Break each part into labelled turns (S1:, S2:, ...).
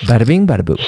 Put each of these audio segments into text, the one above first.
S1: Bada bing, bada boo.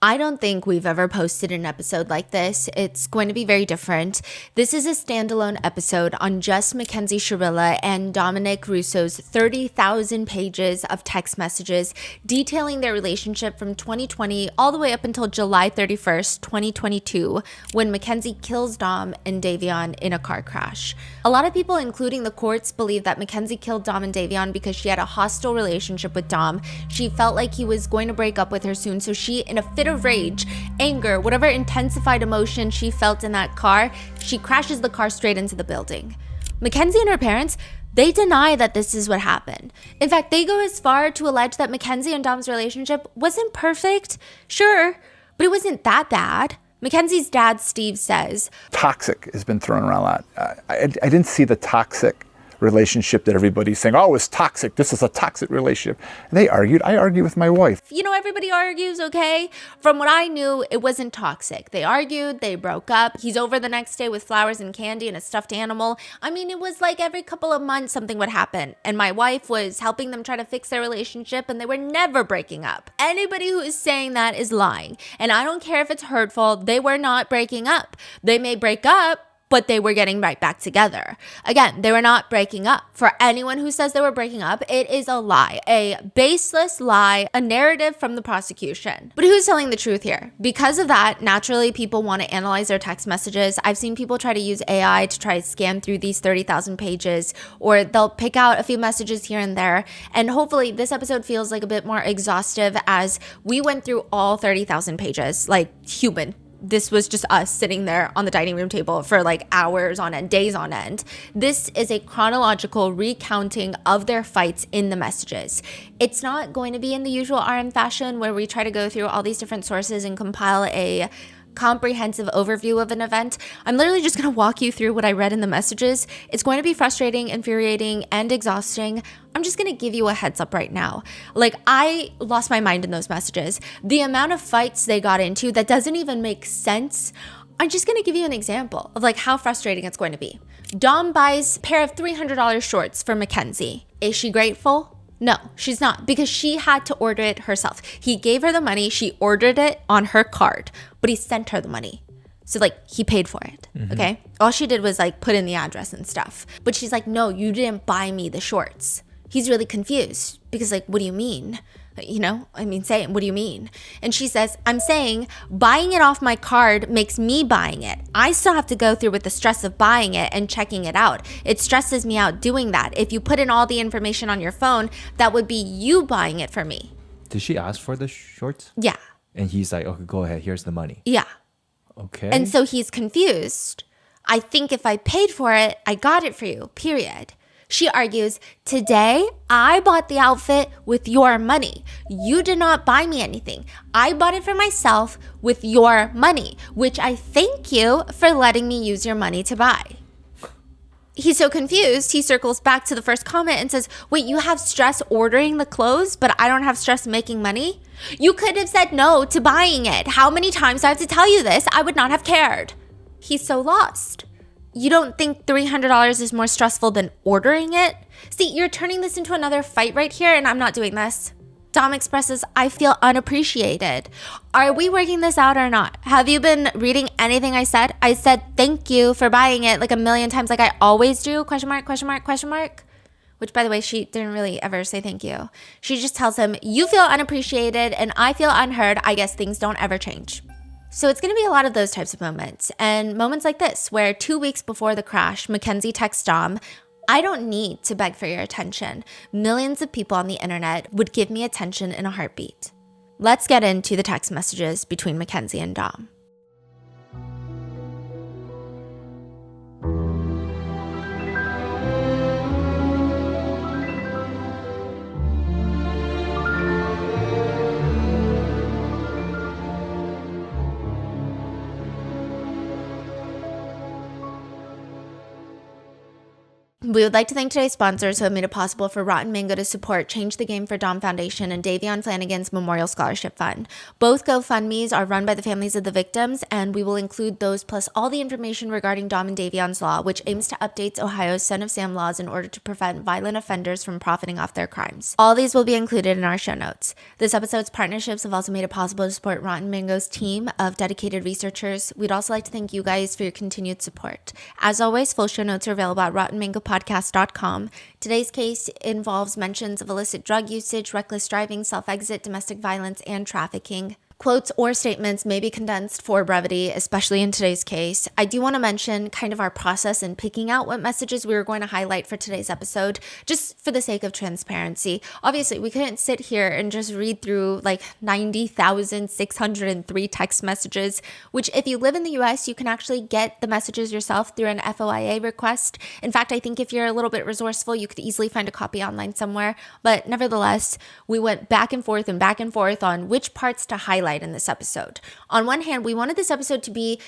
S2: I don't think we've ever posted an episode like this. It's going to be very different. This is a standalone episode on just Mackenzie Shirilla and Dominic Russo's 30,000 pages of text messages detailing their relationship from 2020 all the way up until July 31st, 2022, when Mackenzie kills Dom and Davion in a car crash. A lot of people, including the courts, believe that Mackenzie killed Dom and Davion because she had a hostile relationship with Dom. She felt like he was going to break up with her soon, so she, in a fit of rage, anger, whatever intensified emotion she felt in that car, she crashes the car straight into the building. Mackenzie and her parents, they deny that this is what happened. In fact, they go as far to allege that Mackenzie and Dom's relationship wasn't perfect, sure, but it wasn't that bad. Mackenzie's dad, Steve, says,
S3: toxic has been thrown around a lot. I didn't see the toxic relationship that everybody's saying, oh, it's toxic. This is a toxic relationship. And they argued. I argue with my wife.
S2: You know, everybody argues, okay? From what I knew, it wasn't toxic. They argued, they broke up. He's over the next day with flowers and candy and a stuffed animal. I mean, it was like every couple of months something would happen. And my wife was helping them try to fix their relationship, and they were never breaking up. Anybody who is saying that is lying. And I don't care if it's hurtful. They were not breaking up. They may break up, but they were getting right back together. Again, they were not breaking up. For anyone who says they were breaking up, it is a lie, a baseless lie, a narrative from the prosecution. But who's telling the truth here? Because of that, naturally, people want to analyze their text messages. I've seen people try to use AI to try to scan through these 30,000 pages, or they'll pick out a few messages here and there. And hopefully this episode feels like a bit more exhaustive as we went through all 30,000 pages, like human. This was just us sitting there on the dining room table for like hours on end, days on end. This is a chronological recounting of their fights in the messages. It's not going to be in the usual RM fashion where we try to go through all these different sources and compile a comprehensive overview of an event. I'm literally just going to walk you through what I read in the messages. It's going to be frustrating, infuriating, and exhausting. I'm just going to give you a heads up right now. Like, I lost my mind in those messages. The amount of fights they got into that doesn't even make sense. I'm just going to give you an example of like how frustrating it's going to be. Dom buys a pair of $300 shorts for Mackenzie. Is she grateful? No, she's not, because she had to order it herself. He gave her the money. She ordered it on her card, but he sent her the money. So like he paid for it. Okay. All she did was like put in the address and stuff. But she's like, no, you didn't buy me the shorts. He's really confused because like, what do you mean? You know, I mean, say it. What do you mean? And she says, I'm saying buying it off my card makes me buying it. I still have to go through with the stress of buying it and checking it out. It stresses me out doing that. If you put in all the information on your phone, that would be you buying it for me.
S1: Did she ask for the shorts?
S2: Yeah.
S1: And he's like, okay, go ahead. Here's the money.
S2: Yeah.
S1: Okay.
S2: And so he's confused. I think if I paid for it, I got it for you, period. She argues, today I bought the outfit with your money. You did not buy me anything. I bought it for myself with your money, which I thank you for letting me use your money to buy. He's so confused, he circles back to the first comment and says, wait, you have stress ordering the clothes, but I don't have stress making money? You could have said no to buying it. How many times do I have to tell you this? I would not have cared. He's so lost. You don't think $300 is more stressful than ordering it? See, you're turning this into another fight right here, and I'm not doing this. Dom expresses, I feel unappreciated. Are we working this out or not? Have you been reading anything I said? I said thank you for buying it like a million times like I always do, question mark, question mark, question mark. Which, by the way, she didn't really ever say thank you. She just tells him, you feel unappreciated and I feel unheard. I guess things don't ever change. So it's going to be a lot of those types of moments, and moments like this where 2 weeks before the crash, Mackenzie texts Dom, I don't need to beg for your attention. Millions of people on the internet would give me attention in a heartbeat. Let's get into the text messages between Mackenzie and Dom. We would like to thank today's sponsors who have made it possible for Rotten Mango to support Change the Game for Dom Foundation and Davion Flanagan's Memorial Scholarship Fund. Both GoFundMes are run by the families of the victims, and we will include those plus all the information regarding Dom and Davion's law, which aims to update Ohio's Son of Sam laws in order to prevent violent offenders from profiting off their crimes. All these will be included in our show notes. This episode's partnerships have also made it possible to support Rotten Mango's team of dedicated researchers. We'd also like to thank you guys for your continued support. As always, full show notes are available at rottenmangopodcast.com. Today's case involves mentions of illicit drug usage, reckless driving, self-exit, domestic violence, and trafficking. Quotes or statements may be condensed for brevity, especially in today's case. I do want to mention kind of our process in picking out what messages we were going to highlight for today's episode, just for the sake of transparency. Obviously, we couldn't sit here and just read through like 90,603 text messages, which if you live in the US, you can actually get the messages yourself through an FOIA request. In fact, I think if you're a little bit resourceful, you could easily find a copy online somewhere. But nevertheless, we went back and forth on which parts to highlight in this episode. On one hand, we wanted this episode to be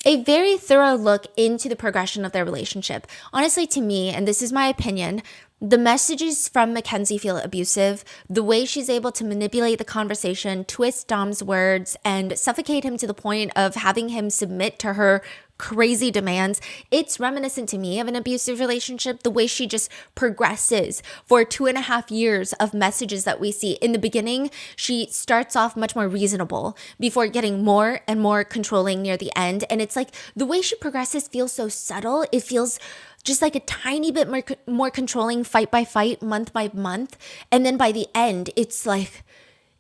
S2: a very thorough look into the progression of their relationship. Honestly, to me, and this is my opinion, the messages from Mackenzie feel abusive. The way she's able to manipulate the conversation, twist Dom's words, and suffocate him to the point of having him submit to her crazy demands. It's reminiscent to me of an abusive relationship, the way she just progresses for 2.5 years of messages that we see. In the beginning, she starts off much more reasonable before getting more and more controlling near the end. And it's like the way she progresses feels so subtle. It feels just like a tiny bit more controlling, fight by fight, month by month. And then by the end, it's like,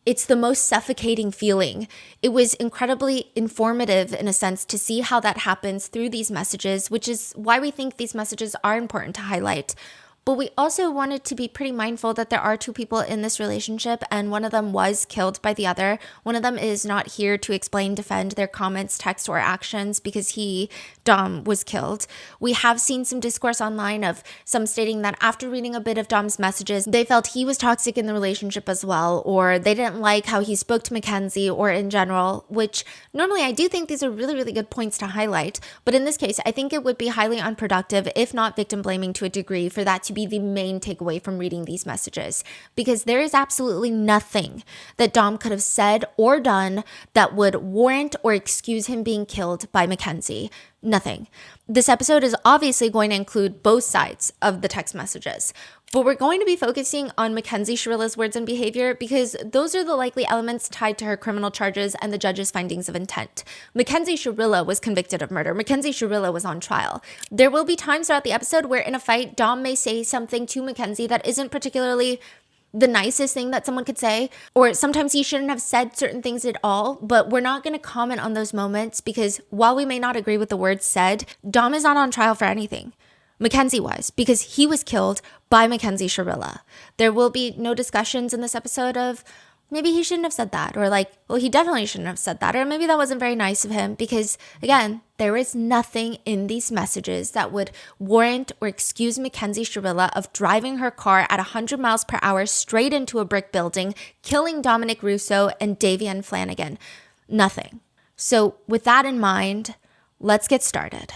S2: it's the most suffocating feeling. It was incredibly informative in a sense to see how that happens through these messages, which is why we think these messages are important to highlight. But we also wanted to be pretty mindful that there are two people in this relationship, and one of them was killed by the other. One of them is not here to explain, defend their comments, text, or actions because he, Dom, was killed. We have seen some discourse online of some stating that after reading a bit of Dom's messages, they felt he was toxic in the relationship as well, or they didn't like how he spoke to Mackenzie or in general, which normally I do think these are really, really good points to highlight. But in this case, I think it would be highly unproductive, if not victim blaming to a degree, for that to be the main takeaway from reading these messages, because there is absolutely nothing that Dom could have said or done that would warrant or excuse him being killed by Mackenzie. Nothing. This episode is obviously going to include both sides of the text messages, but we're going to be focusing on Mackenzie Sharilla's words and behavior because those are the likely elements tied to her criminal charges and the judge's findings of intent. Mackenzie Sharilla was convicted of murder. Mackenzie Sharilla was on trial. There will be times throughout the episode where in a fight, Dom may say something to Mackenzie that isn't particularly the nicest thing that someone could say, or sometimes he shouldn't have said certain things at all, but we're not going to comment on those moments because while we may not agree with the words said, Dom is not on trial for anything. Mackenzie was, because he was killed by Mackenzie Sharilla. There will be no discussions in this episode of maybe he shouldn't have said that, or like, well, he definitely shouldn't have said that, or maybe that wasn't very nice of him, because again, there is nothing in these messages that would warrant or excuse Mackenzie Sharilla of driving her car at 100 miles per hour straight into a brick building, killing Dominic Russo and Davion Flanagan. Nothing. So with that in mind, let's get started.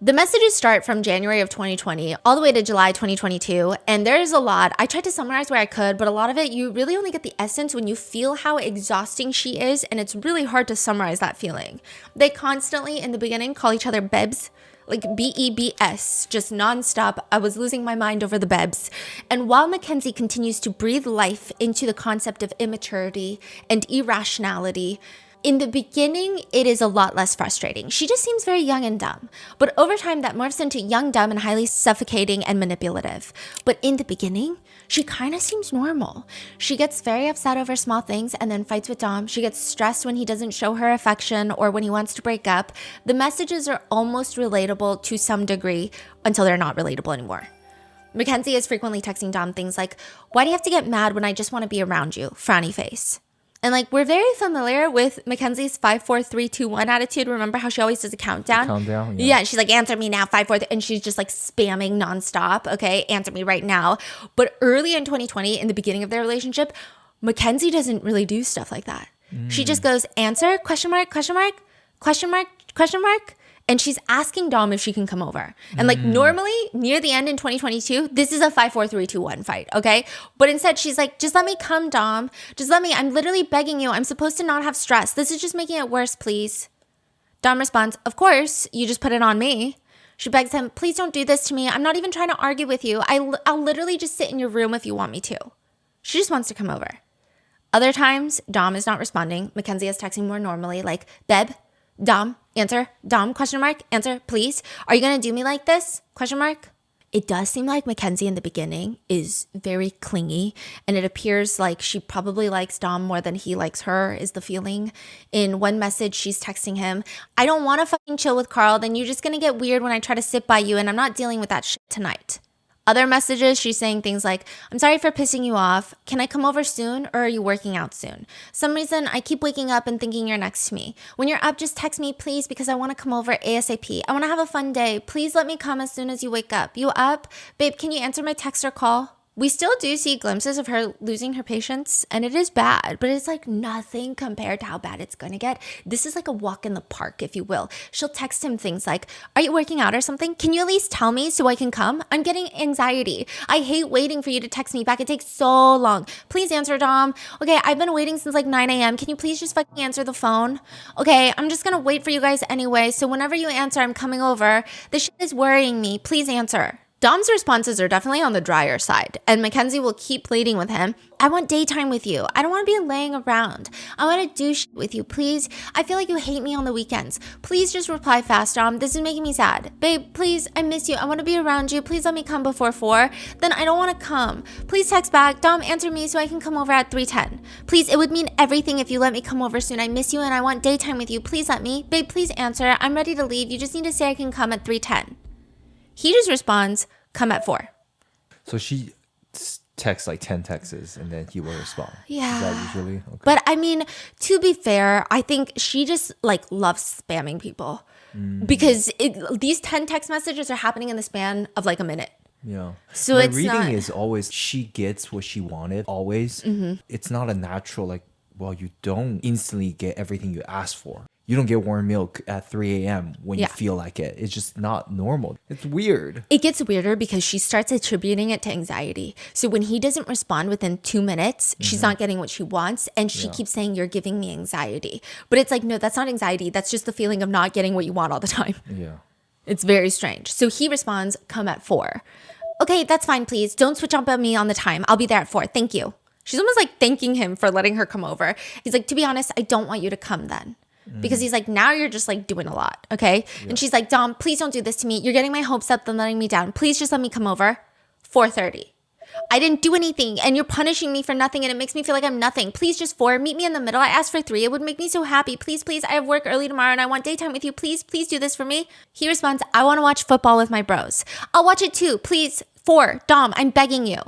S2: The messages start from January of 2020 all the way to July 2022, and there's a lot. I tried to summarize where I could, but a lot of it, you really only get the essence when you feel how exhausting she is, and it's really hard to summarize that feeling. They constantly, in the beginning, call each other Bebs, like B-E-B-S, just nonstop. I was losing my mind over the Bebs. And while Mackenzie continues to breathe life into the concept of immaturity and irrationality, in the beginning, it is a lot less frustrating. She just seems very young and dumb. But over time, that morphs into young, dumb, and highly suffocating and manipulative. But in the beginning, she kind of seems normal. She gets very upset over small things and then fights with Dom. She gets stressed when he doesn't show her affection or when he wants to break up. The messages are almost relatable to some degree until they're not relatable anymore. Mackenzie is frequently texting Dom things like, "Why do you have to get mad when I just want to be around you?" Frowny face. And like, we're very familiar with Mackenzie's 5, 4, 3, 2, 1 attitude. Remember how she always does a countdown?
S1: Countdown,
S2: yeah. And she's like, answer me now, 5, 4, and she's just like spamming nonstop. Okay, answer me right now. But early in 2020, in the beginning of their relationship, Mackenzie doesn't really do stuff like that. She just goes, answer, question mark, question mark, question mark, question mark. And she's asking Dom if she can come over. And like normally near the end in 2022, this is a 5, 4, 3, 2, 1 fight, okay? But instead she's like, just let me come, Dom. Just let me. I'm literally begging you. I'm supposed to not have stress. This is just making it worse, please. Dom responds, of course, you just put it on me. She begs him, please don't do this to me. I'm not even trying to argue with you. I'll literally just sit in your room if you want me to. She just wants to come over. Other times, Dom is not responding. Mackenzie is texting more normally, like, Beb, Dom, answer, Dom, question mark, answer, please. Are you going to do me like this? Question mark. It does seem like Mackenzie in the beginning is very clingy, and it appears like she probably likes Dom more than he likes her, is the feeling. In one message, she's texting him, I don't want to fucking chill with Carl, then you're just going to get weird when I try to sit by you, and I'm not dealing with that shit tonight. Other messages, she's saying things like, I'm sorry for pissing you off. Can I come over soon, or are you working out soon? Some reason I keep waking up and thinking you're next to me. When you're up, just text me, please, because I want to come over ASAP. I want to have a fun day. Please let me come as soon as you wake up. You up? Babe, can you answer my text or call? We still do see glimpses of her losing her patience, and it is bad, but it's like nothing compared to how bad it's going to get. This is like a walk in the park, if you will. She'll text him things like, are you working out or something? Can you at least tell me so I can come? I'm getting anxiety. I hate waiting for you to text me back. It takes so long. Please answer, Dom. Okay, I've been waiting since like 9 a.m. Can you please just fucking answer the phone? Okay, I'm just going to wait for you guys anyway, so whenever you answer, I'm coming over. This shit is worrying me. Please answer. Dom's responses are definitely on the drier side, and Mackenzie will keep pleading with him. I want daytime with you. I don't want to be laying around. I want to do shit with you, please. I feel like you hate me on the weekends. Please just reply fast, Dom. This is making me sad. Babe, please, I miss you. I want to be around you. Please let me come before 4. Then I don't want to come. Please text back. Dom, answer me so I can come over at 3:10. Please, it would mean everything if you let me come over soon. I miss you and I want daytime with you. Please let me. Babe, please answer. I'm ready to leave. You just need to say I can come at 3:10. He just responds, come at 4.
S1: So she texts like 10 texts and then he will respond.
S2: Yeah.
S1: Is that usually? Okay.
S2: But I mean, to be fair, I think she just like loves spamming people because these 10 text messages are happening in the span of like a minute.
S1: Yeah.
S2: So
S1: My
S2: it's
S1: reading
S2: not...
S1: is always she gets what she wanted, always. It's not a natural, like, well, you don't instantly get everything you ask for. You don't get warm milk at 3 a.m. when you feel like it. It's just not normal. It's weird.
S2: It gets weirder because she starts attributing it to anxiety. So when he doesn't respond within 2 minutes, she's not getting what she wants. And she keeps saying, you're giving me anxiety. But it's like, no, that's not anxiety. That's just the feeling of not getting what you want all the time.
S1: Yeah.
S2: It's very strange. So he responds, come at 4. Okay, that's fine, please. Don't switch up on me on the time. I'll be there at 4. Thank you. She's almost like thanking him for letting her come over. He's like, to be honest, I don't want you to come then. Because he's like, now you're just like doing a lot, okay? Yeah. And she's like, Dom, please don't do this to me. You're getting my hopes up, then letting me down. Please just let me come over. 4:30. I didn't do anything and you're punishing me for nothing and it makes me feel like I'm nothing. Please just 4. Meet me in the middle. I asked for 3. It would make me so happy. Please, please. I have work early tomorrow and I want daytime with you. Please, please do this for me. He responds, I want to watch football with my bros. I'll watch it too. Please. 4. Dom, I'm begging you.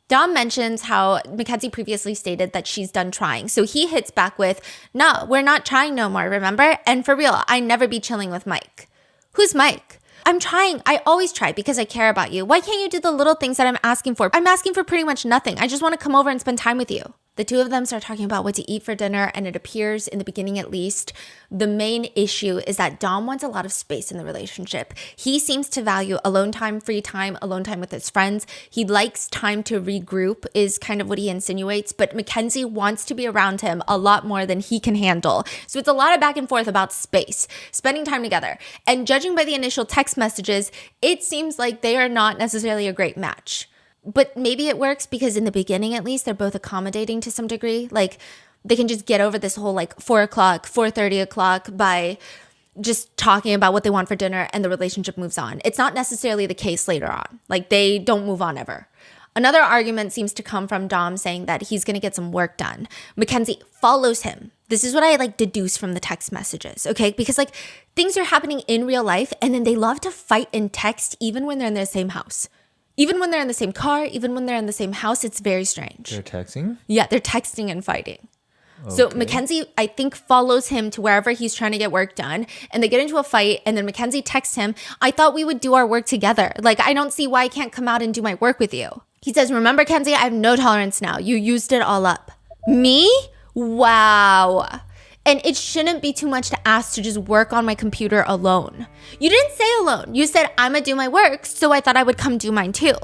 S2: Dom mentions how Mackenzie previously stated that she's done trying. So he hits back with, no, we're not trying no more, remember? And for real, I never be chilling with Mike. Who's Mike? I'm trying. I always try because I care about you. Why can't you do the little things that I'm asking for? I'm asking for pretty much nothing. I just want to come over and spend time with you. The two of them start talking about what to eat for dinner, and it appears, in the beginning at least, the main issue is that Dom wants a lot of space in the relationship. He seems to value alone time, free time, alone time with his friends. He likes time to regroup, is kind of what he insinuates, but Mackenzie wants to be around him a lot more than he can handle. So it's a lot of back and forth about space, spending time together. And judging by the initial text messages, it seems like they are not necessarily a great match. But maybe it works because in the beginning, at least, they're both accommodating to some degree. Like they can just get over this whole like 4 o'clock, 4:30 o'clock by just talking about what they want for dinner and the relationship moves on. It's not necessarily the case later on. Like they don't move on ever. Another argument seems to come from Dom saying that he's going to get some work done. Mackenzie follows him. This is what I like deduce from the text messages, okay? Because like things are happening in real life and then they love to fight in text even when they're in the same house. Even when they're in the same car, even when they're in the same house, it's very strange.
S1: They're texting?
S2: Yeah, they're texting and fighting.
S1: Okay.
S2: So Mackenzie, I think, follows him to wherever he's trying to get work done. And they get into a fight. And then Mackenzie texts him, I thought we would do our work together. Like, I don't see why I can't come out and do my work with you. He says, remember, Kenzie, I have no tolerance now. You used it all up. Me? Wow. And it shouldn't be too much to ask to just work on my computer alone. You didn't say alone. You said, I'm gonna do my work, so I thought I would come do mine too.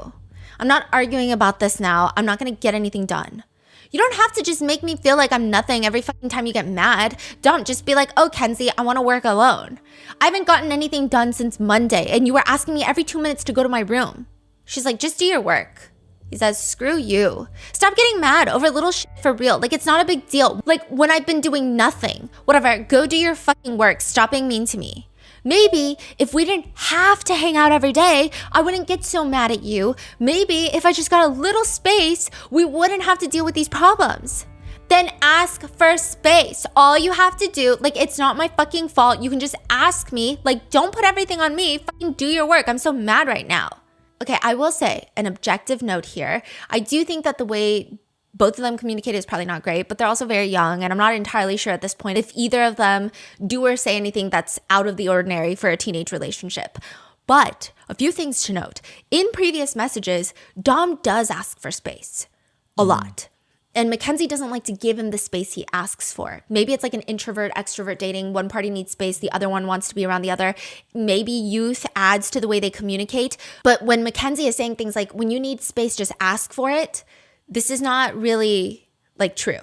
S2: I'm not arguing about this now. I'm not gonna get anything done. You don't have to just make me feel like I'm nothing every fucking time you get mad. Don't just be like, oh, Kenzie, I wanna work alone. I haven't gotten anything done since Monday, and you were asking me every 2 minutes to go to my room. She's like, just do your work. He says, screw you. Stop getting mad over little shit for real. Like, it's not a big deal. Like, when I've been doing nothing, whatever, go do your fucking work. Stop being mean to me. Maybe if we didn't have to hang out every day, I wouldn't get so mad at you. Maybe if I just got a little space, we wouldn't have to deal with these problems. Then ask for space. All you have to do, like, it's not my fucking fault. You can just ask me. Like, don't put everything on me. Fucking do your work. I'm so mad right now. Okay, I will say an objective note here. I do think that the way both of them communicate is probably not great, but they're also very young, and I'm not entirely sure at this point if either of them do or say anything that's out of the ordinary for a teenage relationship. But a few things to note. In previous messages, Dom does ask for space a lot. And Mackenzie doesn't like to give him the space he asks for. Maybe it's like an introvert, extrovert dating. One party needs space, the other one wants to be around the other. Maybe youth adds to the way they communicate. But when Mackenzie is saying things like, when you need space, just ask for it, this is not really like true.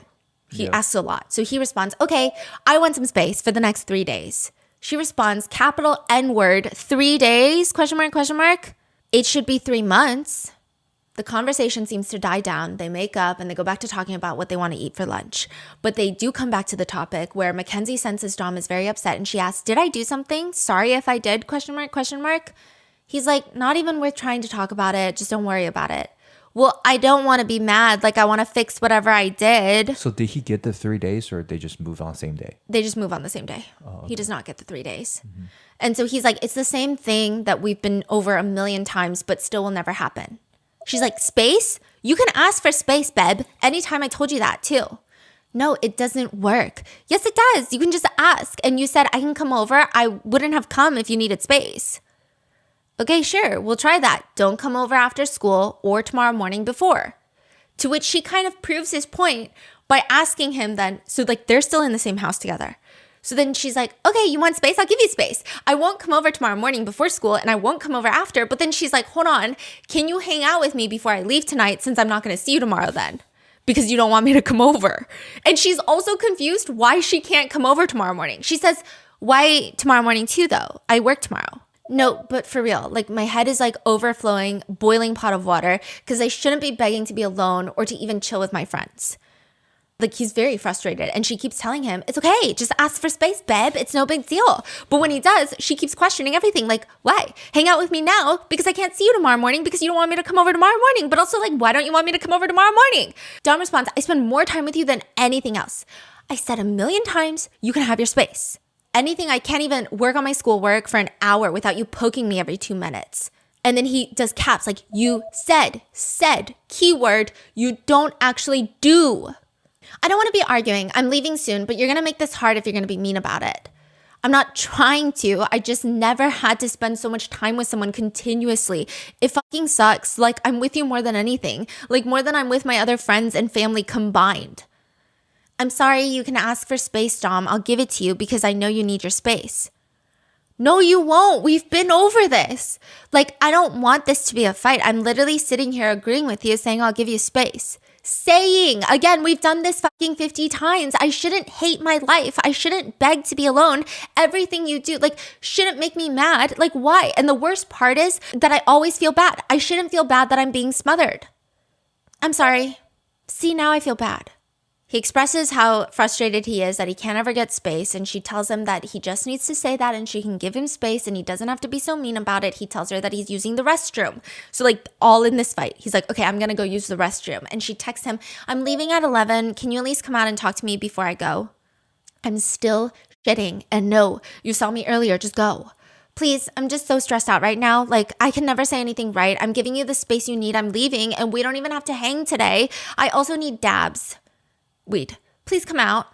S2: He asks a lot. So he responds, okay, I want some space for the next 3 days. She responds, capital N word, 3 days, question mark, question mark. It should be 3 months. The conversation seems to die down. They make up and they go back to talking about what they want to eat for lunch. But they do come back to the topic where Mackenzie senses Dom is very upset and she asks, did I do something? Sorry if I did, question mark, question mark. He's like, not even worth trying to talk about it. Just don't worry about it. Well, I don't want to be mad. Like, I want to fix whatever I did.
S1: So did he get the 3 days or they just move on the same day?
S2: They just move on the same day. Oh, okay. He does not get the 3 days. Mm-hmm. And so he's like, it's the same thing that we've been over a million times, but still will never happen. She's like, space? You can ask for space, babe. Anytime I told you that too. No, it doesn't work. Yes, it does. You can just ask. And you said, I can come over. I wouldn't have come if you needed space. Okay, sure. We'll try that. Don't come over after school or tomorrow morning before. To which she kind of proves his point by asking him then, so like they're still in the same house together. So then she's like, okay, you want space? I'll give you space. I won't come over tomorrow morning before school and I won't come over after. But then she's like, hold on, can you hang out with me before I leave tonight since I'm not going to see you tomorrow then? Because you don't want me to come over. And she's also confused why she can't come over tomorrow morning. She says, why tomorrow morning too though? I work tomorrow. No, but for real, like my head is like overflowing, boiling pot of water because I shouldn't be begging to be alone or to even chill with my friends. Like he's very frustrated and she keeps telling him, it's okay, just ask for space, babe. It's no big deal. But when he does, she keeps questioning everything. Like, why? Hang out with me now because I can't see you tomorrow morning because you don't want me to come over tomorrow morning. But also like, why don't you want me to come over tomorrow morning? Dom responds, I spend more time with you than anything else. I said 1,000,000 times, you can have your space. Anything, I can't even work on my schoolwork for an hour without you poking me every 2 minutes. And then he does caps like, you said, keyword, you don't actually do. I don't want to be arguing. I'm leaving soon, but you're going to make this hard if you're going to be mean about it. I'm not trying to. I just never had to spend so much time with someone continuously. It fucking sucks. Like, I'm with you more than anything. Like, more than I'm with my other friends and family combined. I'm sorry, you can ask for space, Dom. I'll give it to you because I know you need your space. No, you won't. We've been over this. Like, I don't want this to be a fight. I'm literally sitting here agreeing with you, saying I'll give you space. Saying, again, we've done this fucking 50 times. I shouldn't hate my life. I shouldn't beg to be alone. Everything you do, like, shouldn't make me mad. Like, why? And the worst part is that I always feel bad. I shouldn't feel bad that I'm being smothered. I'm sorry. See, now I feel bad. He expresses how frustrated he is that he can't ever get space, and she tells him that he just needs to say that and she can give him space and he doesn't have to be so mean about it. He tells her that he's using the restroom. So like all in this fight, he's like, okay, I'm going to go use the restroom. And she texts him, I'm leaving at 11. Can you at least come out and talk to me before I go? I'm still shitting. And no, you saw me earlier. Just go. Please, I'm just so stressed out right now. Like, I can never say anything right. I'm giving you the space you need. I'm leaving and we don't even have to hang today. I also need dabs. Weed, please come out.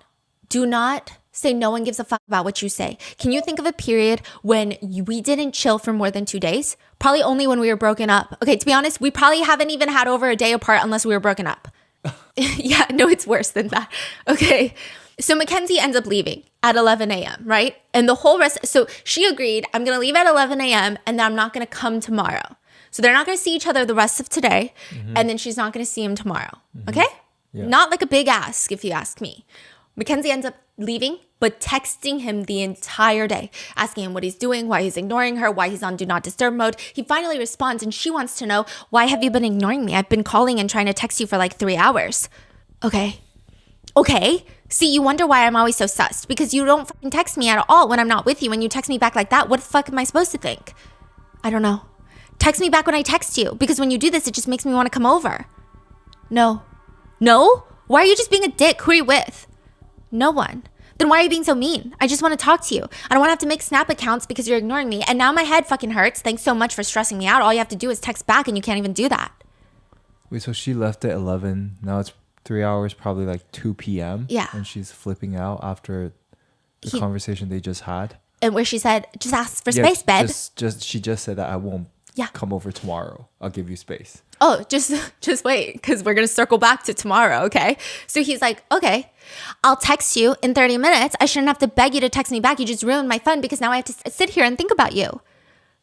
S2: Do not say no one gives a fuck about what you say. Can you think of a period when we didn't chill for more than 2 days? Probably only when we were broken up. Okay, to be honest, we probably haven't even had over a day apart unless we were broken up. Yeah, no, it's worse than that. Okay, So Mackenzie ends up leaving at 11 a.m., right? And the whole rest, so she agreed, I'm going to leave at 11 a.m. and then I'm not going to come tomorrow. So they're not going to see each other the rest of today. And then she's not going to see him tomorrow. Okay?
S1: Yeah.
S2: Not like a big ask, if you ask me. Mackenzie ends up leaving, but texting him the entire day, asking him what he's doing, why he's ignoring her, why he's on do not disturb mode. He finally responds and she wants to know, why have you been ignoring me? I've been calling and trying to text you for like 3 hours. Okay. See, you wonder why I'm always so sussed, because you don't fucking text me at all when I'm not with you, and you text me back like that. What the fuck am I supposed to think? I don't know. Text me back when I text you, because when you do this, it just makes me want to come over. No? Why are you just being a dick? Who are you with? No one. Then why are you being so mean? I just want to talk to you. I don't want to have to make Snap accounts because you're ignoring me, and now my head fucking hurts. Thanks so much for stressing me out. All you have to do is text back, and you can't even do that.
S1: Wait, so she left at 11. Now it's 3 hours, probably like 2 p.m.
S2: Yeah.
S1: And she's flipping out after the conversation they just had.
S2: And where she said, just ask for space, babe.
S1: She just said that I won't come over tomorrow. I'll give you space.
S2: Oh, just wait, because we're going to circle back to tomorrow, okay? So he's like, okay, I'll text you in 30 minutes. I shouldn't have to beg you to text me back. You just ruined my fun because now I have to sit here and think about you.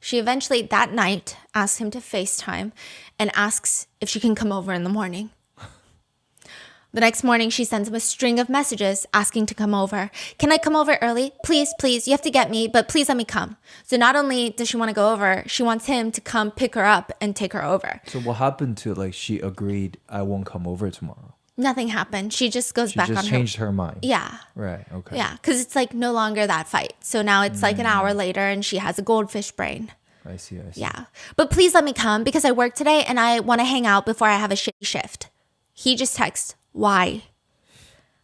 S2: She eventually, that night, asks him to FaceTime and asks if she can come over in the morning. The next morning, she sends him a string of messages asking to come over. Can I come over early? Please, you have to get me, but please let me come. So not only does she want to go over, she wants him to come pick her up and take her over.
S1: So what happened to, like, she agreed I won't come over tomorrow?
S2: Nothing happened. She just goes back on her.
S1: She just changed her mind.
S2: Yeah.
S1: Right, okay.
S2: Yeah, because it's like no longer that fight. So now it's like an hour later and she has a goldfish brain.
S1: I see.
S2: Yeah. But please let me come because I work today and I want to hang out before I have a shitty shift. He just texts, why?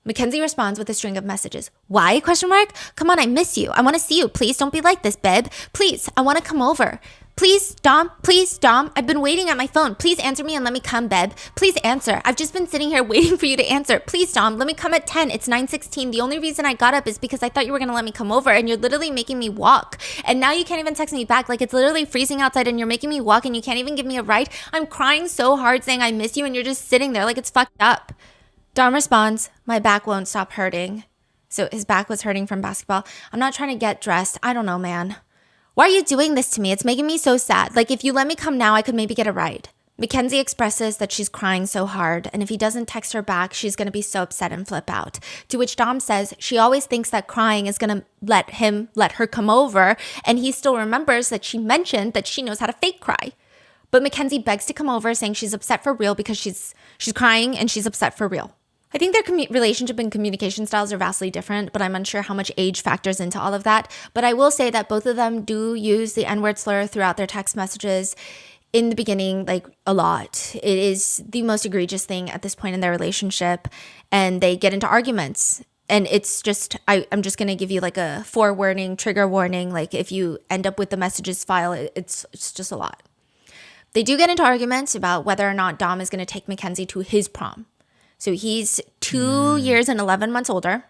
S2: Mackenzie responds with a string of messages. Why? ? Come on, I miss you. I want to see you. Please don't be like this, babe. Please, I want to come over. Please, Dom. I've been waiting at my phone. Please answer me and let me come, babe. Please answer. I've just been sitting here waiting for you to answer. Please, Dom, let me come at 10. It's 9:16. The only reason I got up is because I thought you were going to let me come over and you're literally making me walk. And now you can't even text me back. Like it's literally freezing outside and you're making me walk and you can't even give me a ride. I'm crying so hard saying I miss you and you're just sitting there like it's fucked up. Dom responds, my back won't stop hurting. So his back was hurting from basketball. I'm not trying to get dressed. I don't know, man. Why are you doing this to me? It's making me so sad. Like, if you let me come now, I could maybe get a ride. Mackenzie expresses that she's crying so hard, and if he doesn't text her back, she's going to be so upset and flip out. To which Dom says she always thinks that crying is going to let her come over, and he still remembers that she mentioned that she knows how to fake cry. But Mackenzie begs to come over, saying she's upset for real because she's crying and she's upset for real. I think their relationship and communication styles are vastly different, but I'm unsure how much age factors into all of that. But I will say that both of them do use the N-word slur throughout their text messages in the beginning, like a lot. It is the most egregious thing at this point in their relationship, and they get into arguments. And it's just, I'm just going to give you like a trigger warning. Like if you end up with the messages file, it's just a lot. They do get into arguments about whether or not Dom is going to take Mackenzie to his prom. So he's 2 years and 11 months older,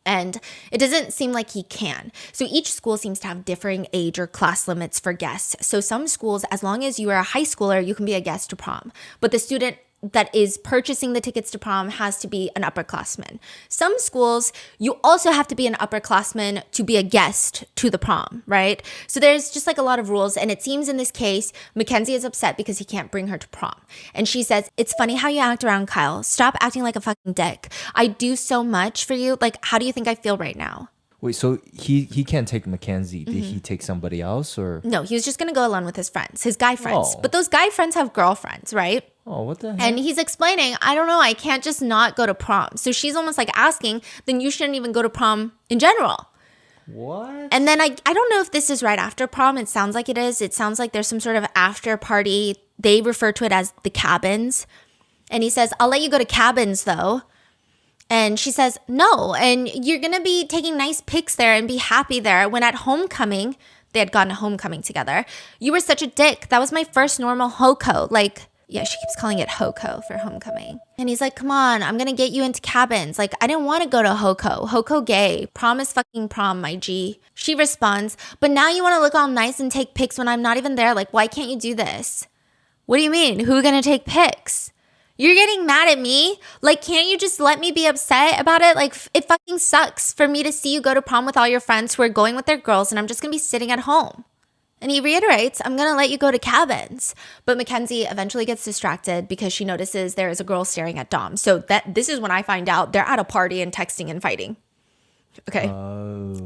S2: and it doesn't seem like he can. So each school seems to have differing age or class limits for guests. So some schools, as long as you are a high schooler, you can be a guest to prom. But the student that is purchasing the tickets to prom has to be an upperclassman. Some schools, you also have to be an upperclassman to be a guest to the prom, right? So there's just like a lot of rules. And it seems in this case, Mackenzie is upset because he can't bring her to prom. And she says, it's funny how you act around Kyle. Stop acting like a fucking dick. I do so much for you. Like, how do you think I feel right now?
S1: Wait, so he can't take Mackenzie. Did he take somebody else or?
S2: No, he was just going to go alone with his friends, his guy friends.
S1: Oh.
S2: But those guy friends have girlfriends, right?
S1: Oh, what the heck?
S2: And he's explaining, I don't know, I can't just not go to prom. So she's almost like asking, then you shouldn't even go to prom in general.
S1: What?
S2: And then I don't know if this is right after prom. It sounds like it is. It sounds like there's some sort of after party. They refer to it as the cabins. And he says, I'll let you go to cabins though. And she says, no, and you're going to be taking nice pics there and be happy there. When at homecoming, they had gone to homecoming together. You were such a dick. That was my first normal HOCO. Like, yeah, she keeps calling it HOCO for homecoming. And he's like, come on, I'm going to get you into cabins. Like, I didn't want to go to HOCO. HOCO gay. Prom is fucking prom, my G. She responds, but now you want to look all nice and take pics when I'm not even there. Like, why can't you do this? What do you mean? Who are going to take pics? You're getting mad at me? Like, can't you just let me be upset about it? Like, it fucking sucks for me to see you go to prom with all your friends who are going with their girls and I'm just gonna be sitting at home. And he reiterates, I'm gonna let you go to cabins. But Mackenzie eventually gets distracted because she notices there is a girl staring at Dom. So this is when I find out they're at a party and texting and fighting. Okay.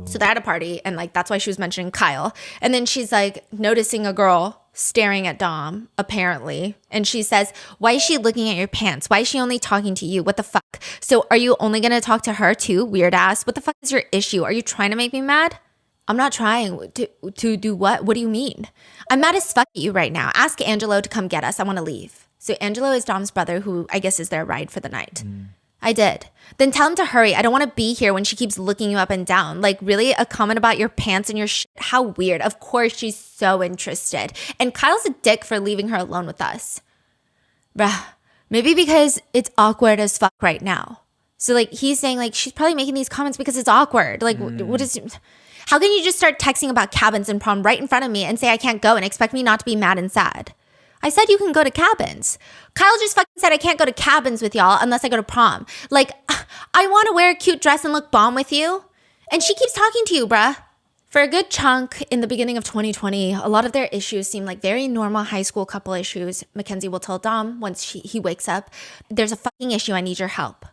S2: So they're at a party and like that's why she was mentioning Kyle. And then she's like noticing a girl staring at Dom, apparently. And she says, why is she looking at your pants? Why is she only talking to you? What the fuck? So are you only gonna talk to her too? Weird ass. What the fuck is your issue? Are you trying to make me mad? I'm not trying to do what? What do you mean? I'm mad as fuck at you right now. Ask Angelo to come get us. I want to leave. So Angelo is Dom's brother who I guess is their ride for the night. I did. Then tell him to hurry. I don't want to be here when she keeps looking you up and down. Like really a comment about your pants and your shit? How weird. Of course she's so interested. And Kyle's a dick for leaving her alone with us. Bruh. Maybe because it's awkward as fuck right now. So like he's saying like she's probably making these comments because it's awkward. Like what is... How can you just start texting about cabins and prom right in front of me and say I can't go and expect me not to be mad and sad? I said you can go to cabins. Kyle just fucking said I can't go to cabins with y'all unless I go to prom. Like, I want to wear a cute dress and look bomb with you. And she keeps talking to you, bruh. For a good chunk in the beginning of 2020, a lot of their issues seem like very normal high school couple issues. Mackenzie will tell Dom once he wakes up, there's a fucking issue, I need your help.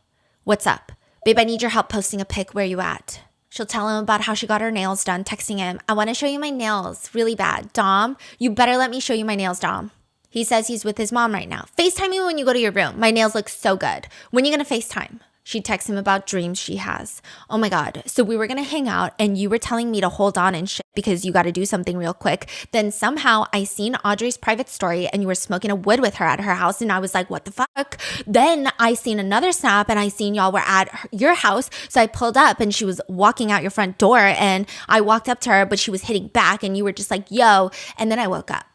S2: What's up? Babe, I need your help posting a pic, where you at? She'll tell him about how she got her nails done, texting him, I want to show you my nails, really bad. Dom, you better let me show you my nails, Dom. He says he's with his mom right now. FaceTime me when you go to your room. My nails look so good. When are you going to FaceTime? She texts him about dreams she has. Oh my God. So we were going to hang out and you were telling me to hold on and shit because you got to do something real quick. Then somehow I seen Audrey's private story and you were smoking a wood with her at her house. And I was like, what the fuck? Then I seen another snap and I seen y'all were at your house. So I pulled up and she was walking out your front door and I walked up to her, but she was hitting back and you were just like, yo. And then I woke up.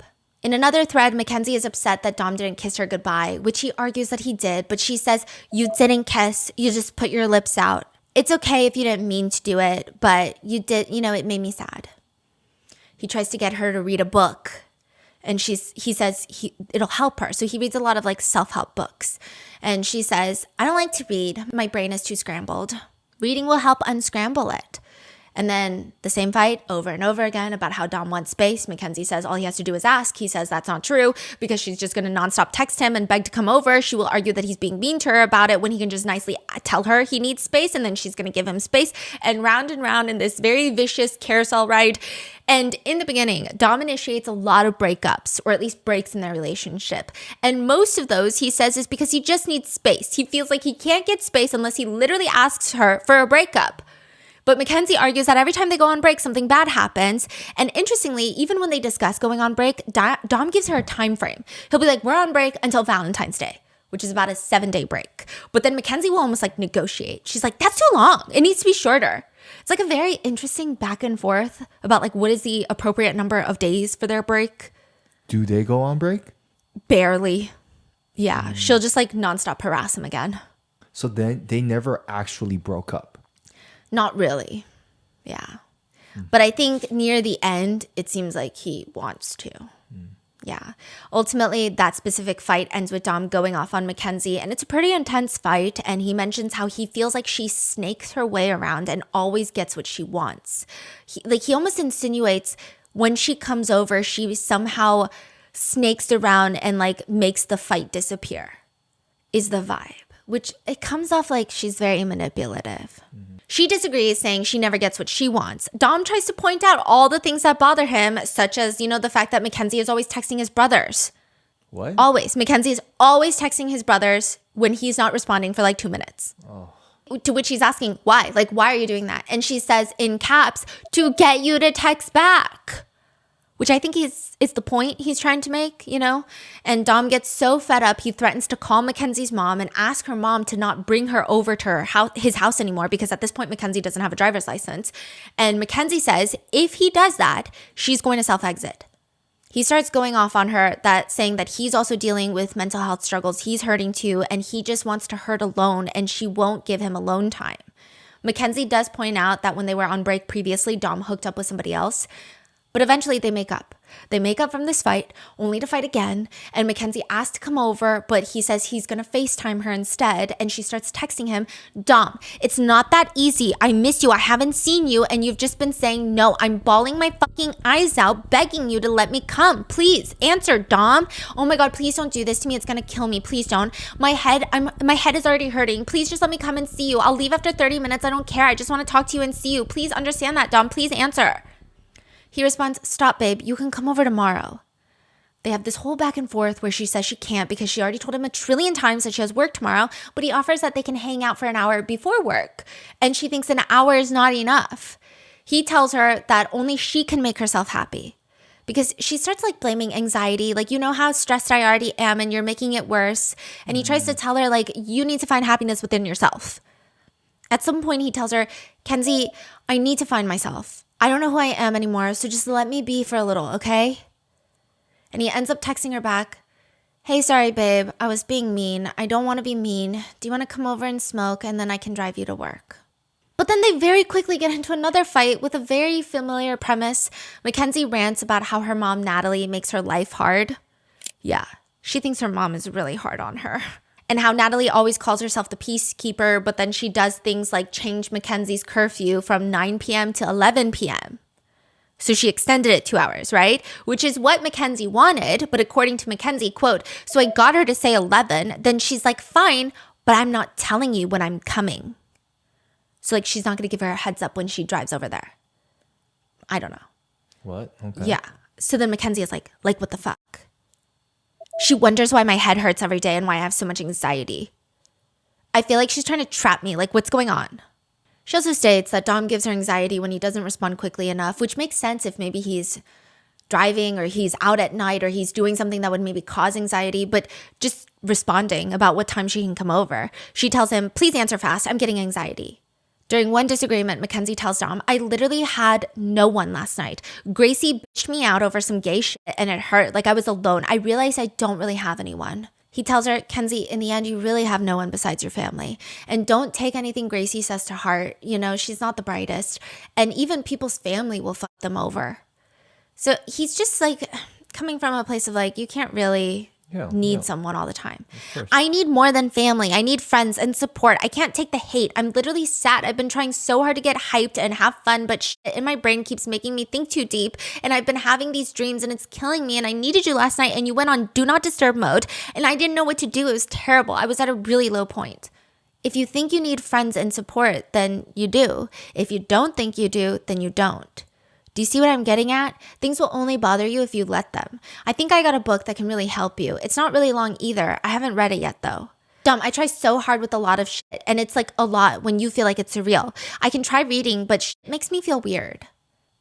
S2: In another thread, Mackenzie is upset that Dom didn't kiss her goodbye, which he argues that he did, but she says, you didn't kiss, you just put your lips out. It's okay if you didn't mean to do it, but you did, it made me sad. He tries to get her to read a book, and he says it'll help her. So he reads a lot of like self-help books. And she says, I don't like to read, my brain is too scrambled. Reading will help unscramble it. And then the same fight over and over again about how Dom wants space. Mackenzie says all he has to do is ask. He says that's not true because she's just going to nonstop text him and beg to come over. She will argue that he's being mean to her about it when he can just nicely tell her he needs space, and then she's going to give him space, and round in this very vicious carousel ride. And in the beginning, Dom initiates a lot of breakups, or at least breaks in their relationship. And most of those, he says, is because he just needs space. He feels like he can't get space unless he literally asks her for a breakup. But Mackenzie argues that every time they go on break, something bad happens. And interestingly, even when they discuss going on break, Dom gives her a time frame. He'll be like, we're on break until Valentine's Day, which is about a 7-day break. But then Mackenzie will almost like negotiate. She's like, that's too long. It needs to be shorter. It's like a very interesting back and forth about like what is the appropriate number of days for their break.
S1: Do they go on break?
S2: Barely. Yeah. She'll just like nonstop harass him again.
S1: So then they never actually broke up.
S2: Not really. Yeah. But I think near the end, it seems like he wants to. Yeah. Ultimately, that specific fight ends with Dom going off on Mackenzie, and it's a pretty intense fight. And he mentions how he feels like she snakes her way around and always gets what she wants. He almost insinuates when she comes over, she somehow snakes around and like makes the fight disappear, is the vibe. Which it comes off like she's very manipulative. She disagrees, saying she never gets what she wants. Dom tries to point out all the things that bother him, such as, the fact that Mackenzie is always texting his brothers.
S1: What?
S2: Always. Mackenzie is always texting his brothers when he's not responding for like 2 minutes. Oh. To which he's asking, why? Like, why are you doing that? And she says in caps, to get you to text back. Which I think is the point he's trying to make, And Dom gets so fed up, he threatens to call Mackenzie's mom and ask her mom to not bring her over to his house anymore, because at this point, Mackenzie doesn't have a driver's license. And Mackenzie says if he does that, she's going to self-exit. He starts going off on her, saying that he's also dealing with mental health struggles. He's hurting too, and he just wants to hurt alone, and she won't give him alone time. Mackenzie does point out that when they were on break previously, Dom hooked up with somebody else. But eventually they make up. They make up from this fight, only to fight again. And Mackenzie asked to come over, but he says he's going to FaceTime her instead. And she starts texting him, Dom, it's not that easy. I miss you. I haven't seen you. And you've just been saying no. I'm bawling my fucking eyes out, begging you to let me come. Please answer, Dom. Oh my God, please don't do this to me. It's going to kill me. Please don't. My head is already hurting. Please just let me come and see you. I'll leave after 30 minutes. I don't care. I just want to talk to you and see you. Please understand that, Dom. Please answer. He responds, stop, babe. You can come over tomorrow. They have this whole back and forth where she says she can't because she already told him a trillion times that she has work tomorrow, but he offers that they can hang out for an hour before work. And she thinks an hour is not enough. He tells her that only she can make herself happy because she starts like blaming anxiety. Like, you know how stressed I already am and you're making it worse. And he tries to tell her like, you need to find happiness within yourself. At some point he tells her, Kenzie, I need to find myself. I don't know who I am anymore, so just let me be for a little, okay? And he ends up texting her back, hey, sorry, babe, I was being mean. I don't want to be mean. Do you want to come over and smoke, and then I can drive you to work? But then they very quickly get into another fight with a very familiar premise. Mackenzie rants about how her mom, Natalie, makes her life hard. Yeah, she thinks her mom is really hard on her. And how Natalie always calls herself the peacekeeper, but then she does things like change Mackenzie's curfew from 9 p.m. to 11 p.m. So she extended it 2 hours, right? Which is what Mackenzie wanted, but according to Mackenzie, quote, so I got her to say 11, then she's like, fine, but I'm not telling you when I'm coming. So like she's not going to give her a heads up when she drives over there. I don't know.
S1: What? Okay.
S2: Yeah. So then Mackenzie is like what the fuck? She wonders why my head hurts every day and why I have so much anxiety. I feel like she's trying to trap me. Like, what's going on? She also states that Dom gives her anxiety when he doesn't respond quickly enough, which makes sense if maybe he's driving or he's out at night or he's doing something that would maybe cause anxiety, but just responding about what time she can come over. She tells him, please answer fast. I'm getting anxiety. During one disagreement, Mackenzie tells Dom, I literally had no one last night. Gracie bitched me out over some gay shit and it hurt. Like I was alone. I realized I don't really have anyone. He tells her, Kenzie, in the end, you really have no one besides your family. And don't take anything Gracie says to heart. You know, she's not the brightest. And even people's family will fuck them over. So he's just like coming from a place of like, you can't really need someone all the time. I need more than family. I need friends and support. I can't take the hate. I'm literally sad. I've been trying so hard to get hyped and have fun, but shit in my brain keeps making me think too deep. And I've been having these dreams and it's killing me. And I needed you last night and you went on do not disturb mode. And I didn't know what to do. It was terrible. I was at a really low point. If you think you need friends and support, then you do. If you don't think you do, then you don't. Do you see what I'm getting at? Things will only bother you if you let them. I think I got a book that can really help you. It's not really long either. I haven't read it yet though. Dom, I try so hard with a lot of shit and it's like a lot when you feel like it's surreal. I can try reading, but shit makes me feel weird.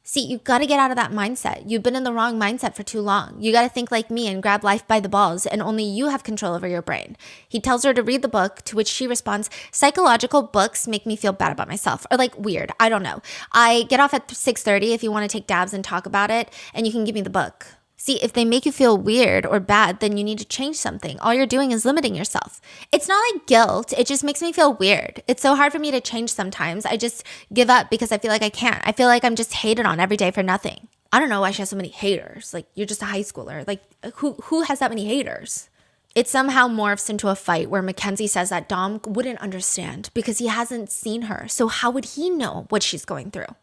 S2: See, you got to get out of that mindset. You've been in the wrong mindset for too long. You got to think like me and grab life by the balls, and only you have control over your brain. He tells her to read the book, to which she responds, psychological books make me feel bad about myself, or like weird. I don't know. I get off at 6:30 if you want to take dabs and talk about it, and you can give me the book. See, if they make you feel weird or bad, then you need to change something. All you're doing is limiting yourself. It's not like guilt. It just makes me feel weird. It's so hard for me to change sometimes. I just give up because I feel like I can't. I feel like I'm just hated on every day for nothing. I don't know why she has so many haters. Like, you're just a high schooler. Like, who has that many haters? It somehow morphs into a fight where Mackenzie says that Dom wouldn't understand because he hasn't seen her. So how would he know what she's going through?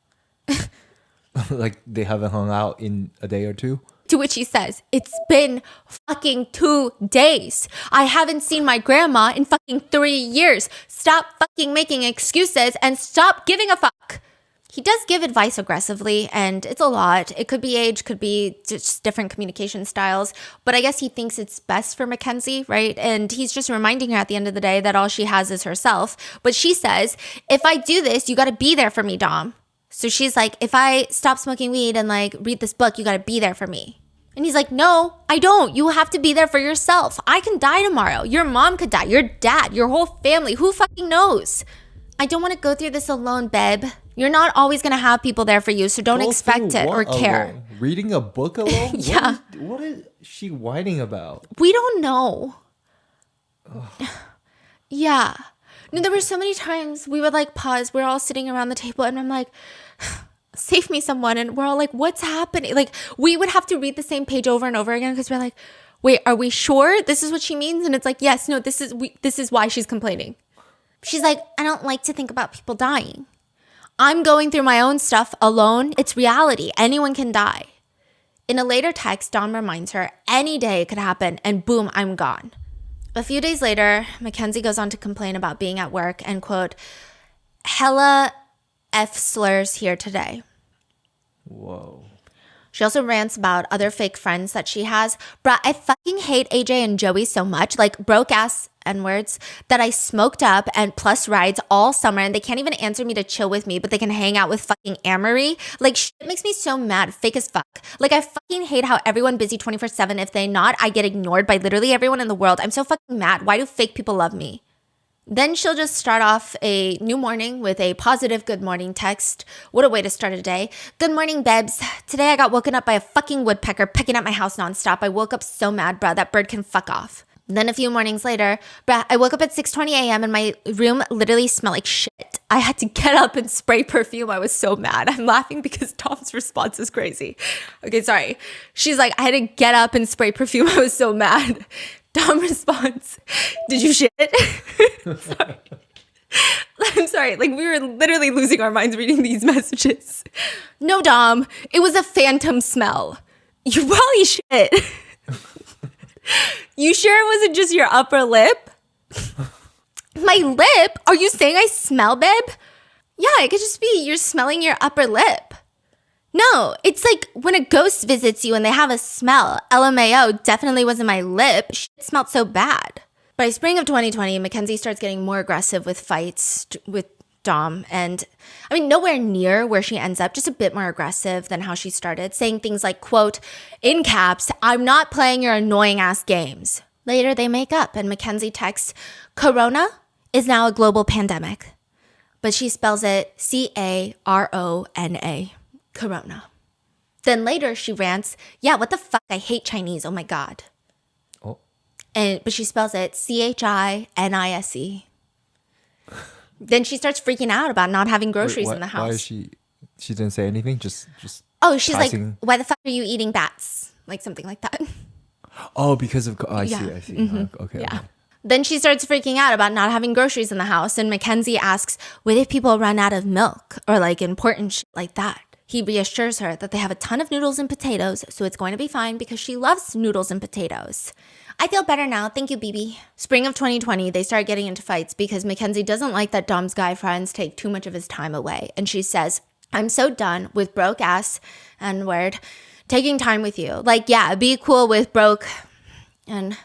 S1: Like, they haven't hung out in a day or two?
S2: To which he says, it's been fucking 2 days. I haven't seen my grandma in fucking 3 years. Stop fucking making excuses and stop giving a fuck. He does give advice aggressively, and it's a lot. It could be age, could be just different communication styles, but I guess he thinks it's best for Mackenzie, right? And he's just reminding her at the end of the day that all she has is herself. But she says, if I do this, you got to be there for me, Dom. So she's like, if I stop smoking weed and like read this book, you got to be there for me. And he's like, no, I don't. You have to be there for yourself. I can die tomorrow. Your mom could die. Your dad, your whole family. Who fucking knows? I don't want to go through this alone, babe. You're not always going to have people there for you, so don't expect it or care.
S1: Alone? Reading a book alone?
S2: Yeah.
S1: What is she whining about?
S2: We don't know. Yeah. No, there were so many times we would like pause. We're all sitting around the table and I'm like, save me someone. And we're all like, what's happening? Like, we would have to read the same page over and over again because we're like, wait, are we sure this is what she means? And it's like, yes, no, this is why she's complaining. She's like, I don't like to think about people dying. I'm going through my own stuff alone. It's reality. Anyone can die. In a later text, Dom reminds her any day it could happen and boom, I'm gone. A few days later, Mackenzie goes on to complain about being at work and quote, hella F slurs here today.
S1: Whoa.
S2: She also rants about other fake friends that she has. Bruh, I fucking hate AJ and Joey so much, like broke ass N-words that I smoked up and plus rides all summer and they can't even answer me to chill with me, but they can hang out with fucking Amory. Like shit makes me so mad, fake as fuck. Like I fucking hate how everyone busy 24/7. If they not, I get ignored by literally everyone in the world. I'm so fucking mad. Why do fake people love me? Then she'll just start off a new morning with a positive good morning text. What a way to start a day. Good morning, babes. Today I got woken up by a fucking woodpecker pecking at my house nonstop. I woke up so mad, bruh. That bird can fuck off. Then a few mornings later, bruh, I woke up at 6:20 a.m. and my room literally smelled like shit. I had to get up and spray perfume. I was so mad. I'm laughing because Tom's response is crazy. Okay, sorry. She's like, I had to get up and spray perfume. I was so mad. Dom responds, did you shit? Sorry. I'm sorry. Like we were literally losing our minds reading these messages. No, Dom, it was a phantom smell. You probably shit. You sure it wasn't just your upper lip? My lip? Are you saying I smell, babe? Yeah, it could just be you're smelling your upper lip. No, it's like when a ghost visits you and they have a smell. LMAO, definitely wasn't my lip. Shit smelled so bad. By spring of 2020, Mackenzie starts getting more aggressive with fights with Dom. And I mean, nowhere near where she ends up, just a bit more aggressive than how she started, saying things like, quote, in caps, I'm not playing your annoying ass games. Later, they make up and Mackenzie texts, Corona is now a global pandemic. But she spells it Carona. Corona. Then later she rants, yeah, what the fuck? I hate Chinese. Oh my God.
S1: Oh.
S2: But she spells it CHINISE. Then she starts freaking out about not having groceries in the house.
S1: Why is she didn't say anything? Just
S2: oh, she's
S1: passing.
S2: Like, why the fuck are you eating bats? Like something like that.
S1: Oh, because of I see.
S2: Mm-hmm.
S1: Okay.
S2: Yeah. Then she starts freaking out about not having groceries in the house. And Mackenzie asks, what if people run out of milk or like important shit like that? He reassures her that they have a ton of noodles and potatoes, so it's going to be fine because she loves noodles and potatoes. I feel better now. Thank you, BB. Spring of 2020, they start getting into fights because Mackenzie doesn't like that Dom's guy friends take too much of his time away. And she says, I'm so done with broke ass N-word taking time with you. Like, yeah, be cool with broke. And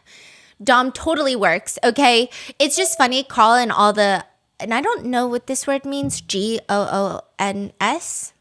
S2: Dom totally works, okay? It's just funny, Carl and all the, and I don't know what this word means, GOONS.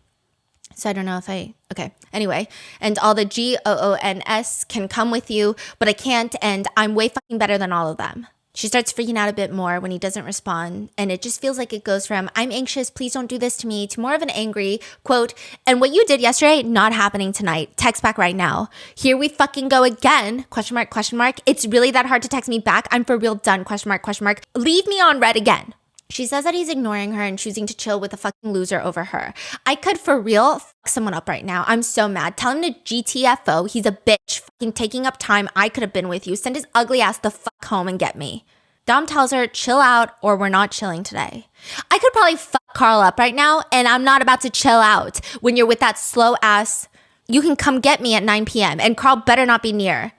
S2: So I don't know if okay. Anyway, and all the GOONS can come with you, but I can't, and I'm way fucking better than all of them. She starts freaking out a bit more when he doesn't respond, and it just feels like it goes from, I'm anxious, please don't do this to me, to more of an angry, quote, and what you did yesterday, not happening tonight. Text back right now. Here we fucking go again, question mark, question mark. It's really that hard to text me back? I'm for real done, question mark, question mark. Leave me on red again. She says that he's ignoring her and choosing to chill with a fucking loser over her. I could for real fuck someone up right now. I'm so mad. Tell him to GTFO. He's a bitch. Fucking taking up time I could have been with you. Send his ugly ass the fuck home and get me. Dom tells her, chill out or we're not chilling today. I could probably fuck Carl up right now and I'm not about to chill out when you're with that slow ass. You can come get me at 9 p.m. and Carl better not be near.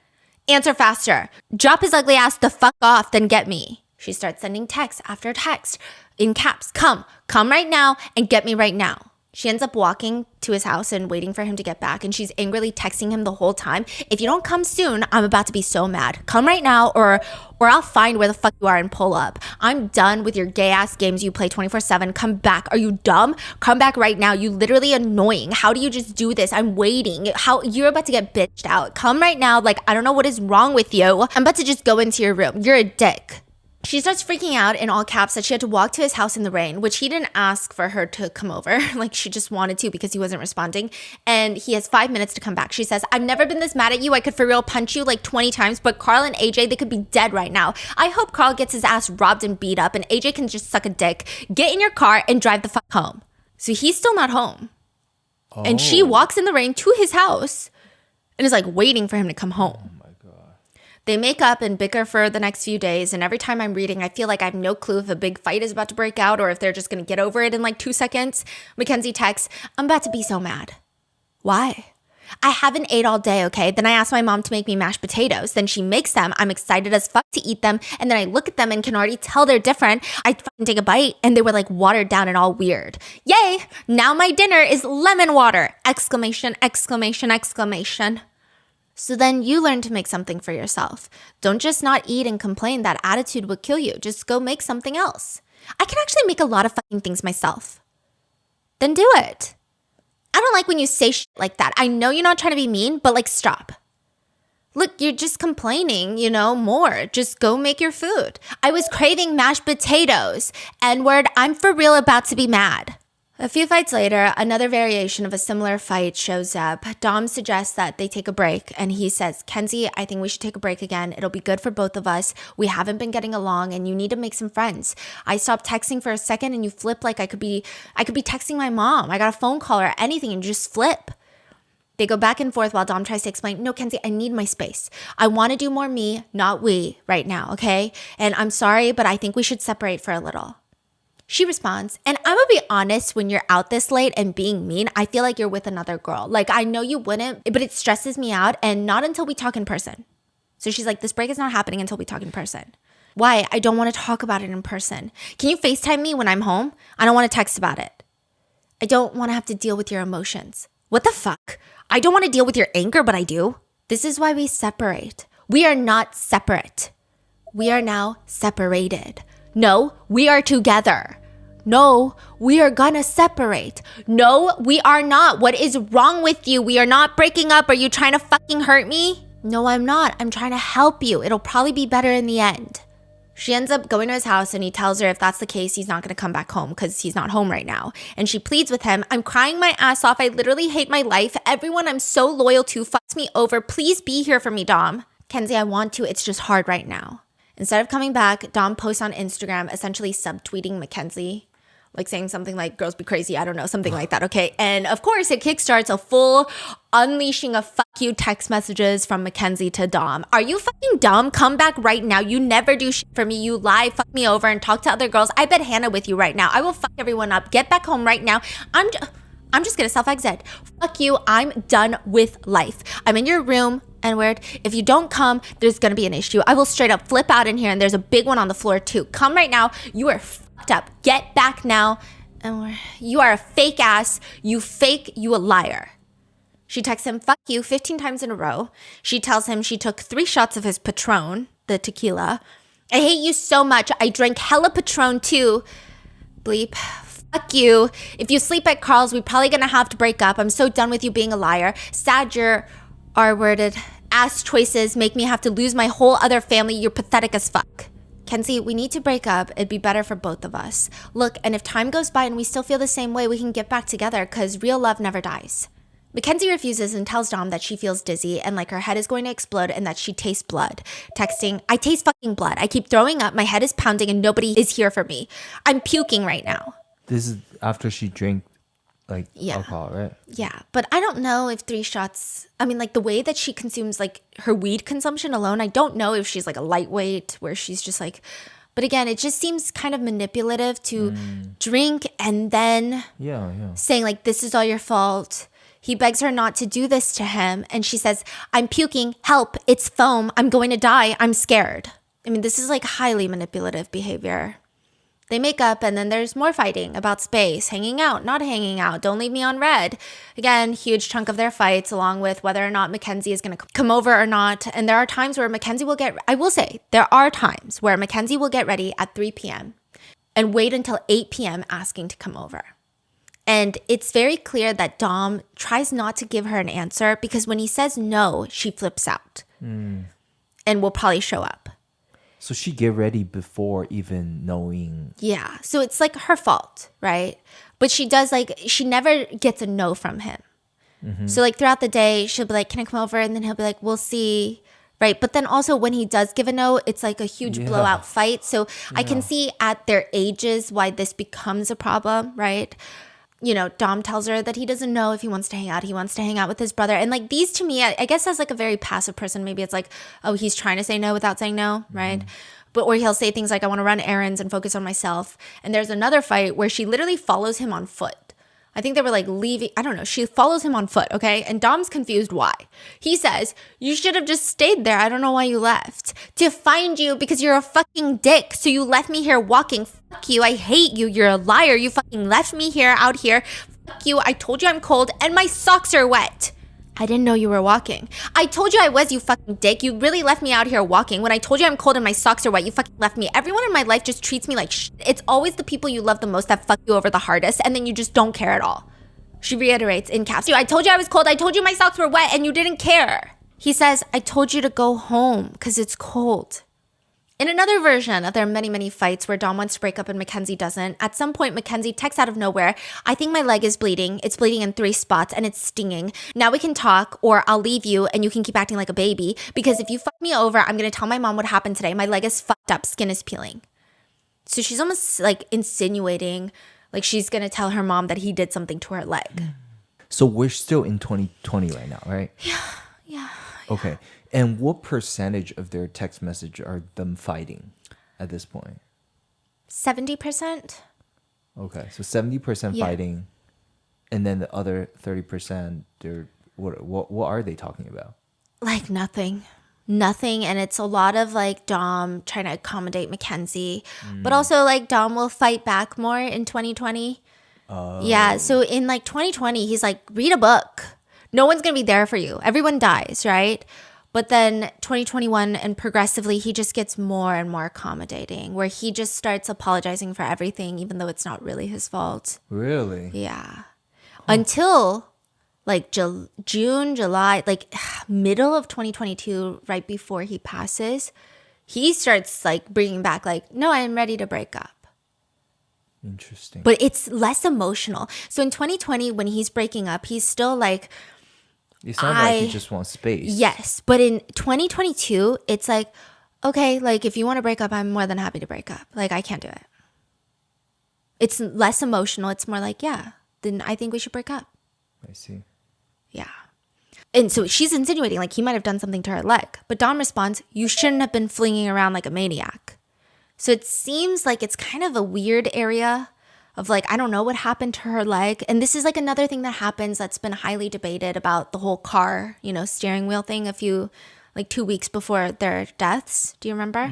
S2: Answer faster. Drop his ugly ass the fuck off, then get me. She starts sending text after text in caps. Come right now and get me right now. She ends up walking to his house and waiting for him to get back. And she's angrily texting him the whole time. If you don't come soon, I'm about to be so mad. Come right now or I'll find where the fuck you are and pull up. I'm done with your gay ass games you play 24/7. Come back. Are you dumb? Come back right now. You literally annoying. How do you just do this? I'm waiting. How you're about to get bitched out. Come right now. Like, I don't know what is wrong with you. I'm about to just go into your room. You're a dick. She starts freaking out in all caps that she had to walk to his house in the rain, which he didn't ask for her to come over. Like she just wanted to because he wasn't responding. And he has 5 minutes to come back. She says, I've never been this mad at you. I could for real punch you like 20 times, but Carl and AJ, they could be dead right now. I hope Carl gets his ass robbed and beat up and AJ can just suck a dick. Get in your car and drive the fuck home. So he's still not home. And she walks in the rain to his house and is like waiting for him to come home. They make up and bicker for the next few days, and every time I'm reading, I feel like I have no clue if a big fight is about to break out or if they're just going to get over it in like 2 seconds. Mackenzie texts, I'm about to be so mad. Why? I haven't ate all day, okay? Then I asked my mom to make me mashed potatoes. Then she makes them. I'm excited as fuck to eat them. And then I look at them and can already tell they're different. I fucking take a bite and they were like watered down and all weird. Yay! Now my dinner is lemon water! Exclamation, exclamation, exclamation. So then you learn to make something for yourself. Don't just not eat and complain. That attitude would kill you. Just go make something else. I can actually make a lot of fucking things myself. Then do it. I don't like when you say shit like that. I know you're not trying to be mean, but like stop. Look, you're just complaining, more. Just go make your food. I was craving mashed potatoes. N-word, I'm for real about to be mad. A few fights later, another variation of a similar fight shows up. Dom suggests that they take a break, and he says, Kenzie, I think we should take a break again. It'll be good for both of us. We haven't been getting along, and you need to make some friends. I stopped texting for a second, and you flip like I could be texting my mom. I got a phone call or anything, and you just flip. They go back and forth while Dom tries to explain, no, Kenzie, I need my space. I want to do more me, not we, right now, okay? And I'm sorry, but I think we should separate for a little. She responds, and I'm gonna be honest, when you're out this late and being mean, I feel like you're with another girl. Like, I know you wouldn't, but it stresses me out, and not until we talk in person. So she's like, this break is not happening until we talk in person. Why? I don't want to talk about it in person. Can you FaceTime me when I'm home? I don't want to text about it. I don't want to have to deal with your emotions. What the fuck? I don't want to deal with your anger, but I do. This is why we separate. We are not separate. We are now separated. No, we are together. No, we are gonna separate. No, we are not. What is wrong with you? We are not breaking up. Are you trying to fucking hurt me? No, I'm not. I'm trying to help you. It'll probably be better in the end. She ends up going to his house and he tells her if that's the case, he's not gonna come back home because he's not home right now. And she pleads with him, I'm crying my ass off. I literally hate my life. Everyone I'm so loyal to fucks me over. Please be here for me, Dom. Kenzie, I want to. It's just hard right now. Instead of coming back, Dom posts on Instagram, essentially subtweeting Mackenzie, like saying something like, girls be crazy, I don't know, something like that, okay? And of course, it kickstarts a full unleashing of fuck you text messages from Mackenzie to Dom. Are you fucking dumb? Come back right now. You never do shit for me. You lie, fuck me over, and talk to other girls. I bet Hannah with you right now. I will fuck everyone up. Get back home right now. I'm just gonna self-exit. Fuck you. I'm done with life. I'm in your room. N-word. If you don't come, there's gonna be an issue. I will straight up flip out in here, and there's a big one on the floor too. Come right now. You are fucked up. Get back now. And you are a fake ass. You fake. You a liar. She texts him, fuck you, 15 times in a row. She tells him she took 3 shots of his Patron, the tequila. I hate you so much. I drank hella Patron too. Bleep. Fuck you. If you sleep at Carl's, we're probably gonna have to break up. I'm so done with you being a liar. Sad your R-worded ass choices make me have to lose my whole other family. You're pathetic as fuck. Kenzie, we need to break up. It'd be better for both of us. Look, and if time goes by and we still feel the same way, we can get back together because real love never dies. Mackenzie refuses and tells Dom that she feels dizzy and like her head is going to explode and that she tastes blood. Texting, I taste fucking blood. I keep throwing up. My head is pounding and nobody is here for me. I'm puking right now.
S1: This is after she drank alcohol, right?
S2: Yeah, but I don't know if 3 shots, I mean, like the way that she consumes like her weed consumption alone, I don't know if she's like a lightweight where she's just like, but again, it just seems kind of manipulative to drink and then saying like, this is all your fault. He begs her not to do this to him. And she says, I'm puking, help, it's foam, I'm going to die, I'm scared. I mean, this is like highly manipulative behavior. They make up and then there's more fighting about space, hanging out, not hanging out, don't leave me on red. Again, huge chunk of their fights along with whether or not Mackenzie is going to come over or not. And there are times where Mackenzie will get, I will say, there are times where Mackenzie will get ready at 3 p.m. and wait until 8 p.m. asking to come over. And it's very clear that Dom tries not to give her an answer because when he says no, she flips out and will probably show up.
S1: So she get ready before even knowing.
S2: Yeah. So it's like her fault, right? But she does she never gets a no from him. Mm-hmm. So like throughout the day, she'll be like, can I come over? And then he'll be like, we'll see. Right. But then also when he does give a no, it's like a huge blowout fight. So I can see at their ages why this becomes a problem, right? Dom tells her that he doesn't know if he wants to hang out. He wants to hang out with his brother. And like these to me, I guess as like a very passive person, maybe it's like, oh, he's trying to say no without saying no, right? But or he'll say things like, I want to run errands and focus on myself. And there's another fight where she literally follows him on foot. I think they were like leaving. I don't know. She follows him on foot. Okay. And Dom's confused why. He says, you should have just stayed there. I don't know why you left. To find you because you're a fucking dick. So you left me here walking. Fuck you. I hate you. You're a liar. You fucking left me here out here. Fuck you. I told you I'm cold and my socks are wet. I didn't know you were walking. I told you I was, you fucking dick. You really left me out here walking. When I told you I'm cold and my socks are wet, you fucking left me. Everyone in my life just treats me like shit. It's always the people you love the most that fuck you over the hardest, and then you just don't care at all. She reiterates in caps. I told you I was cold. I told you my socks were wet, and you didn't care. He says, I told you to go home because it's cold. In another version of their many, many fights where Dom wants to break up and Mackenzie doesn't, at some point Mackenzie texts out of nowhere, I think my leg is bleeding. It's bleeding in 3 spots and it's stinging. Now we can talk or I'll leave you and you can keep acting like a baby because if you fuck me over, I'm going to tell my mom what happened today. My leg is fucked up. Skin is peeling. So she's almost like insinuating like she's going to tell her mom that he did something to her leg.
S1: So we're still in 2020 right now, right?
S2: Yeah.
S1: Okay. And what percentage of their text message are them fighting at this point?
S2: 70%.
S1: Okay, so 70% fighting, and then the other 30%, they're what are they talking about?
S2: Like nothing, and it's a lot of like Dom trying to accommodate Mackenzie, but also like Dom will fight back more in 2020. Yeah, so in like 2020, he's like, read a book. No one's gonna be there for you. Everyone dies, right? But then 2021 and progressively, he just gets more and more accommodating where he just starts apologizing for everything, even though it's not really his fault.
S1: Really?
S2: Yeah. Until like June, July, like middle of 2022, right before he passes, he starts like bringing back like, no, I am ready to break up.
S1: Interesting.
S2: But it's less emotional. So in 2020, when he's breaking up, he's still like,
S1: it sounds like he just wants space.
S2: Yes. But in 2022, it's like, okay, like if you want to break up, I'm more than happy to break up. Like I can't do it. It's less emotional. It's more like, yeah, then I think we should break up.
S1: I see.
S2: Yeah. And so she's insinuating like he might have done something to her leg. But Dom responds, you shouldn't have been flinging around like a maniac. So it seems like it's kind of a weird area of like, I don't know what happened to her leg. And this is like another thing that happens that's been highly debated about the whole car, steering wheel thing 2 weeks before their deaths. Do you remember?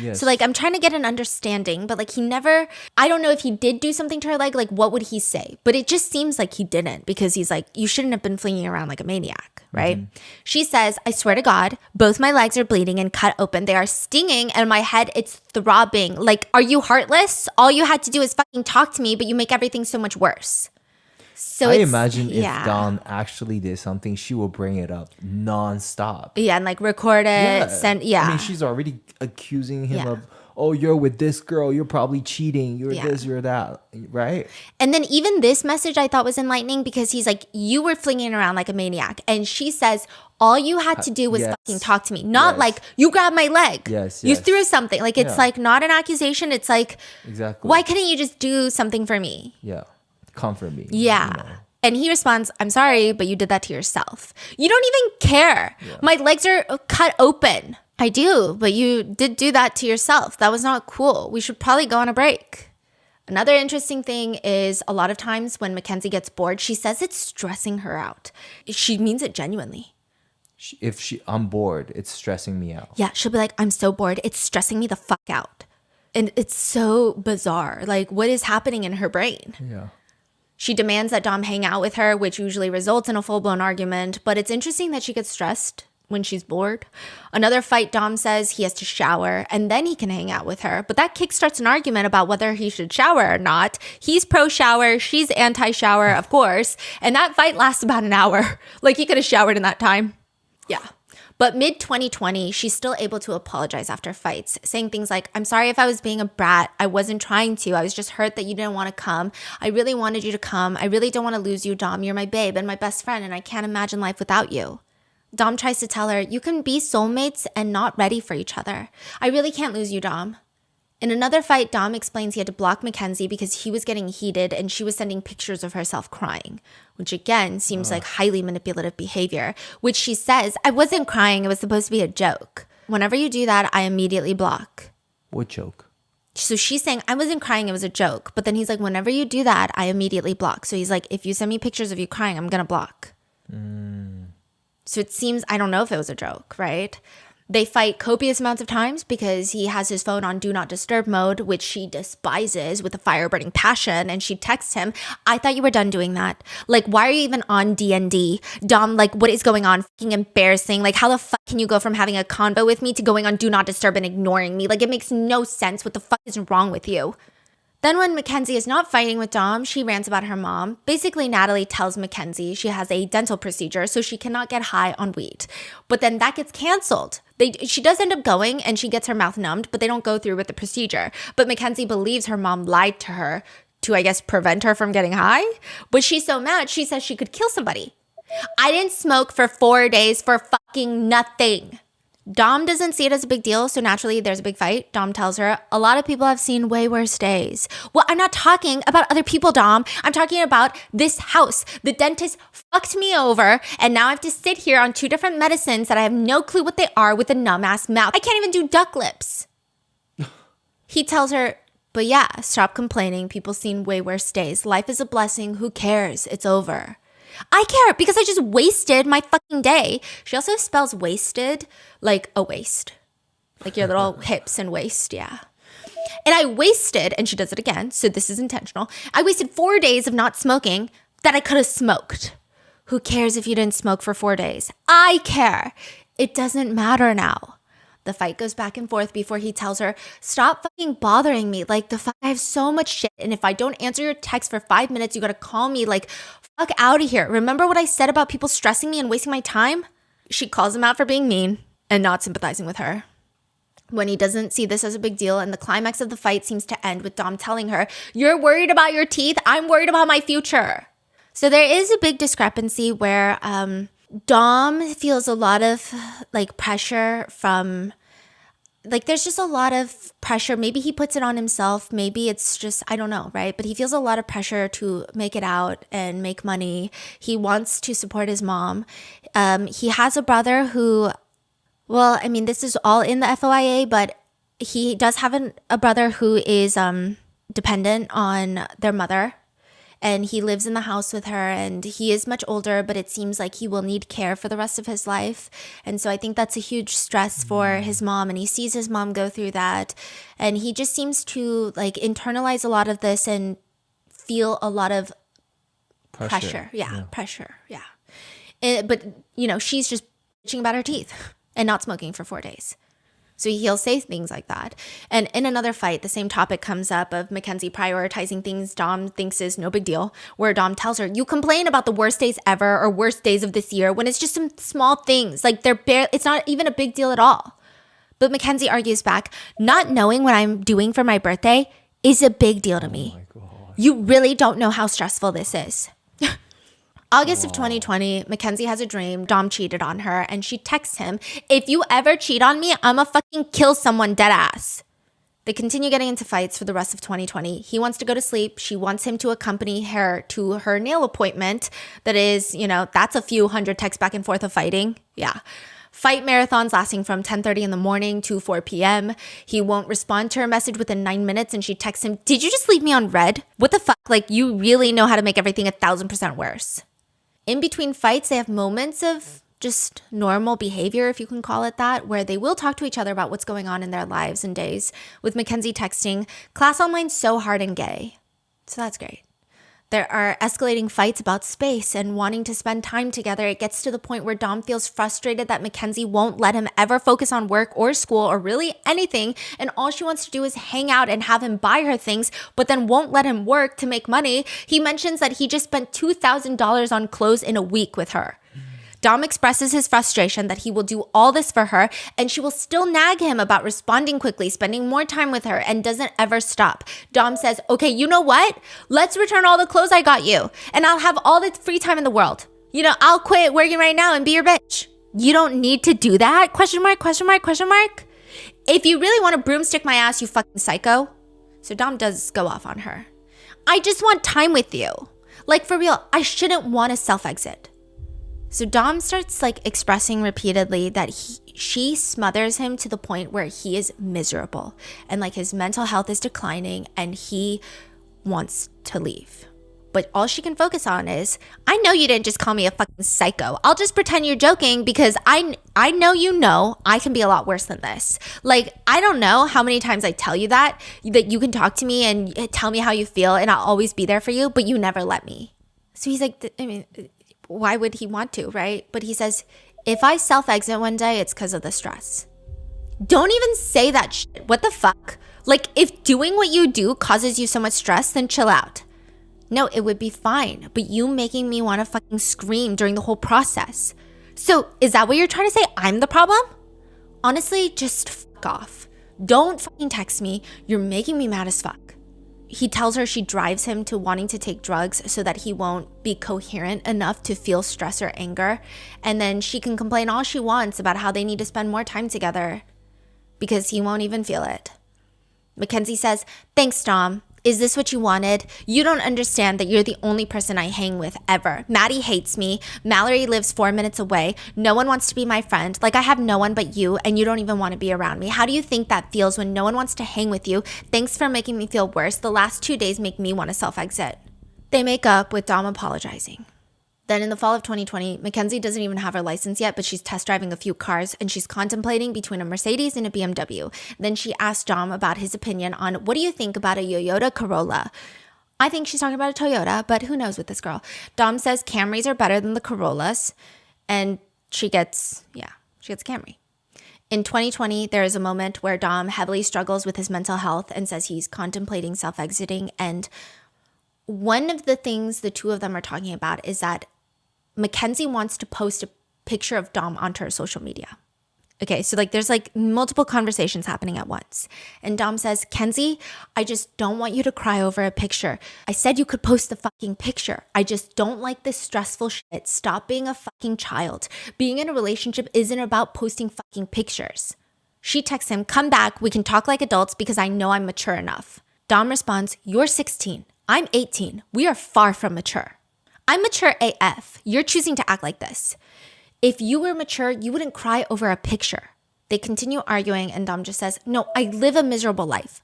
S1: Yes.
S2: So like, I'm trying to get an understanding, but like I don't know if he did do something to her leg, like what would he say? But it just seems like he didn't because he's like, you shouldn't have been flinging around like a maniac, right? She says, I swear to God, both my legs are bleeding and cut open. They are stinging and my head, it's throbbing. Like, are you heartless? All you had to do is fucking talk to me, but you make everything so much worse. So
S1: I imagine if Dawn actually did something, she will bring it up nonstop.
S2: Yeah, and like record it, send.
S1: I mean, she's already accusing him of, oh, you're with this girl, you're probably cheating, you're this, you're that, right?
S2: And then even this message I thought was enlightening because he's like, you were flinging around like a maniac. And she says, all you had to do was fucking talk to me. Not like, you grabbed my leg. You threw something. Like, it's like not an accusation. It's like, why couldn't you just do something for me?
S1: Yeah. Comfort me.
S2: Yeah. And he responds, I'm sorry, but you did that to yourself. You don't even care. My legs are cut open. I do, but you did do that to yourself. That was not cool. We should probably go on a break. Another interesting thing is a lot of times when Mackenzie gets bored, she says it's stressing her out. She means it genuinely.
S1: I'm bored, it's stressing me out.
S2: Yeah, she'll be like, I'm so bored. It's stressing me the fuck out. And it's so bizarre. Like, what is happening in her brain?
S1: Yeah.
S2: She demands that Dom hang out with her, which usually results in a full-blown argument. But it's interesting that she gets stressed when she's bored. Another fight, Dom says he has to shower and then he can hang out with her. But that kickstarts an argument about whether he should shower or not. He's pro-shower. She's anti-shower, of course. And that fight lasts about an hour. Like he could have showered in that time. Yeah. But mid-2020, she's still able to apologize after fights, saying things like, I'm sorry if I was being a brat. I wasn't trying to. I was just hurt that you didn't want to come. I really wanted you to come. I really don't want to lose you, Dom. You're my babe and my best friend, and I can't imagine life without you. Dom tries to tell her, you can be soulmates and not ready for each other. I really can't lose you, Dom. In another fight, Dom explains he had to block Mackenzie because he was getting heated and she was sending pictures of herself crying, which again seems like highly manipulative behavior, which she says, I wasn't crying, it was supposed to be a joke. Whenever you do that, I immediately block.
S1: What joke?
S2: So she's saying, I wasn't crying, it was a joke. But then he's like, whenever you do that, I immediately block. So he's like, if you send me pictures of you crying, I'm going to block. So it seems, I don't know if it was a joke, right? They fight copious amounts of times because he has his phone on do not disturb mode, which she despises with a fire-burning passion. And she texts him, I thought you were done doing that. Like, why are you even on D&D? Dom, like, what is going on? Fucking embarrassing. Like, how the fuck can you go from having a convo with me to going on do not disturb and ignoring me? Like, it makes no sense. What the fuck is wrong with you? Then when Mackenzie is not fighting with Dom, she rants about her mom. Basically, Natalie tells Mackenzie she has a dental procedure, so she cannot get high on weed. But then that gets canceled. She does end up going and she gets her mouth numbed, but they don't go through with the procedure. But Mackenzie believes her mom lied to her to, I guess, prevent her from getting high. But she's so mad, she says she could kill somebody. I didn't smoke for 4 days for fucking nothing. Dom doesn't see it as a big deal, so naturally there's a big fight. Dom tells her, a lot of people have seen way worse days. Well, I'm not talking about other people, Dom. I'm talking about this house. The dentist fucked me over, and now I have to sit here on 2 different medicines that I have no clue what they are with a numb-ass mouth. I can't even do duck lips. He tells her, but yeah, stop complaining. People seen way worse days. Life is a blessing. Who cares? It's over. I care because I just wasted my fucking day. She also spells wasted like a waist. Like your little hips and waist, yeah. And I wasted, and she does it again, so this is intentional. I wasted 4 days of not smoking that I could have smoked. Who cares if you didn't smoke for 4 days? I care. It doesn't matter now. The fight goes back and forth before he tells her, stop fucking bothering me. Like, the fuck, I have so much shit. And if I don't answer your text for 5 minutes, you gotta call me. Like, fuck out of here. Remember what I said about people stressing me and wasting my time? She calls him out for being mean and not sympathizing with her. When he doesn't see this as a big deal, and the climax of the fight seems to end with Dom telling her, you're worried about your teeth, I'm worried about my future. So there is a big discrepancy where Dom feels a lot of like pressure from, like, there's just a lot of pressure. Maybe he puts it on himself. Maybe it's just, I don't know, right? But he feels a lot of pressure to make it out and make money. He wants to support his mom. He has a brother who, well, I mean, this is all in the FOIA, but he does have a brother who is dependent on their mother. And he lives in the house with her, and he is much older, but it seems like he will need care for the rest of his life. And so I think that's a huge stress for his mom, and he sees his mom go through that. And he just seems to like internalize a lot of this and feel a lot of pressure. Yeah, pressure. Yeah. But, you know, she's just bitching about her teeth and not smoking for 4 days. So he'll say things like that. And in another fight, the same topic comes up of Mackenzie prioritizing things Dom thinks is no big deal, where Dom tells her, you complain about the worst days ever or worst days of this year when it's just some small things. Like it's not even a big deal at all. But Mackenzie argues back, not knowing what I'm doing for my birthday is a big deal to me. You really don't know how stressful this is. August of 2020, Mackenzie has a dream. Dom cheated on her, and she texts him, if you ever cheat on me, I'ma fucking kill someone dead ass. They continue getting into fights for the rest of 2020. He wants to go to sleep. She wants him to accompany her to her nail appointment. That is, you know, that's a few hundred texts back and forth of fighting. Yeah. Fight marathons lasting from 10:30 in the morning to 4 p.m. He won't respond to her message within 9 minutes, and she texts him, did you just leave me on red? What the fuck? Like, you really know how to make everything 1,000% worse. In between fights, they have moments of just normal behavior, if you can call it that, where they will talk to each other about what's going on in their lives and days, with Mackenzie texting, class online's so hard and gay. So that's great. There are escalating fights about space and wanting to spend time together. It gets to the point where Dom feels frustrated that Mackenzie won't let him ever focus on work or school or really anything. And all she wants to do is hang out and have him buy her things, but then won't let him work to make money. He mentions that he just spent $2,000 on clothes in a week with her. Dom expresses his frustration that he will do all this for her, and she will still nag him about responding quickly, spending more time with her, and doesn't ever stop. Dom says, okay, you know what? Let's return all the clothes I got you, and I'll have all the free time in the world. You know, I'll quit working right now and be your bitch. You don't need to do that? Question mark, question mark, question mark. If you really want to broomstick my ass, you fucking psycho. So Dom does go off on her. I just want time with you. Like, for real, I shouldn't want to self-exit. So Dom starts like expressing repeatedly that she smothers him to the point where he is miserable and like his mental health is declining and he wants to leave. But all she can focus on is, I know you didn't just call me a fucking psycho. I'll just pretend you're joking because I know you know I can be a lot worse than this. Like, I don't know how many times I tell you that you can talk to me and tell me how you feel and I'll always be there for you, but you never let me. So he's like, I mean, why would he want to, right? But he says, if I self-exit one day, it's because of the stress. Don't even say that shit. What the fuck? Like, if doing what you do causes you so much stress, then chill out. No, it would be fine, but you making me want to fucking scream during the whole process. So is that what you're trying to say? I'm the problem? Honestly, just fuck off. Don't fucking text me. You're making me mad as fuck. He tells her she drives him to wanting to take drugs so that he won't be coherent enough to feel stress or anger. And then she can complain all she wants about how they need to spend more time together because he won't even feel it. Mackenzie says, thanks, Dom. Is this what you wanted? You don't understand that you're the only person I hang with ever. Maddie hates me. Mallory lives 4 minutes away. No one wants to be my friend. Like, I have no one but you, and you don't even want to be around me. How do you think that feels when no one wants to hang with you? Thanks for making me feel worse. The last 2 days make me want to self-exit. They make up with Dom apologizing. Then in the fall of 2020, Mackenzie doesn't even have her license yet, but she's test driving a few cars and she's contemplating between a Mercedes and a BMW. Then she asked Dom about his opinion on, what do you think about a Toyota Corolla? I think she's talking about a Toyota, but who knows with this girl. Dom says Camrys are better than the Corollas, and she gets a Camry. In 2020, there is a moment where Dom heavily struggles with his mental health and says he's contemplating self-exiting. And one of the things the two of them are talking about is that Mackenzie wants to post a picture of Dom onto her social media. Okay, so like there's like multiple conversations happening at once. And Dom says, Kenzie, I just don't want you to cry over a picture. I said you could post the fucking picture. I just don't like this stressful shit. Stop being a fucking child. Being in a relationship isn't about posting fucking pictures. She texts him, come back, we can talk like adults because I know I'm mature enough. Dom responds, you're 16. I'm 18. We are far from mature. I'm mature AF. You're choosing to act like this. If you were mature, you wouldn't cry over a picture. They continue arguing and Dom just says, no, I live a miserable life.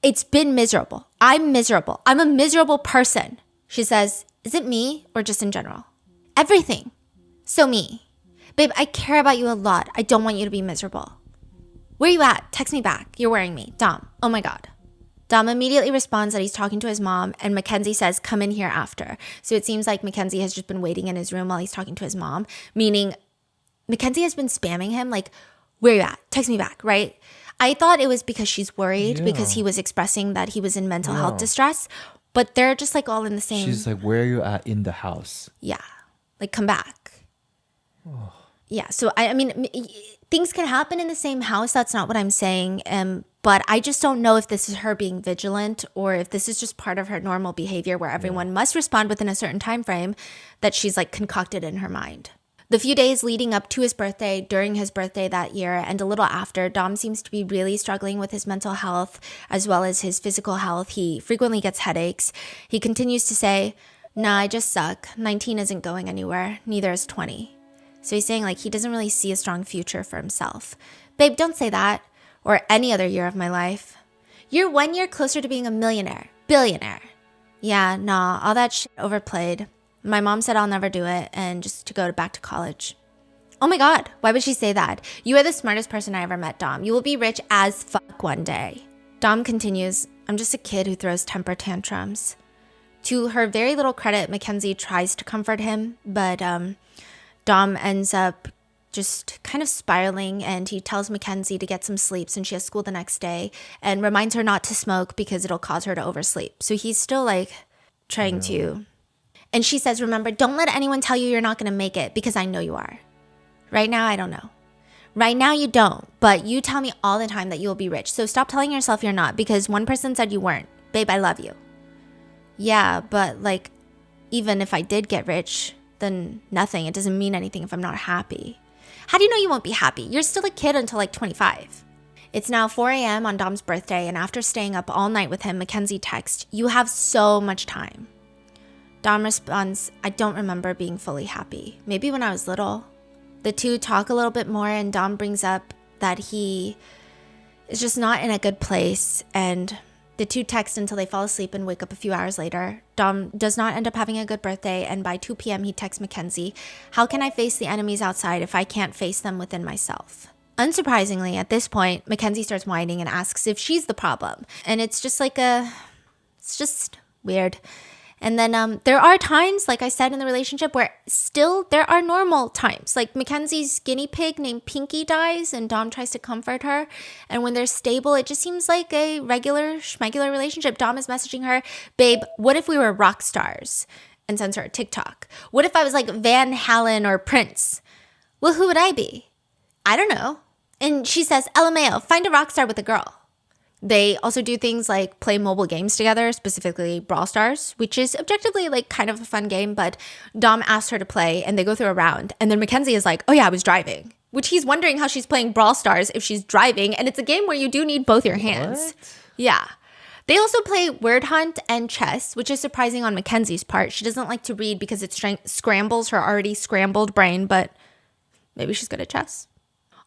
S2: It's been miserable. I'm miserable. I'm a miserable person. She says, is it me or just in general? Everything. So me. Babe, I care about you a lot. I don't want you to be miserable. Where you at? Text me back. You're wearing me. Dom. Oh my God. Dom immediately responds that he's talking to his mom, and Mackenzie says, come in here after. So it seems like Mackenzie has just been waiting in his room while he's talking to his mom, meaning Mackenzie has been spamming him like, where you at? Text me back, right? I thought it was because she's worried because he was expressing that he was in mental health distress, but they're just like all in the same.
S1: She's like, where are you at in the house?
S2: Yeah, like come back. Oh. Yeah, so I mean, things can happen in the same house. That's not what I'm saying. But I just don't know if this is her being vigilant or if this is just part of her normal behavior where everyone must respond within a certain time frame that she's like concocted in her mind. The few days leading up to his birthday, during his birthday that year, and a little after, Dom seems to be really struggling with his mental health as well as his physical health. He frequently gets headaches. He continues to say, nah, I just suck. 19 isn't going anywhere. Neither is 20. So he's saying like he doesn't really see a strong future for himself. Babe, don't say that. Or any other year of my life. You're 1 year closer to being a millionaire, billionaire. Yeah, nah, all that shit overplayed. My mom said I'll never do it and just to go back to college. Oh my God, why would she say that? You are the smartest person I ever met, Dom. You will be rich as fuck one day. Dom continues, I'm just a kid who throws temper tantrums. To her very little credit, Mackenzie tries to comfort him, but Dom ends up just kind of spiraling, and he tells Mackenzie to get some sleep since she has school the next day and reminds her not to smoke because it'll cause her to oversleep. So he's still like trying to. And she says, remember, don't let anyone tell you you're not going to make it because I know you are. Right now, I don't know. Right now, you don't, but you tell me all the time that you will be rich. So stop telling yourself you're not because one person said you weren't. Babe, I love you. Yeah, but like, even if I did get rich, then nothing. It doesn't mean anything if I'm not happy. How do you know you won't be happy? You're still a kid until like 25. It's now 4 a.m. on Dom's birthday, and after staying up all night with him, Mackenzie texts, "You have so much time." Dom responds, "I don't remember being fully happy. Maybe when I was little." The two talk a little bit more, and Dom brings up that he is just not in a good place, and the two text until they fall asleep and wake up a few hours later. Dom does not end up having a good birthday, and by 2 p.m. he texts Mackenzie, "How can I face the enemies outside if I can't face them within myself?" Unsurprisingly, at this point, Mackenzie starts whining and asks if she's the problem. And it's just it's just weird. And then there are times, like I said, in the relationship where still there are normal times. Like Mackenzie's guinea pig named Pinky dies and Dom tries to comfort her. And when they're stable, it just seems like a regular schmegular relationship. Dom is messaging her, "Babe, what if we were rock stars?" And sends her a TikTok. "What if I was like Van Halen or Prince?" "Well, who would I be?" "I don't know." And she says, "LMAO, find a rock star with a girl." They also do things like play mobile games together, specifically Brawl Stars, which is objectively like kind of a fun game, but Dom asks her to play and they go through a round. And then Mackenzie is like, "Oh yeah, I was driving," which he's wondering how she's playing Brawl Stars if she's driving. And it's a game where you do need both your hands.
S1: What?
S2: Yeah. They also play Word Hunt and chess, which is surprising on Mackenzie's part. She doesn't like to read because it scrambles her already scrambled brain, but maybe she's good at chess.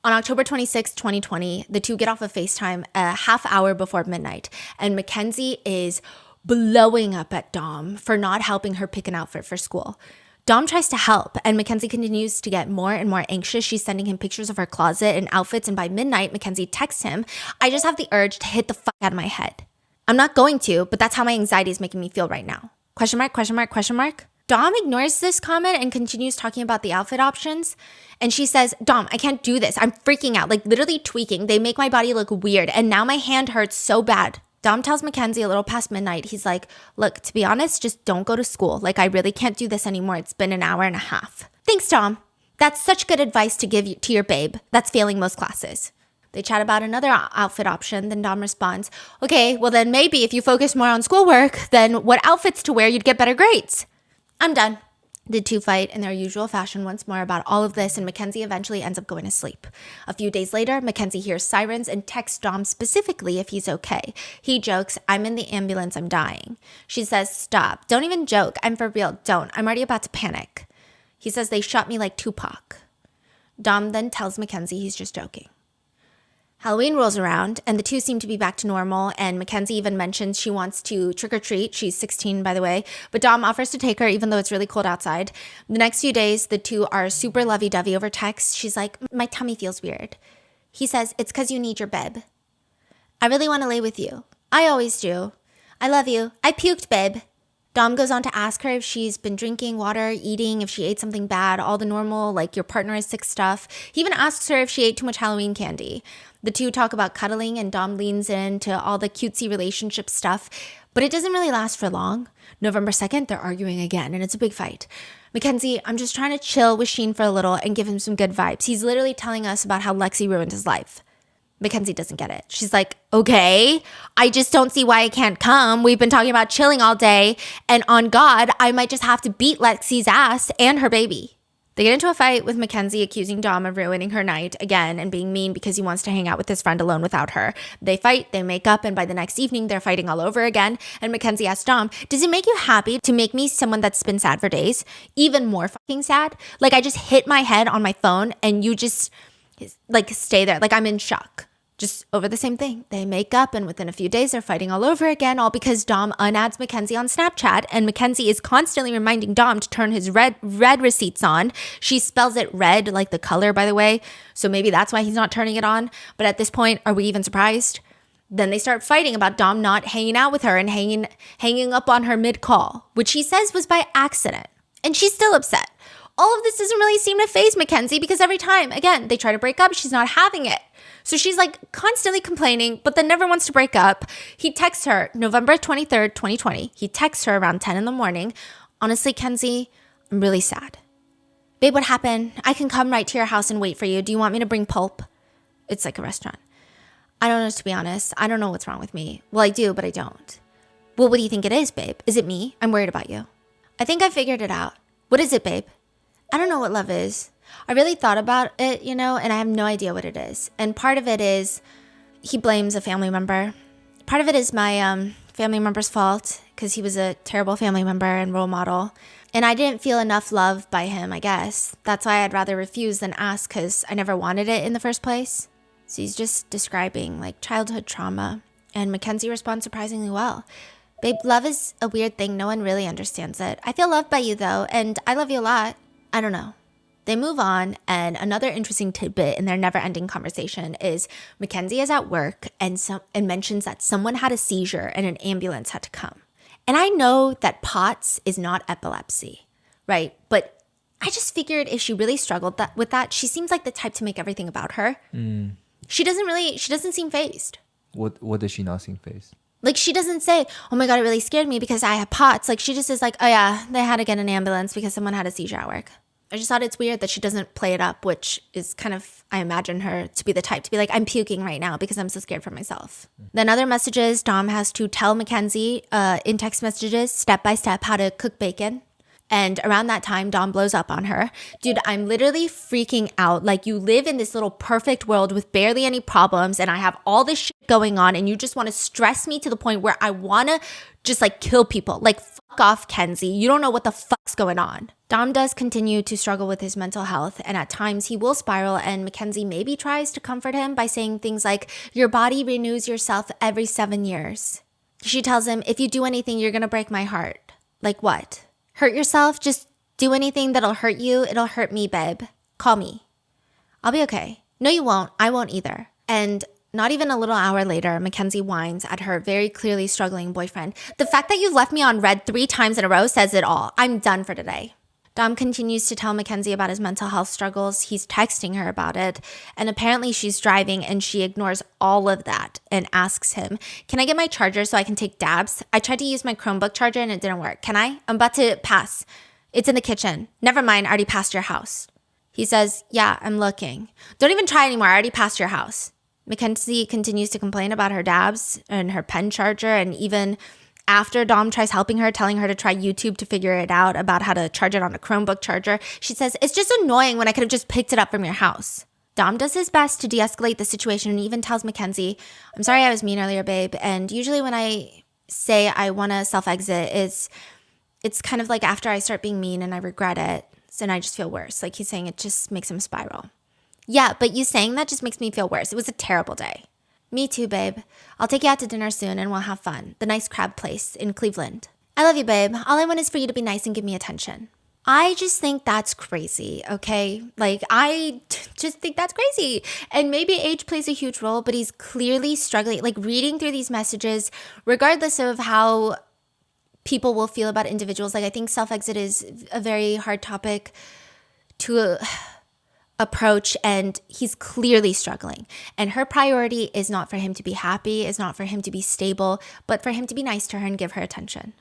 S2: On October 26, 2020, the two get off of FaceTime a half hour before midnight, and Mackenzie is blowing up at Dom for not helping her pick an outfit for school. Dom tries to help, and Mackenzie continues to get more and more anxious. She's sending him pictures of her closet and outfits, and by midnight, Mackenzie texts him, "I just have the urge to hit the fuck out of my head. I'm not going to, but that's how my anxiety is making me feel right now." Question mark, question mark, question mark. Dom ignores this comment and continues talking about the outfit options. And she says, "Dom, I can't do this. I'm freaking out, like literally tweaking. They make my body look weird. And now my hand hurts so bad." Dom tells Mackenzie a little past midnight, he's like, "Look, to be honest, just don't go to school. Like I really can't do this anymore. It's been an hour and a half." "Thanks, Dom. That's such good advice to give to your babe that's failing most classes." They chat about another outfit option. Then Dom responds, "Okay, well then maybe if you focus more on schoolwork, then what outfits to wear, you'd get better grades." I'm done. The two fight in their usual fashion once more about all of this, and Mackenzie eventually ends up going to sleep. A few days later, Mackenzie hears sirens and texts Dom specifically if he's okay. He jokes, "I'm in the ambulance, I'm dying." She says, "Stop. Don't even joke. I'm for real. Don't. I'm already about to panic." He says they shot me like Tupac. Dom then tells Mackenzie he's just joking. Halloween rolls around, and the two seem to be back to normal, and Mackenzie even mentions she wants to trick-or-treat. She's 16, by the way, but Dom offers to take her even though it's really cold outside. The next few days, the two are super lovey-dovey over text. She's like, "My tummy feels weird." He says, "It's because you need your babe." "I really want to lay with you." "I always do." "I love you." "I puked, babe." Dom goes on to ask her if she's been drinking water, eating, if she ate something bad, all the normal, like your partner is sick stuff. He even asks her if she ate too much Halloween candy. The two talk about cuddling, and Dom leans into all the cutesy relationship stuff, but it doesn't really last for long. November 2nd, they're arguing again, and it's a big fight. "Mackenzie, I'm just trying to chill with Sheen for a little and give him some good vibes. He's literally telling us about how Lexi ruined his life." Mackenzie doesn't get it. She's like, "Okay, I just don't see why I can't come. We've been talking about chilling all day, and on God, I might just have to beat Lexi's ass and her baby." They get into a fight with Mackenzie accusing Dom of ruining her night again and being mean because he wants to hang out with his friend alone without her. They fight, they make up, and by the next evening, they're fighting all over again. And Mackenzie asks Dom, "Does it make you happy to make me someone that's been sad for days? Even more fucking sad? Like I just hit my head on my phone and you just like stay there. Like I'm in shock." Just over the same thing. They make up, and within a few days, they're fighting all over again, all because Dom unadds Mackenzie on Snapchat, and Mackenzie is constantly reminding Dom to turn his red receipts on. She spells it red, like the color, by the way, so maybe that's why he's not turning it on. But at this point, are we even surprised? Then they start fighting about Dom not hanging out with her and hanging up on her mid-call, which he says was by accident. And she's still upset. All of this doesn't really seem to faze Mackenzie because every time, again, they try to break up, she's not having it. So she's like constantly complaining, but then never wants to break up. He texts her November 23rd, 2020. He texts her around 10 in the morning. "Honestly, Kenzie, I'm really sad." "Babe, what happened? I can come right to your house and wait for you. Do you want me to bring pulp?" It's like a restaurant. "I don't know, to be honest. I don't know what's wrong with me. Well, I do, but I don't." "Well, what do you think it is, babe? Is it me? I'm worried about you." "I think I figured it out." "What is it, babe?" "I don't know what love is. I really thought about it, and I have no idea what it is. And part of it is he blames a family member. Part of it is my family member's fault because he was a terrible family member and role model. And I didn't feel enough love by him, I guess. That's why I'd rather refuse than ask because I never wanted it in the first place. So he's just describing like childhood trauma. And Mackenzie responds surprisingly well. Babe, love is a weird thing. No one really understands it. I feel loved by you though, and I love you a lot. I don't know. They move on, and another interesting tidbit in their never-ending conversation is Mackenzie is at work and mentions that someone had a seizure and an ambulance had to come. And I know that POTS is not epilepsy, right? But I just figured if she really struggled with that, she seems like the type to make everything about her. She doesn't seem fazed.
S1: What does she not seem phased?
S2: Like, she doesn't say, oh my God, it really scared me because I have POTS. Like, she just is like, oh yeah, they had to get an ambulance because someone had a seizure at work. I just thought it's weird that she doesn't play it up, which is kind of, I imagine her to be the type to be like, I'm puking right now because I'm so scared for myself. Then other messages, Dom has to tell Mackenzie in text messages, step by step, how to cook bacon. And around that time, Dom blows up on her. Dude, I'm literally freaking out. Like, you live in this little perfect world with barely any problems, and I have all this shit going on, and you just want to stress me to the point where I want to just like kill people. Like, fuck off, Kenzie. You don't know what the fuck's going on. Dom does continue to struggle with his mental health, and at times he will spiral, and Mackenzie maybe tries to comfort him by saying things like, your body renews yourself every 7 years. She tells him, if you do anything, you're going to break my heart. Like what? Hurt yourself? Just do anything that'll hurt you. It'll hurt me, babe. Call me. I'll be okay. No, you won't. I won't either. And not even a little hour later, Mackenzie whines at her very clearly struggling boyfriend. The fact that you've left me on red 3 times in a row says it all. I'm done for today. Dom continues to tell Mackenzie about his mental health struggles. He's texting her about it. And apparently she's driving and she ignores all of that and asks him, can I get my charger so I can take dabs? I tried to use my Chromebook charger and it didn't work. Can I? I'm about to pass. It's in the kitchen. Never mind, I already passed your house. He says, yeah, I'm looking. Don't even try anymore. I already passed your house. Mackenzie continues to complain about her dabs and her pen charger, and even after Dom tries helping her, telling her to try YouTube to figure it out about how to charge it on a Chromebook charger, she says, it's just annoying when I could have just picked it up from your house. Dom does his best to de-escalate the situation and even tells Mackenzie, I'm sorry I was mean earlier, babe. And usually when I say I want to self-exit, it's kind of like after I start being mean and I regret it, and I just feel worse. Like he's saying it just makes him spiral. Yeah, but you saying that just makes me feel worse. It was a terrible day. Me too, babe. I'll take you out to dinner soon and we'll have fun. The nice crab place in Cleveland. I love you, babe. All I want is for you to be nice and give me attention. I just think that's crazy, okay? Like, just think that's crazy. And maybe age plays a huge role, but he's clearly struggling. Like, reading through these messages, regardless of how people will feel about individuals, like, I think self-exit is a very hard topic to approach, and he's clearly struggling. And her priority is not for him to be happy, is not for him to be stable, but for him to be nice to her and give her attention.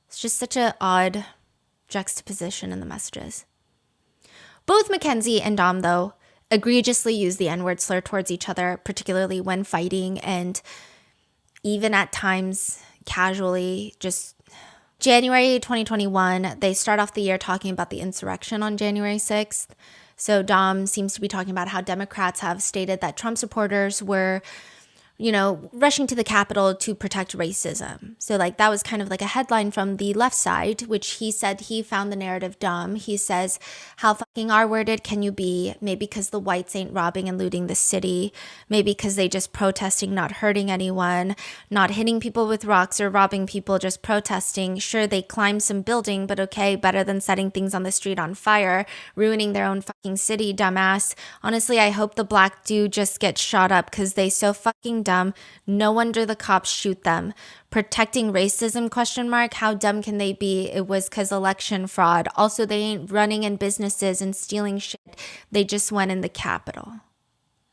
S2: It's just such an odd juxtaposition in the messages. Both Mackenzie and Dom, though, egregiously use the N-word slur towards each other, particularly when fighting, and even at times casually. Just January 2021, they start off the year talking about the insurrection on January 6th. So Dom seems to be talking about how Democrats have stated that Trump supporters were, rushing to the Capitol to protect racism. So like that was kind of like a headline from the left side, which he said he found the narrative dumb. He says, how fucking R-worded can you be? Maybe because the whites ain't robbing and looting the city. Maybe because they just protesting, not hurting anyone, not hitting people with rocks or robbing people, just protesting. Sure, they climbed some building, but okay, better than setting things on the street on fire, ruining their own fucking city, dumbass. Honestly, I hope the black dude just gets shot up because they so fucking dumb. No wonder the cops shoot them. Protecting racism, ? How dumb can they be? It was because election fraud. Also, they ain't running in businesses and stealing shit. They just went in the Capitol.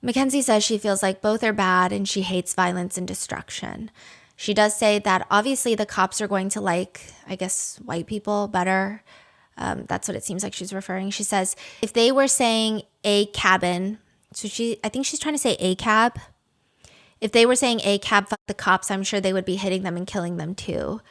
S2: Mackenzie says she feels like both are bad and she hates violence and destruction. She does say that obviously the cops are going to like, I guess, white people better. That's what it seems like she's referring. She says if they were saying a cabin, so I think she's trying to say a cab. If they were saying a cab, fuck the cops, I'm sure they would be hitting them and killing them too.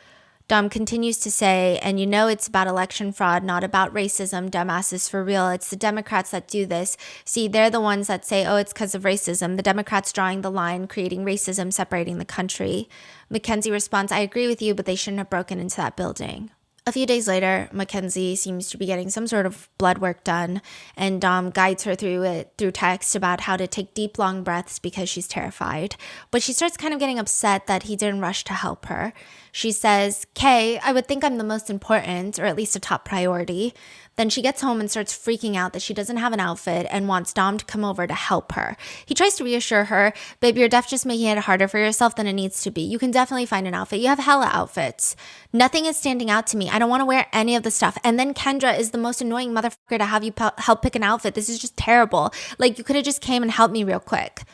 S2: Dom continues to say, and you know it's about election fraud, not about racism, dumbasses for real. It's the Democrats that do this. See, they're the ones that say, oh, it's because of racism. The Democrats drawing the line, creating racism, separating the country. Mackenzie responds, I agree with you, but they shouldn't have broken into that building. A few days later, Mackenzie seems to be getting some sort of blood work done, and Dom guides her through it through text about how to take deep, long breaths because she's terrified. But she starts kind of getting upset that he didn't rush to help her. She says, Kay, I would think I'm the most important, or at least a top priority. Then she gets home and starts freaking out that she doesn't have an outfit and wants Dom to come over to help her. He tries to reassure her, babe, you're definitely just making it harder for yourself than it needs to be. You can definitely find an outfit. You have hella outfits. Nothing is standing out to me. I don't want to wear any of the stuff. And then Kendra is the most annoying motherfucker to have you help pick an outfit. This is just terrible. Like, you could have just came and helped me real quick.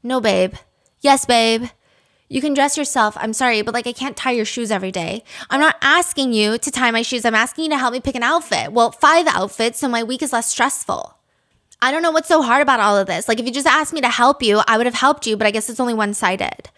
S2: No, babe. Yes, babe. You can dress yourself. I'm sorry, but like I can't tie your shoes every day. I'm not asking you to tie my shoes. I'm asking you to help me pick an outfit. Well, 5 outfits so my week is less stressful. I don't know what's so hard about all of this. Like if you just asked me to help you, I would have helped you, but I guess it's only one-sided.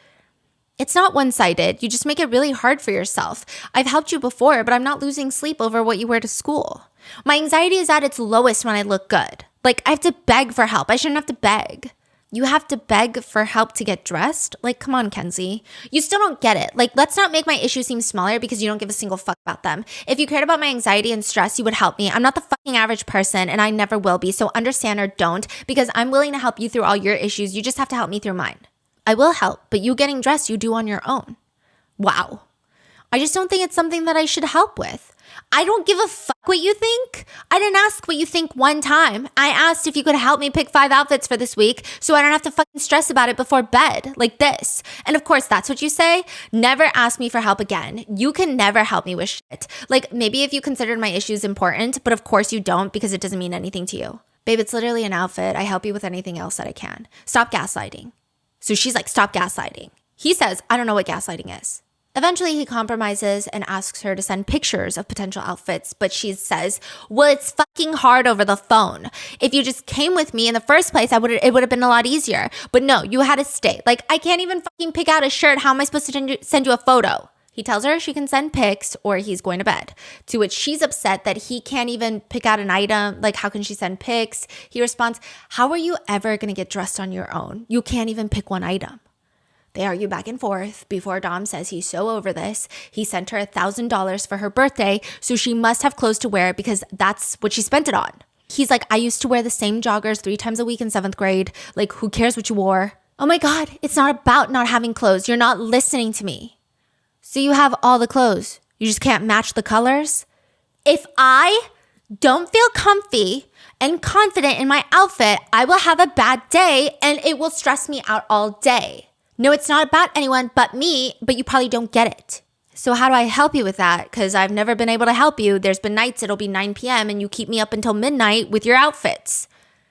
S2: It's not one-sided. You just make it really hard for yourself. I've helped you before, but I'm not losing sleep over what you wear to school. My anxiety is at its lowest when I look good. Like I have to beg for help. I shouldn't have to beg. You have to beg for help to get dressed? Like, come on, Kenzie. You still don't get it. Like, let's not make my issues seem smaller because you don't give a single fuck about them. If you cared about my anxiety and stress, you would help me. I'm not the fucking average person and I never will be. So understand or don't, because I'm willing to help you through all your issues. You just have to help me through mine. I will help, but you getting dressed, you do on your own. Wow. I just don't think it's something that I should help with. I don't give a fuck what you think. I didn't ask what you think one time. I asked if you could help me pick 5 outfits for this week so I don't have to fucking stress about it before bed like this. And of course, that's what you say. Never ask me for help again. You can never help me with shit. Like maybe if you considered my issues important, but of course you don't because it doesn't mean anything to you. Babe, it's literally an outfit. I help you with anything else that I can. Stop gaslighting. So she's like, stop gaslighting. He says, I don't know what gaslighting is. Eventually, he compromises and asks her to send pictures of potential outfits, but she says, well, it's fucking hard over the phone. If you just came with me in the first place, it would have been a lot easier. But no, you had to stay. Like, I can't even fucking pick out a shirt. How am I supposed to send you a photo? He tells her she can send pics or he's going to bed, to which she's upset that he can't even pick out an item. Like, how can she send pics? He responds, how are you ever going to get dressed on your own? You can't even pick one item. They argue back and forth before Dom says he's so over this. He sent her $1,000 for her birthday, so she must have clothes to wear because that's what she spent it on. He's like, I used to wear the same joggers 3 times a week in 7th grade. Like, who cares what you wore? Oh my God, it's not about not having clothes. You're not listening to me. So you have all the clothes. You just can't match the colors? If I don't feel comfy and confident in my outfit, I will have a bad day and it will stress me out all day. No, it's not about anyone but me, but you probably don't get it. So how do I help you with that? Because I've never been able to help you. There's been nights it'll be 9 p.m. and you keep me up until midnight with your outfits.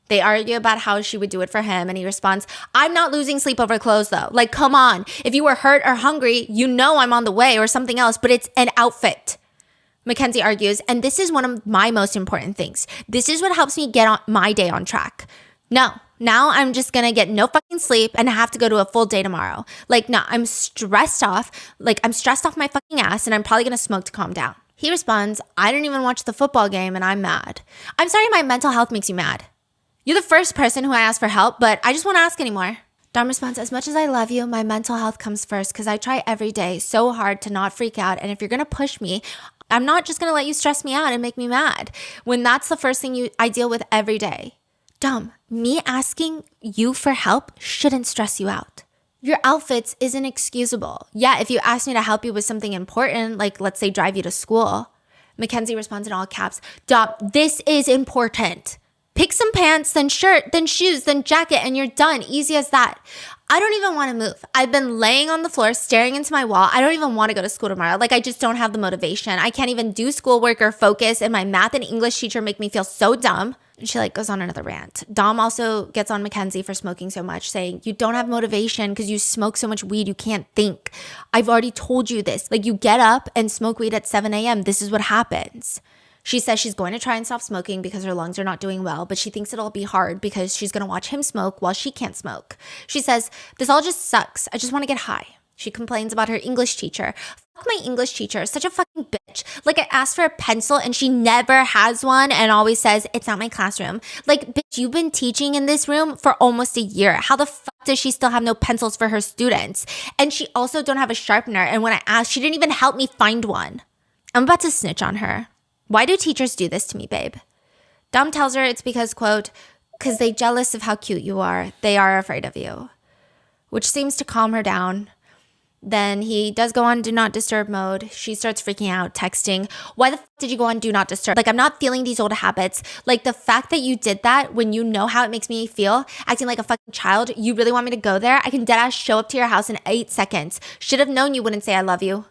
S2: They argue about how she would do it for him, and he responds, I'm not losing sleep over clothes though. Like, come on. If you were hurt or hungry, you know I'm on the way or something else, but it's an outfit. Mackenzie argues, and this is one of my most important things. This is what helps me get on my day on track. No. Now I'm just going to get no fucking sleep and have to go to a full day tomorrow. Like, no, I'm stressed off. Like, I'm stressed off my fucking ass and I'm probably going to smoke to calm down. He responds, I didn't even watch the football game and I'm mad. I'm sorry my mental health makes you mad. You're the first person who I asked for help, but I just won't ask anymore. Dom responds, as much as I love you, my mental health comes first because I try every day so hard to not freak out. And if you're going to push me, I'm not just going to let you stress me out and make me mad when that's the first thing I deal with every day. Dom, me asking you for help shouldn't stress you out. Your outfits isn't excusable. Yeah, if you ask me to help you with something important, like let's say drive you to school. Mackenzie responds in all caps, Dom, this is important. Pick some pants, then shirt, then shoes, then jacket, and you're done. Easy as that. I don't even want to move. I've been laying on the floor, staring into my wall. I don't even want to go to school tomorrow. Like, I just don't have the motivation. I can't even do schoolwork or focus, and my math and English teacher make me feel so dumb. And she goes on another rant. Dom also gets on Mackenzie for smoking so much, saying, you don't have motivation because you smoke so much weed, you can't think. I've already told you this. Like, you get up and smoke weed at 7 a.m. This is what happens. She says she's going to try and stop smoking because her lungs are not doing well, but she thinks it'll be hard because she's going to watch him smoke while she can't smoke. She says, this all just sucks. I just want to get high. She complains about her English teacher. Fuck my English teacher, such a fucking bitch. Like, I asked for a pencil and she never has one and always says, it's not my classroom. Like, bitch, you've been teaching in this room for almost a year. How the fuck does she still have no pencils for her students? And she also don't have a sharpener. And when I asked, she didn't even help me find one. I'm about to snitch on her. Why do teachers do this to me, babe? Dom tells her it's because, quote, because they jealous of how cute you are. They are afraid of you. Which seems to calm her down. Then he does go on do not disturb mode. She starts freaking out, texting, why the fuck did you go on do not disturb? Like, I'm not feeling these old habits. Like, the fact that you did that when you know how it makes me feel, acting like a fucking child, you really want me to go there? I can deadass show up to your house in 8 seconds. Should have known you wouldn't say I love you.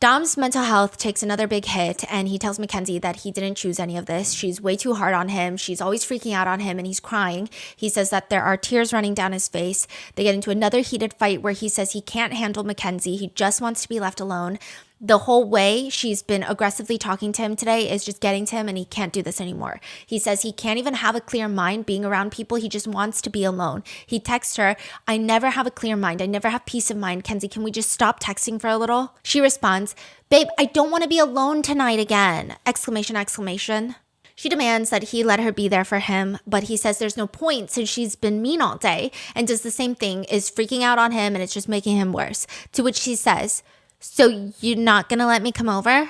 S2: Dom's mental health takes another big hit, and he tells Mackenzie that he didn't choose any of this. She's way too hard on him. She's always freaking out on him, and he's crying. He says that there are tears running down his face. They get into another heated fight where he says he can't handle Mackenzie. He just wants to be left alone. The whole way she's been aggressively talking to him today is just getting to him, and he can't do this anymore. He says he can't even have a clear mind being around people. He just wants to be alone. He texts her, I never have a clear mind. I never have peace of mind. Kenzie, can we just stop texting for a little? She responds, babe, I don't want to be alone tonight again! Exclamation, exclamation. She demands that he let her be there for him, but he says there's no point since she's been mean all day and does the same thing, is freaking out on him, and it's just making him worse. To which she says, so you're not gonna let me come over?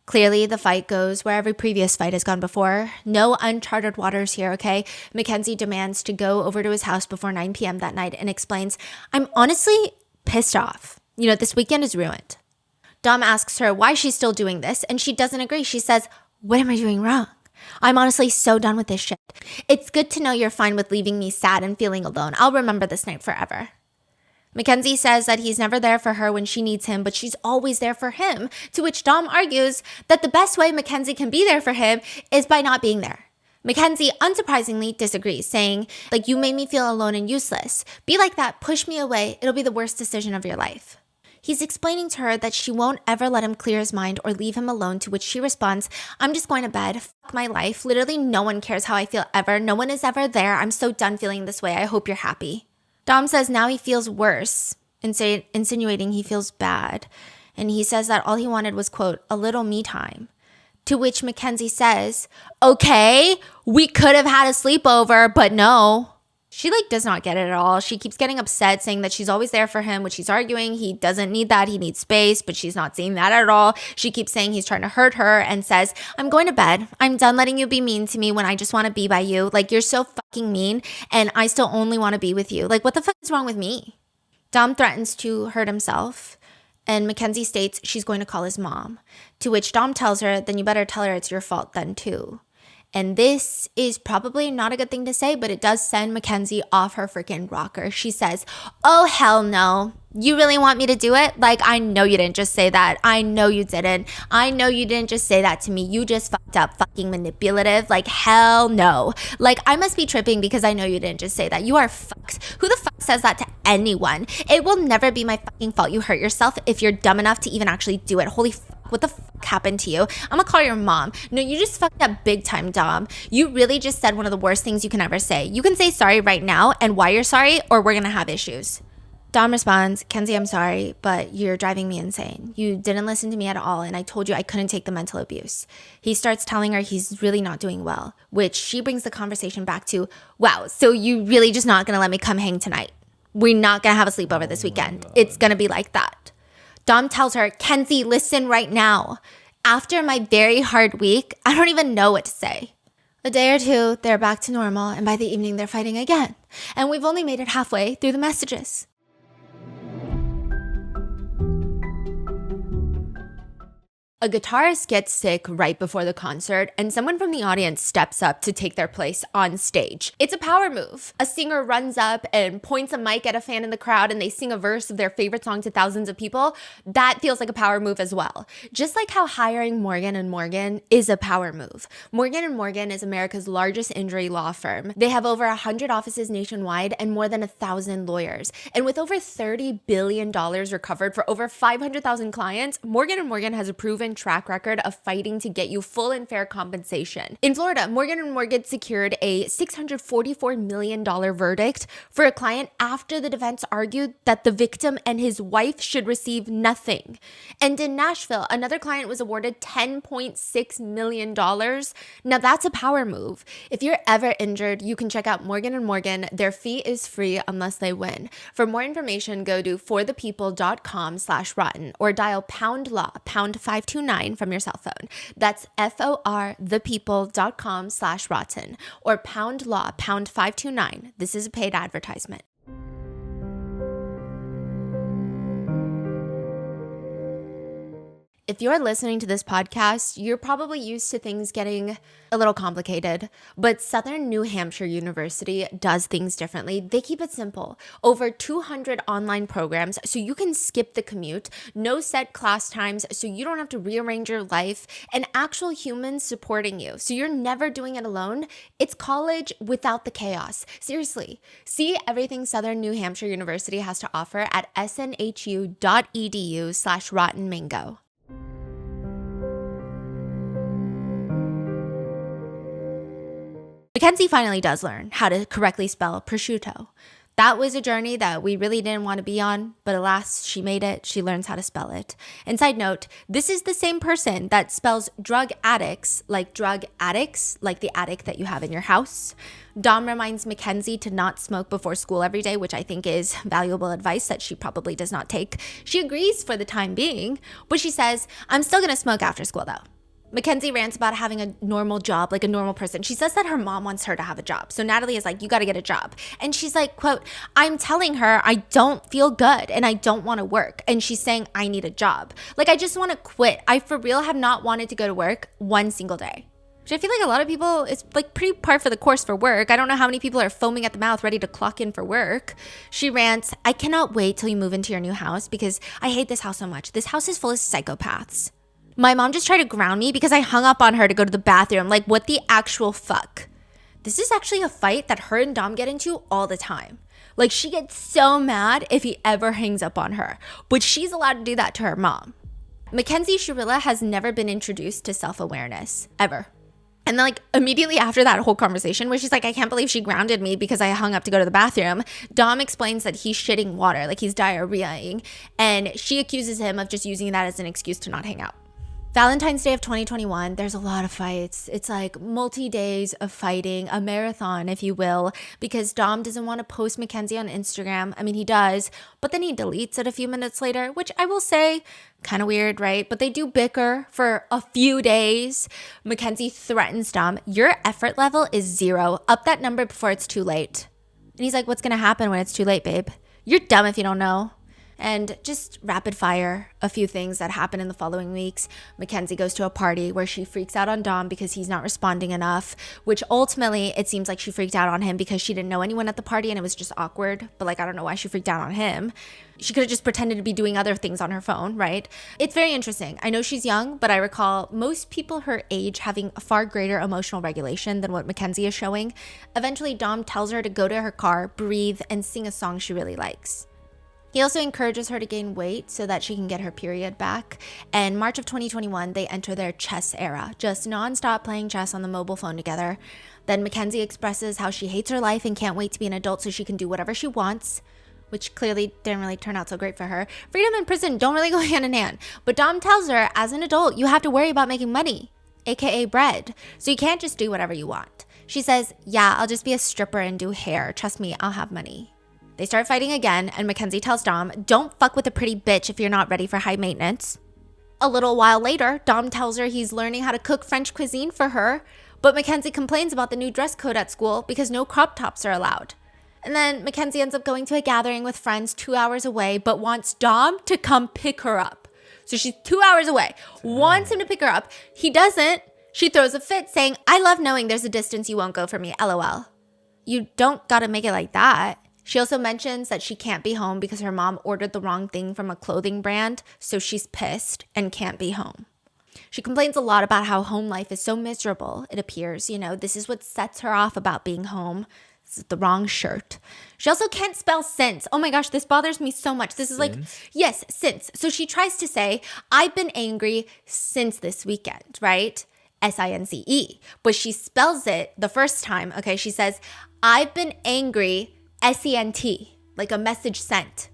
S2: Clearly, the fight goes where every previous fight has gone before. No uncharted waters here, okay? Mackenzie demands to go over to his house before 9 p.m. that night and explains, I'm honestly pissed off. You know, this weekend is ruined. Dom asks her why she's still doing this, and she doesn't agree. She says, what am I doing wrong? I'm honestly so done with this shit. It's good to know you're fine with leaving me sad and feeling alone. I'll remember this night forever. Mackenzie says that he's never there for her when she needs him, but she's always there for him, to which Dom argues that the best way Mackenzie can be there for him is by not being there. Mackenzie, unsurprisingly, disagrees, saying, like, you made me feel alone and useless. Be like that, push me away, it'll be the worst decision of your life. He's explaining to her that she won't ever let him clear his mind or leave him alone, to which she responds, I'm just going to bed, fuck my life, literally no one cares how I feel ever, no one is ever there, I'm so done feeling this way, I hope you're happy. Dom says now he feels worse, insinuating he feels bad. And he says that all he wanted was, quote, a little me time. To which Mackenzie says, okay, we could have had a sleepover, but no. She does not get it at all. She keeps getting upset, saying that she's always there for him, which he's arguing he doesn't need that. He needs space, but she's not seeing that at all. She keeps saying he's trying to hurt her and says, I'm going to bed. I'm done letting you be mean to me when I just want to be by you. Like, you're so fucking mean and I still only want to be with you. Like, what the fuck is wrong with me? Dom threatens to hurt himself, and Mackenzie states she's going to call his mom, to which Dom tells her, then you better tell her it's your fault then too. And this is probably not a good thing to say, but it does send Mackenzie off her freaking rocker. She says, oh, hell no. You really want me to do it? Like, I know you didn't just say that. I know you didn't. I know you didn't just say that to me. You just fucked up, fucking manipulative. Like, hell no. Like, I must be tripping because I know you didn't just say that. You are fucked. Who the fuck says that to anyone? It will never be my fucking fault you hurt yourself if you're dumb enough to even actually do it. Holy fuck. What the fuck happened to you? I'm gonna call your mom. No, you just fucked up big time, Dom. You really just said one of the worst things you can ever say. You can say sorry right now and why you're sorry, or we're gonna have issues. Dom responds, Kenzie, I'm sorry, but you're driving me insane. You didn't listen to me at all, and I told you I couldn't take the mental abuse. He starts telling her he's really not doing well, which she brings the conversation back to, wow, so you really just not gonna let me come hang tonight? We're not gonna have a sleepover this weekend. It's gonna be like that. Dom tells her, Kenzie, listen right now. After my very hard week, I don't even know what to say. A day or two, they're back to normal, and by the evening, they're fighting again. And we've only made it halfway through the messages. A guitarist gets sick right before the concert, and someone from the audience steps up to take their place on stage. It's a power move. A singer runs up and points a mic at a fan in the crowd, and they sing a verse of their favorite song to thousands of people. That feels like a power move as well. Just like how hiring Morgan & Morgan is a power move. Morgan & Morgan is America's largest injury law firm. They have over 100 offices nationwide and more than 1,000 lawyers. And with over $30 billion recovered for over 500,000 clients, Morgan & Morgan has a proven proven track record of fighting to get you full and fair compensation. In Florida, Morgan & Morgan secured a $644 million verdict for a client after the defense argued that the victim and his wife should receive nothing. And in Nashville, another client was awarded $10.6 million. Now that's a power move. If you're ever injured, you can check out Morgan & Morgan. Their fee is free unless they win. For more information, go to forthepeople.com/rotten or dial #law, #529 from your cell phone. That's forthepeople.com/rotten or #law, #529. This is a paid advertisement. If you're listening to this podcast, you're probably used to things getting a little complicated, but Southern New Hampshire University does things differently. They keep it simple. Over 200 online programs, so you can skip the commute, no set class times, so you don't have to rearrange your life, and actual humans supporting you, so you're never doing it alone. It's college without the chaos. Seriously, see everything Southern New Hampshire University has to offer at snhu.edu/rottenmango. Mackenzie finally does learn how to correctly spell prosciutto. That was a journey that we really didn't want to be on, but alas, she made it. She learns how to spell it. And side note, this is the same person that spells drug addicts, like the attic that you have in your house. Dom reminds Mackenzie to not smoke before school every day, which I think is valuable advice that she probably does not take. She agrees for the time being, but she says, I'm still going to smoke after school though. Mackenzie rants about having a normal job, like a normal person. She says that her mom wants her to have a job. So Natalie is like, you got to get a job. And she's like, quote, I'm telling her I don't feel good and I don't want to work. And she's saying, I need a job. Like, I just want to quit. I for real have not wanted to go to work one single day. Which I feel like a lot of people, it's like pretty par for the course for work. I don't know how many people are foaming at the mouth ready to clock in for work. She rants, I cannot wait till you move into your new house because I hate this house so much. This house is full of psychopaths. My mom just tried to ground me because I hung up on her to go to the bathroom. Like, what the actual fuck? This is actually a fight that her and Dom get into all the time. Like, she gets so mad if he ever hangs up on her. But she's allowed to do that to her mom. Mackenzie Shurilla has never been introduced to self-awareness, ever. And then, like, immediately after that whole conversation where she's like, I can't believe she grounded me because I hung up to go to the bathroom, Dom explains that he's shitting water, like he's diarrheaing. And she accuses him of just using that as an excuse to not hang out. Valentine's Day of 2021, there's a lot of fights. It's like multi-days of fighting, a marathon, if you will, because Dom doesn't want to post Mackenzie on Instagram. I mean, he does, but then he deletes it a few minutes later, which I will say, kind of weird, right? But they do bicker for a few days. Mackenzie threatens Dom, your effort level is 0. Up that number before it's too late. And he's like, what's going to happen when it's too late, babe? You're dumb if you don't know. And just rapid fire, a few things that happen in the following weeks. Mackenzie goes to a party where she freaks out on Dom because he's not responding enough, which ultimately it seems like she freaked out on him because she didn't know anyone at the party and it was just awkward. But like, I don't know why she freaked out on him. She could have just pretended to be doing other things on her phone, right? It's very interesting. I know she's young, but I recall most people her age having a far greater emotional regulation than what Mackenzie is showing. Eventually, Dom tells her to go to her car, breathe, and sing a song she really likes. He also encourages her to gain weight so that she can get her period back. And March of 2021, they enter their chess era, just nonstop playing chess on the mobile phone together. Then Mackenzie expresses how she hates her life and can't wait to be an adult so she can do whatever she wants, which clearly didn't really turn out so great for her. Freedom and prison don't really go hand in hand. But Dom tells her, as an adult, you have to worry about making money, aka bread. So you can't just do whatever you want. She says, yeah, I'll just be a stripper and do hair. Trust me, I'll have money. They start fighting again, and Mackenzie tells Dom, don't fuck with a pretty bitch if you're not ready for high maintenance. A little while later, Dom tells her he's learning how to cook French cuisine for her, but Mackenzie complains about the new dress code at school because no crop tops are allowed. And then Mackenzie ends up going to a gathering with friends 2 hours away, but wants Dom to come pick her up. So she's 2 hours away, wants him to pick her up. He doesn't. She throws a fit saying, I love knowing there's a distance you won't go for me, LOL. You don't gotta make it like that. She also mentions that she can't be home because her mom ordered the wrong thing from a clothing brand, so she's pissed and can't be home. She complains a lot about how home life is so miserable, it appears. You know, this is what sets her off about being home. It's the wrong shirt. She also can't spell since. Oh my gosh, this bothers me so much. This is like, yes, since. So she tries to say, I've been angry since this weekend, right? S-I-N-C-E. But she spells it the first time, okay? She says, I've been angry, S-E-N-T, like a message sent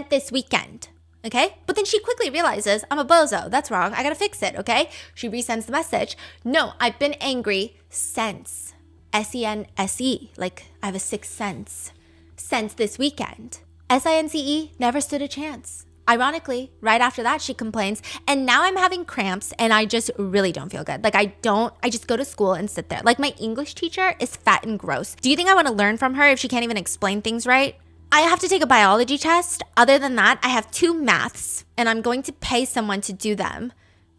S2: this weekend, okay? But then she quickly realizes, I'm a bozo. That's wrong. I gotta fix it, okay? She resends the message. No, I've been angry since. S-E-N-S-E, like I have a sixth sense. Since this weekend. S-I-N-C-E never stood a chance. Ironically, right after that, she complains, and now I'm having cramps and I just really don't feel good. Like I just go to school and sit there. Like my English teacher is fat and gross. Do you think I want to learn from her if she can't even explain things right? I have to take a biology test. Other than that, I have 2 maths and I'm going to pay someone to do them.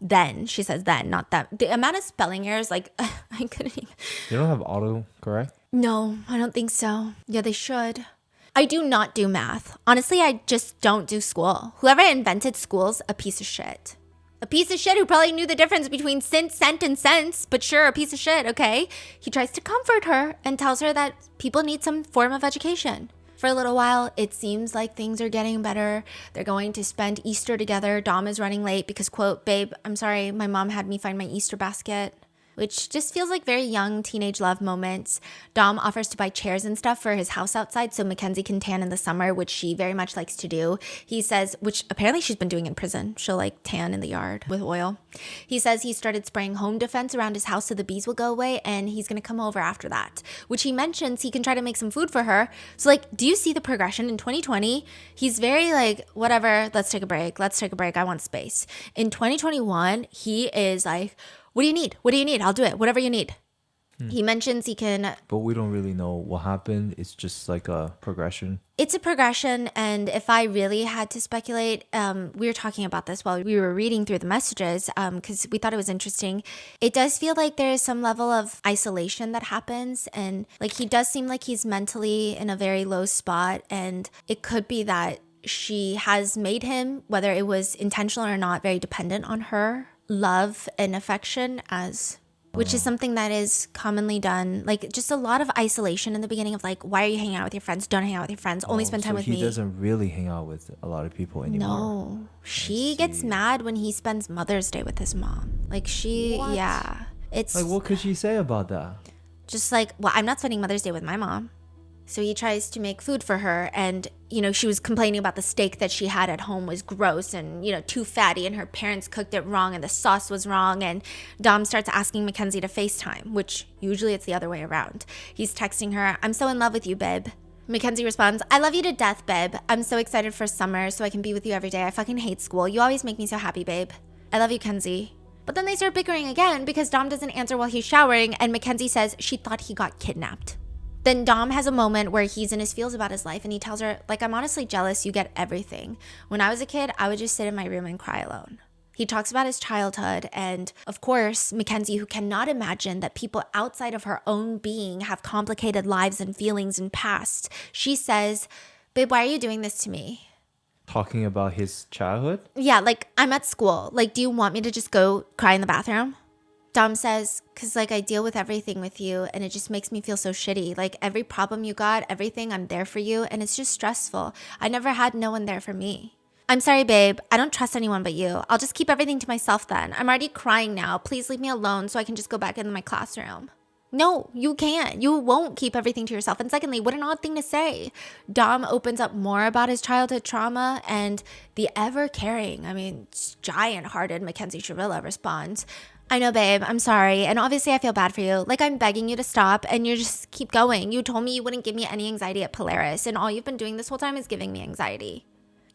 S2: Then, she says then, not that. The amount of spelling errors, like, I couldn't even.
S1: They don't have auto correct?
S2: No, I don't think so. Yeah, they should. I do not do math. Honestly, I just don't do school. Whoever invented school's a piece of shit. A piece of shit who probably knew the difference between since, sent, and sense, but sure, a piece of shit, okay? He tries to comfort her and tells her that people need some form of education. For a little while, it seems like things are getting better. They're going to spend Easter together. Dom is running late because, quote, babe, I'm sorry, my mom had me find my Easter basket. Which just feels like very young teenage love moments. Dom offers to buy chairs and stuff for his house outside so Mackenzie can tan in the summer, which she very much likes to do. He says, which apparently she's been doing in prison. She'll like tan in the yard with oil. He says he started spraying home defense around his house so the bees will go away and he's going to come over after that, which he mentions he can try to make some food for her. So like, do you see the progression in 2020? He's very like, whatever, let's take a break. I want space. In 2021, he is like, what do you need? What do you need? I'll do it. Whatever you need. He mentions he can...
S1: But we don't really know what happened. It's just like a progression.
S2: It's a progression. And if I really had to speculate, we were talking about this while we were reading through the messages because we thought it was interesting. It does feel like there is some level of isolation that happens. And like he does seem like he's mentally in a very low spot. And it could be that she has made him, whether it was intentional or not, very dependent on her love and affection, as which is something that is commonly done, like just a lot of isolation in the beginning of like, why are you hanging out with your friends? Don't hang out with your friends, only spend time with me.
S1: He doesn't really hang out with a lot of people anymore.
S2: No, she gets mad when he spends Mother's Day with his mom. Like yeah, it's
S1: like, what could she say about that?
S2: Just like, well, I'm not spending Mother's Day with my mom. So he tries to make food for her and, you know, she was complaining about the steak that she had at home was gross and, you know, too fatty and her parents cooked it wrong and the sauce was wrong. And Dom starts asking Mackenzie to FaceTime, which usually it's the other way around. He's texting her, I'm so in love with you, babe. Mackenzie responds, I love you to death, babe. I'm so excited for summer so I can be with you every day. I fucking hate school. You always make me so happy, babe. I love you, Kenzie. But then they start bickering again because Dom doesn't answer while he's showering and Mackenzie says she thought he got kidnapped. Then Dom has a moment where he's in his feels about his life and he tells her, like, I'm honestly jealous you get everything. When I was a kid, I would just sit in my room and cry alone. He talks about his childhood and, of course, Mackenzie, who cannot imagine that people outside of her own being have complicated lives and feelings and past. She says, babe, why are you doing this to me?
S1: Talking about his childhood?
S2: Yeah, like, I'm at school. Like, do you want me to just go cry in the bathroom? Dom says, because, like, I deal with everything with you and it just makes me feel so shitty. Like, every problem you got, everything, I'm there for you. And it's just stressful. I never had no one there for me. I'm sorry, babe. I don't trust anyone but you. I'll just keep everything to myself then. I'm already crying now. Please leave me alone so I can just go back into my classroom. No, you can't. You won't keep everything to yourself. And secondly, what an odd thing to say. Dom opens up more about his childhood trauma and the ever-caring, giant-hearted Mackenzie Shavilla responds, I know, babe, I'm sorry. And obviously I feel bad for you. Like I'm begging you to stop and you just keep going. You told me you wouldn't give me any anxiety at Polaris and all you've been doing this whole time is giving me anxiety.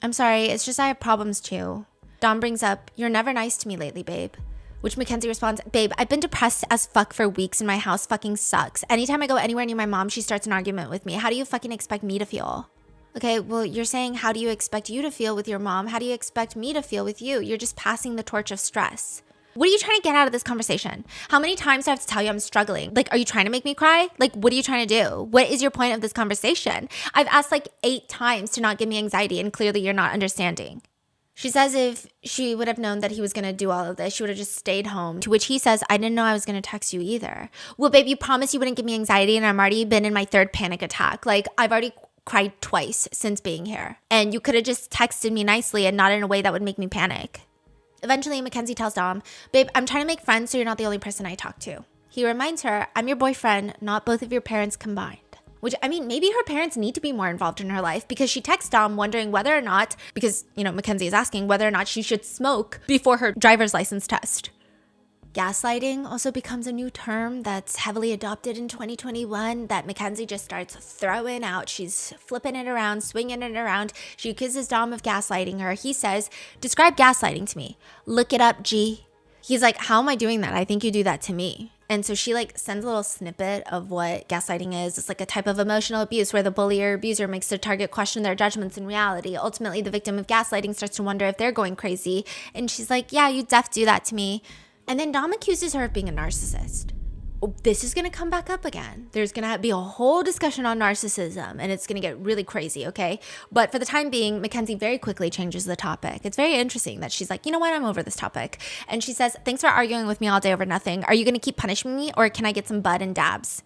S2: I'm sorry. It's just I have problems too. Dom brings up, you're never nice to me lately, babe. Which Mackenzie responds, babe, I've been depressed as fuck for weeks and my house fucking sucks. Anytime I go anywhere near my mom, she starts an argument with me. How do you fucking expect me to feel? Okay, well, you're saying how do you expect you to feel with your mom? How do you expect me to feel with you? You're just passing the torch of stress. What are you trying to get out of this conversation? How many times do I have to tell you I'm struggling? Like, are you trying to make me cry? Like, what are you trying to do? What is your point of this conversation? I've asked like 8 times to not give me anxiety and clearly you're not understanding. She says if she would have known that he was going to do all of this, she would have just stayed home. To which he says, I didn't know I was going to text you either. Well, babe, you promised you wouldn't give me anxiety, and I'm already been in my 3rd panic attack. Like, I've already cried twice since being here. And you could have just texted me nicely and not in a way that would make me panic. Eventually, Mackenzie tells Dom, babe, I'm trying to make friends so you're not the only person I talk to. He reminds her, I'm your boyfriend, not both of your parents combined. Which, I mean, maybe her parents need to be more involved in her life, because she texts Dom wondering whether or not, because, Mackenzie is asking whether or not she should smoke before her driver's license test. Gaslighting also becomes a new term that's heavily adopted in 2021 that Mackenzie just starts throwing out. She's flipping it around, swinging it around. She accuses Dom of gaslighting her. He says, describe gaslighting to me. Look it up, G. He's like, how am I doing that? I think you do that to me. And so she sends a little snippet of what gaslighting is. It's like a type of emotional abuse where the bully or abuser makes their target question their judgments and reality. Ultimately, the victim of gaslighting starts to wonder if they're going crazy. And she's like, yeah, you def do that to me. And then Dom accuses her of being a narcissist. This is going to come back up again. There's going to be a whole discussion on narcissism, and it's going to get really crazy, okay? But for the time being, Mackenzie very quickly changes the topic. It's very interesting that she's like, you know what? I'm over this topic. And she says, thanks for arguing with me all day over nothing. Are you going to keep punishing me, or can I get some bud and dabs?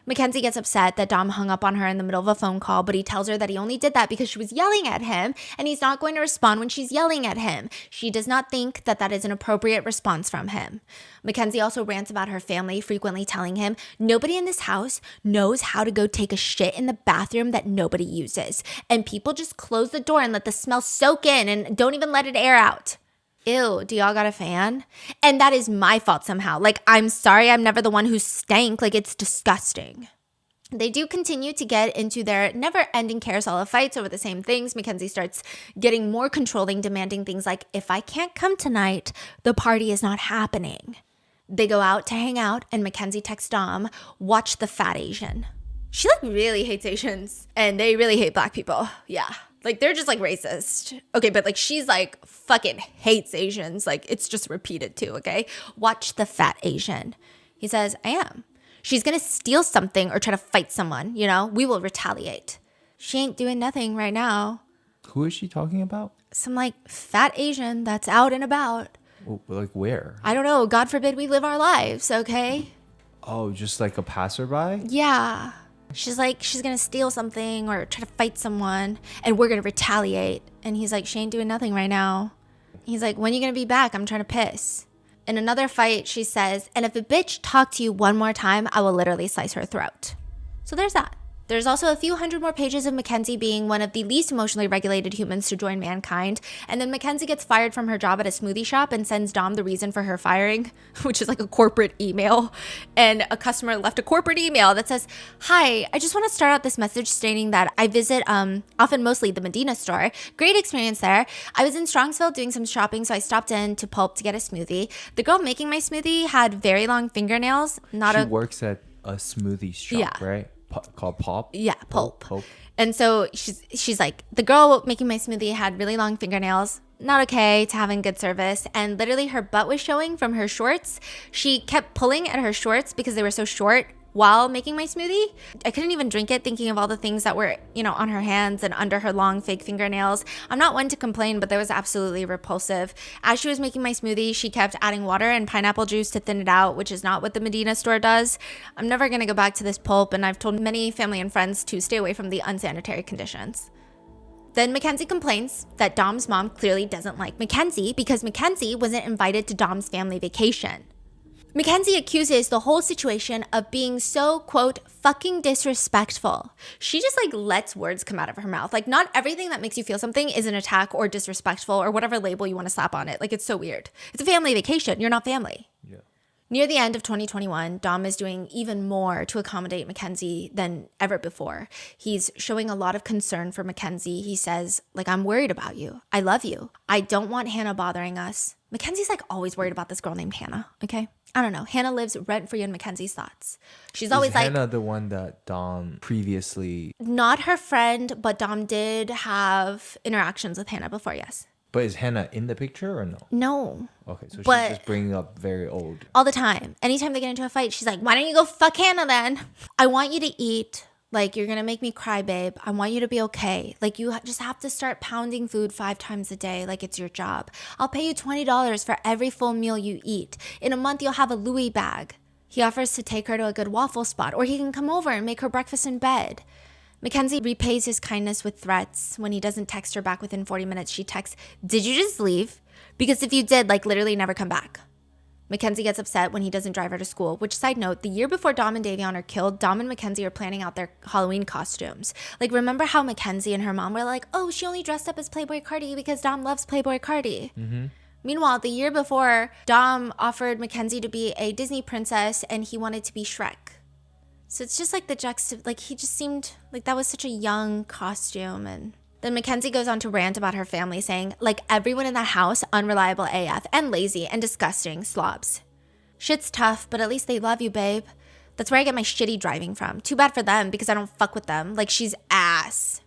S2: Mackenzie gets upset that Dom hung up on her in the middle of a phone call, but he tells her that he only did that because she was yelling at him, and he's not going to respond when she's yelling at him. She does not think that that is an appropriate response from him. Mackenzie also rants about her family, frequently telling him, nobody in this house knows how to go take a shit in the bathroom that nobody uses, and people just close the door and let the smell soak in and don't even let it air out. Ew, do y'all got a fan? And that is my fault somehow. I'm sorry I'm never the one who stank. It's disgusting. They do continue to get into their never-ending carousel of fights over the same things. Mackenzie starts getting more controlling, demanding things like, if I can't come tonight, the party is not happening. They go out to hang out, and Mackenzie texts Dom, watch the fat Asian. She really hates Asians, and they really hate Black people. Yeah. They're just racist. Okay, but she's fucking hates Asians. It's just repeated too, okay? Watch the fat Asian. He says, I am. She's gonna steal something or try to fight someone, we will retaliate. She ain't doing nothing right now.
S1: Who is she talking about?
S2: Some fat Asian that's out and about.
S1: Where?
S2: I don't know. God forbid we live our lives, okay?
S1: Oh, just a passerby?
S2: Yeah. She's she's going to steal something or try to fight someone, and we're going to retaliate. And he's like, she ain't doing nothing right now. He's like, when are you going to be back? I'm trying to piss. In another fight, she says, and if a bitch talk to you one more time, I will literally slice her throat. So there's that. There's also a few hundred more pages of Mackenzie being one of the least emotionally regulated humans to join mankind. And then Mackenzie gets fired from her job at a smoothie shop and sends Dom the reason for her firing, which is a corporate email. And a customer left a corporate email that says, hi, I just want to start out this message stating that I visit often mostly the Medina store. Great experience there. I was in Strongsville doing some shopping, so I stopped in to Pulp to get a smoothie. The girl making my smoothie had very long fingernails.
S1: She works at a smoothie shop, right? Called Pulp?
S2: Yeah, Pulp. And so she's like, the girl making my smoothie had really long fingernails. Not okay to having good service. And literally her butt was showing from her shorts. She kept pulling at her shorts because they were so short while making my smoothie. I couldn't even drink it thinking of all the things that were, on her hands and under her long fake fingernails. I'm not one to complain, but that was absolutely repulsive. As she was making my smoothie, she kept adding water and pineapple juice to thin it out, which is not what the Medina store does. I'm never going to go back to this Pulp, and I've told many family and friends to stay away from the unsanitary conditions. Then Mackenzie complains that Dom's mom clearly doesn't like Mackenzie because Mackenzie wasn't invited to Dom's family vacation. Mackenzie accuses the whole situation of being so, quote, fucking disrespectful. She just lets words come out of her mouth. Not everything that makes you feel something is an attack or disrespectful or whatever label you want to slap on it. It's so weird. It's a family vacation. You're not family.
S1: Yeah.
S2: Near the end of 2021, Dom is doing even more to accommodate Mackenzie than ever before. He's showing a lot of concern for Mackenzie. He says, I'm worried about you. I love you. I don't want Hannah bothering us. Mackenzie's always worried about this girl named Hannah, okay? I don't know. Hannah lives rent-free in Mackenzie's thoughts. She's always
S1: Hannah the one that Dom previously...
S2: Not her friend, but Dom did have interactions with Hannah before, yes.
S1: But is Hannah in the picture or no?
S2: No.
S1: Okay, so she's just bringing up very old...
S2: All the time. Anytime they get into a fight, she's like, why don't you go fuck Hannah then? I want you to eat Like, you're going to make me cry, babe. I want you to be okay. Like, you just have to start pounding food 5 times a day like it's your job. I'll pay you $20 for every full meal you eat. In a month, you'll have a Louis bag. He offers to take her to a good waffle spot, or he can come over and make her breakfast in bed. Mackenzie repays his kindness with threats. When he doesn't text her back within 40 minutes, she texts, "Did you just leave? Because if you did, like, literally never come back." Mackenzie gets upset when he doesn't drive her to school, which, side note, the year before Dom and Davion are killed, Dom and Mackenzie are planning out their Halloween costumes. Like, remember how Mackenzie and her mom were like, oh, she only dressed up as Playboy Cardi because Dom loves Playboy Cardi. Mm-hmm. Meanwhile, the year before, Dom offered Mackenzie to be a Disney princess and he wanted to be Shrek. So it's just like like, he just seemed like that was such a young costume. And then Mackenzie goes on to rant about her family, saying, like, everyone in that house, unreliable AF and lazy and disgusting slobs. Shit's tough, but at least they love you, babe. That's where I get my shitty driving from. Too bad for them because I don't fuck with them. Like, she's ass.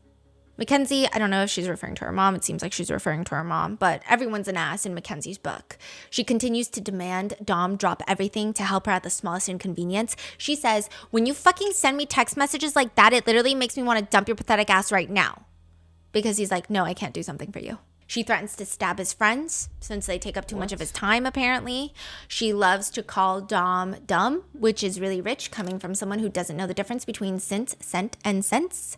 S2: Mackenzie, I don't know if she's referring to her mom. It seems like she's referring to her mom, but everyone's an ass in Mackenzie's book. She continues to demand Dom drop everything to help her at the smallest inconvenience. She says, when you fucking send me text messages like that, it literally makes me want to dump your pathetic ass right now. Because he's like, no, I can't do something for you. She threatens to stab his friends since they take up too much of his time, apparently. She loves to call Dom dumb, which is really rich coming from someone who doesn't know the difference between since, sent, and sense.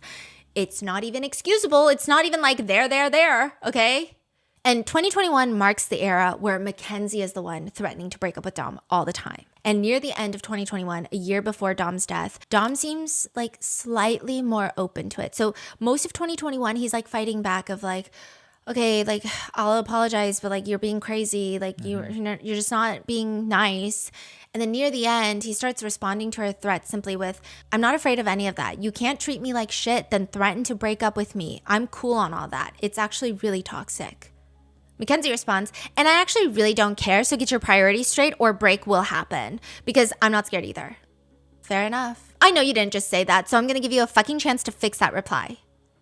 S2: It's not even excusable. It's not even like there, okay? And 2021 marks the era where Mackenzie is the one threatening to break up with Dom all the time. And near the end of 2021, a year before Dom's death, Dom seems like slightly more open to it. So most of 2021, he's like fighting back of like, okay, like, I'll apologize, but like, you're being crazy. Like, you're just not being nice. And then near the end, he starts responding to her threats simply with, I'm not afraid of any of that. You can't treat me like shit, then threaten to break up with me. I'm cool on all that. It's actually really toxic. Mackenzie responds, and I actually really don't care, so get your priorities straight or break will happen. Because I'm not scared either. Fair enough. I know you didn't just say that, so I'm going to give you a fucking chance to fix that reply.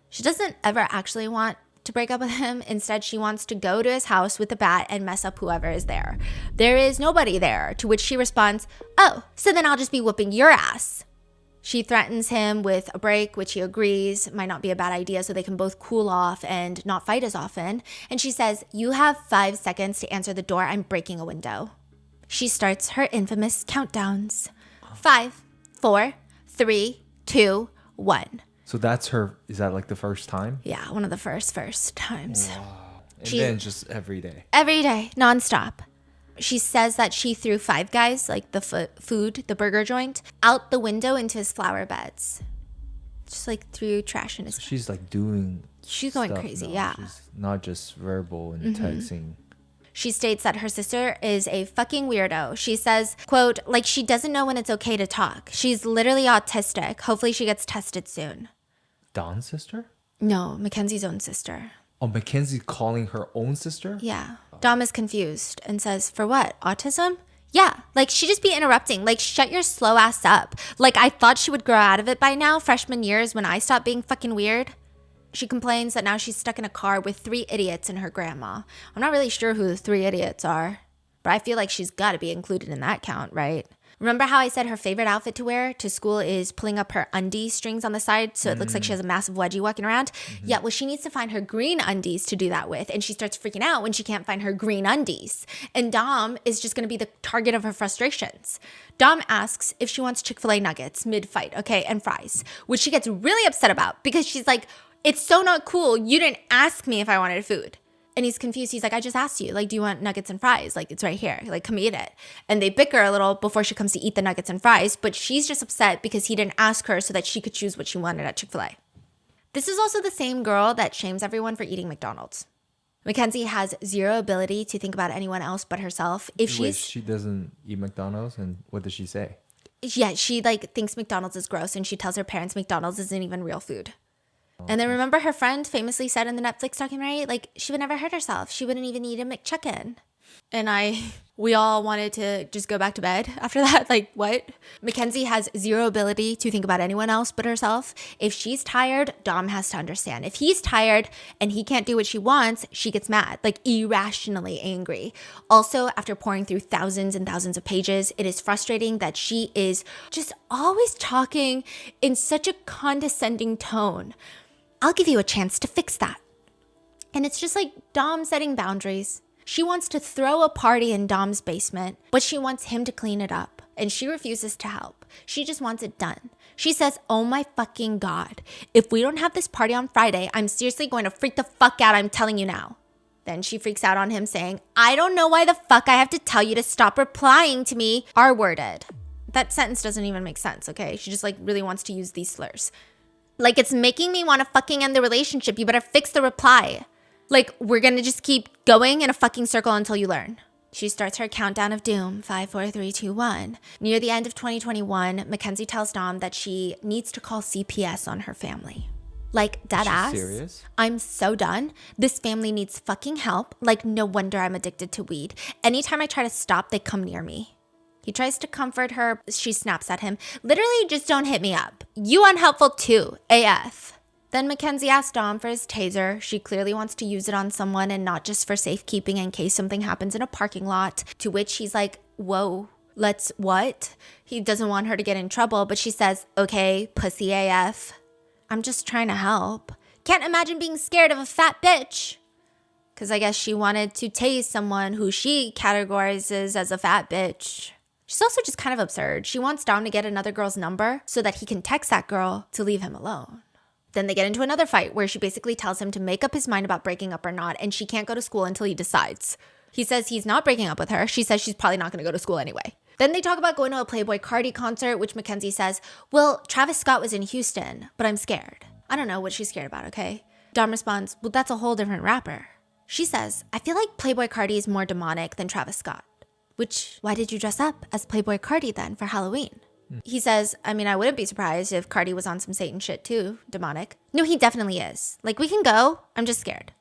S2: She doesn't ever actually want to break up with him. Instead, she wants to go to his house with a bat and mess up whoever is there. There is nobody there, to which she responds, oh, so then I'll just be whooping your ass. She threatens him with a break, which he agrees might not be a bad idea so they can both cool off and not fight as often. And she says, you have 5 seconds to answer the door. I'm breaking a window. She starts her infamous countdowns. 5, 4, 3, 2, 1.
S1: So that's her, is that like the first time?
S2: Yeah, one of the first times.
S1: Wow. And then just every day.
S2: Every day, nonstop. She says that she threw Five Guys, like the the burger joint, out the window into his flower beds. Just like threw trash in his.
S1: So she's like doing.
S2: She's going crazy, yeah.
S1: She's not just verbal and texting.
S2: She states that her sister is a fucking weirdo. She says, quote, like she doesn't know when it's okay to talk. She's literally autistic. Hopefully she gets tested soon.
S1: Dawn's sister?
S2: No, Mackenzie's own sister.
S1: Oh, Mackenzie calling her own sister?
S2: Yeah. Dom is confused and says, for what? Autism? Yeah. Like, she just be interrupting. Like, shut your slow ass up. Like, I thought she would grow out of it by now. Freshman year is when I stopped being fucking weird. She complains that now she's stuck in a car with 3 idiots and her grandma. I'm not really sure who the 3 idiots are, but I feel like she's got to be included in that count, right? Remember how I said her favorite outfit to wear to school is pulling up her undie strings on the side so it looks like she has a massive wedgie walking around? Yeah, well, she needs to find her green undies to do that with, and she starts freaking out when she can't find her green undies. And Dom is just going to be the target of her frustrations. Dom asks if she wants Chick-fil-A nuggets mid-fight, okay, and fries, which she gets really upset about because she's like, it's so not cool. You didn't ask me if I wanted food. And he's confused. He's like, I just asked you, like, do you want nuggets and fries? Like, it's right here. Like, come eat it. And they bicker a little before she comes to eat the nuggets and fries. But she's just upset because he didn't ask her so that she could choose what she wanted at Chick-fil-A. This is also the same girl that shames everyone for eating McDonald's. Mackenzie has zero ability to think about anyone else but herself.
S1: She doesn't eat McDonald's, and what does she say?
S2: Yeah, she like thinks McDonald's is gross, and she tells her parents McDonald's isn't even real food. And then remember her friend famously said in the Netflix documentary, like, she would never hurt herself. She wouldn't even eat a McChicken. And I We all wanted to just go back to bed after that. Like, what? Mackenzie has zero ability to think about anyone else but herself. If she's tired, Dom has to understand. If he's tired and he can't do what she wants, she gets mad, like irrationally angry. Also, after pouring through thousands and thousands of pages, it is frustrating that she is just always talking in such a condescending tone. I'll give you a chance to fix that. And it's just like Dom setting boundaries. She wants to throw a party in Dom's basement, but she wants him to clean it up. And she refuses to help. She just wants it done. She says, oh my fucking God, if we don't have this party on Friday, I'm seriously going to freak the fuck out, I'm telling you now. Then she freaks out on him saying, I don't know why the fuck I have to tell you to stop replying to me, R-worded. That sentence doesn't even make sense, okay? She just like really wants to use these slurs. Like, it's making me want to fucking end the relationship. You better fix the reply. Like, we're gonna just keep going in a fucking circle until you learn. She starts her countdown of doom, 5, 4, 3, 2, 1. Near the end of 2021, Mackenzie tells Dom that she needs to call CPS on her family. Like, dead ass.
S1: Serious?
S2: I'm so done. This family needs fucking help. Like, no wonder I'm addicted to weed. Anytime I try to stop, they come near me. He tries to comfort her. She snaps at him. Literally, just don't hit me up. You unhelpful too, AF. Then Mackenzie asks Dom for his taser. She clearly wants to use it on someone and not just for safekeeping in case something happens in a parking lot. To which he's like, whoa, let's what? He doesn't want her to get in trouble, but she says, okay, pussy AF. I'm just trying to help. Can't imagine being scared of a fat bitch. Because I guess she wanted to tase someone who she categorizes as a fat bitch. She's also just kind of absurd. She wants Dom to get another girl's number so that he can text that girl to leave him alone. Then they get into another fight where she basically tells him to make up his mind about breaking up or not, and she can't go to school until he decides. He says he's not breaking up with her. She says she's probably not going to go to school anyway. Then they talk about going to a Playboi Carti concert, which Mackenzie says, well, Travis Scott was in Houston, but I'm scared. I don't know what she's scared about, okay? Dom responds, well, that's a whole different rapper. She says, I feel like Playboi Carti is more demonic than Travis Scott. Which, why did you dress up as Playboi Carti then for Halloween? He says, I mean, I wouldn't be surprised if Carti was on some Satan shit too, demonic. No, he definitely is. Like, we can go. I'm just scared.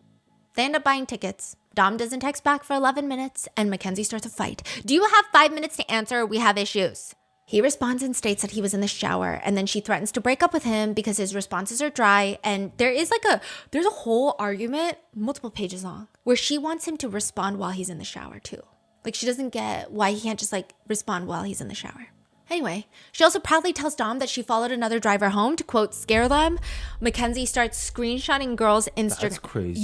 S2: They end up buying tickets. Dom doesn't text back for 11 minutes, and Mackenzie starts a fight. Do you have 5 minutes to answer? We have issues. He responds and states that he was in the shower, and then she threatens to break up with him because his responses are dry, and there's a whole argument, multiple pages long, where she wants him to respond while he's in the shower too. Like, she doesn't get why he can't just like respond while he's in the shower. Anyway, she also proudly tells Dom that she followed another driver home to, quote, scare them. Mackenzie starts screenshotting girls' Instagram.
S1: That's crazy.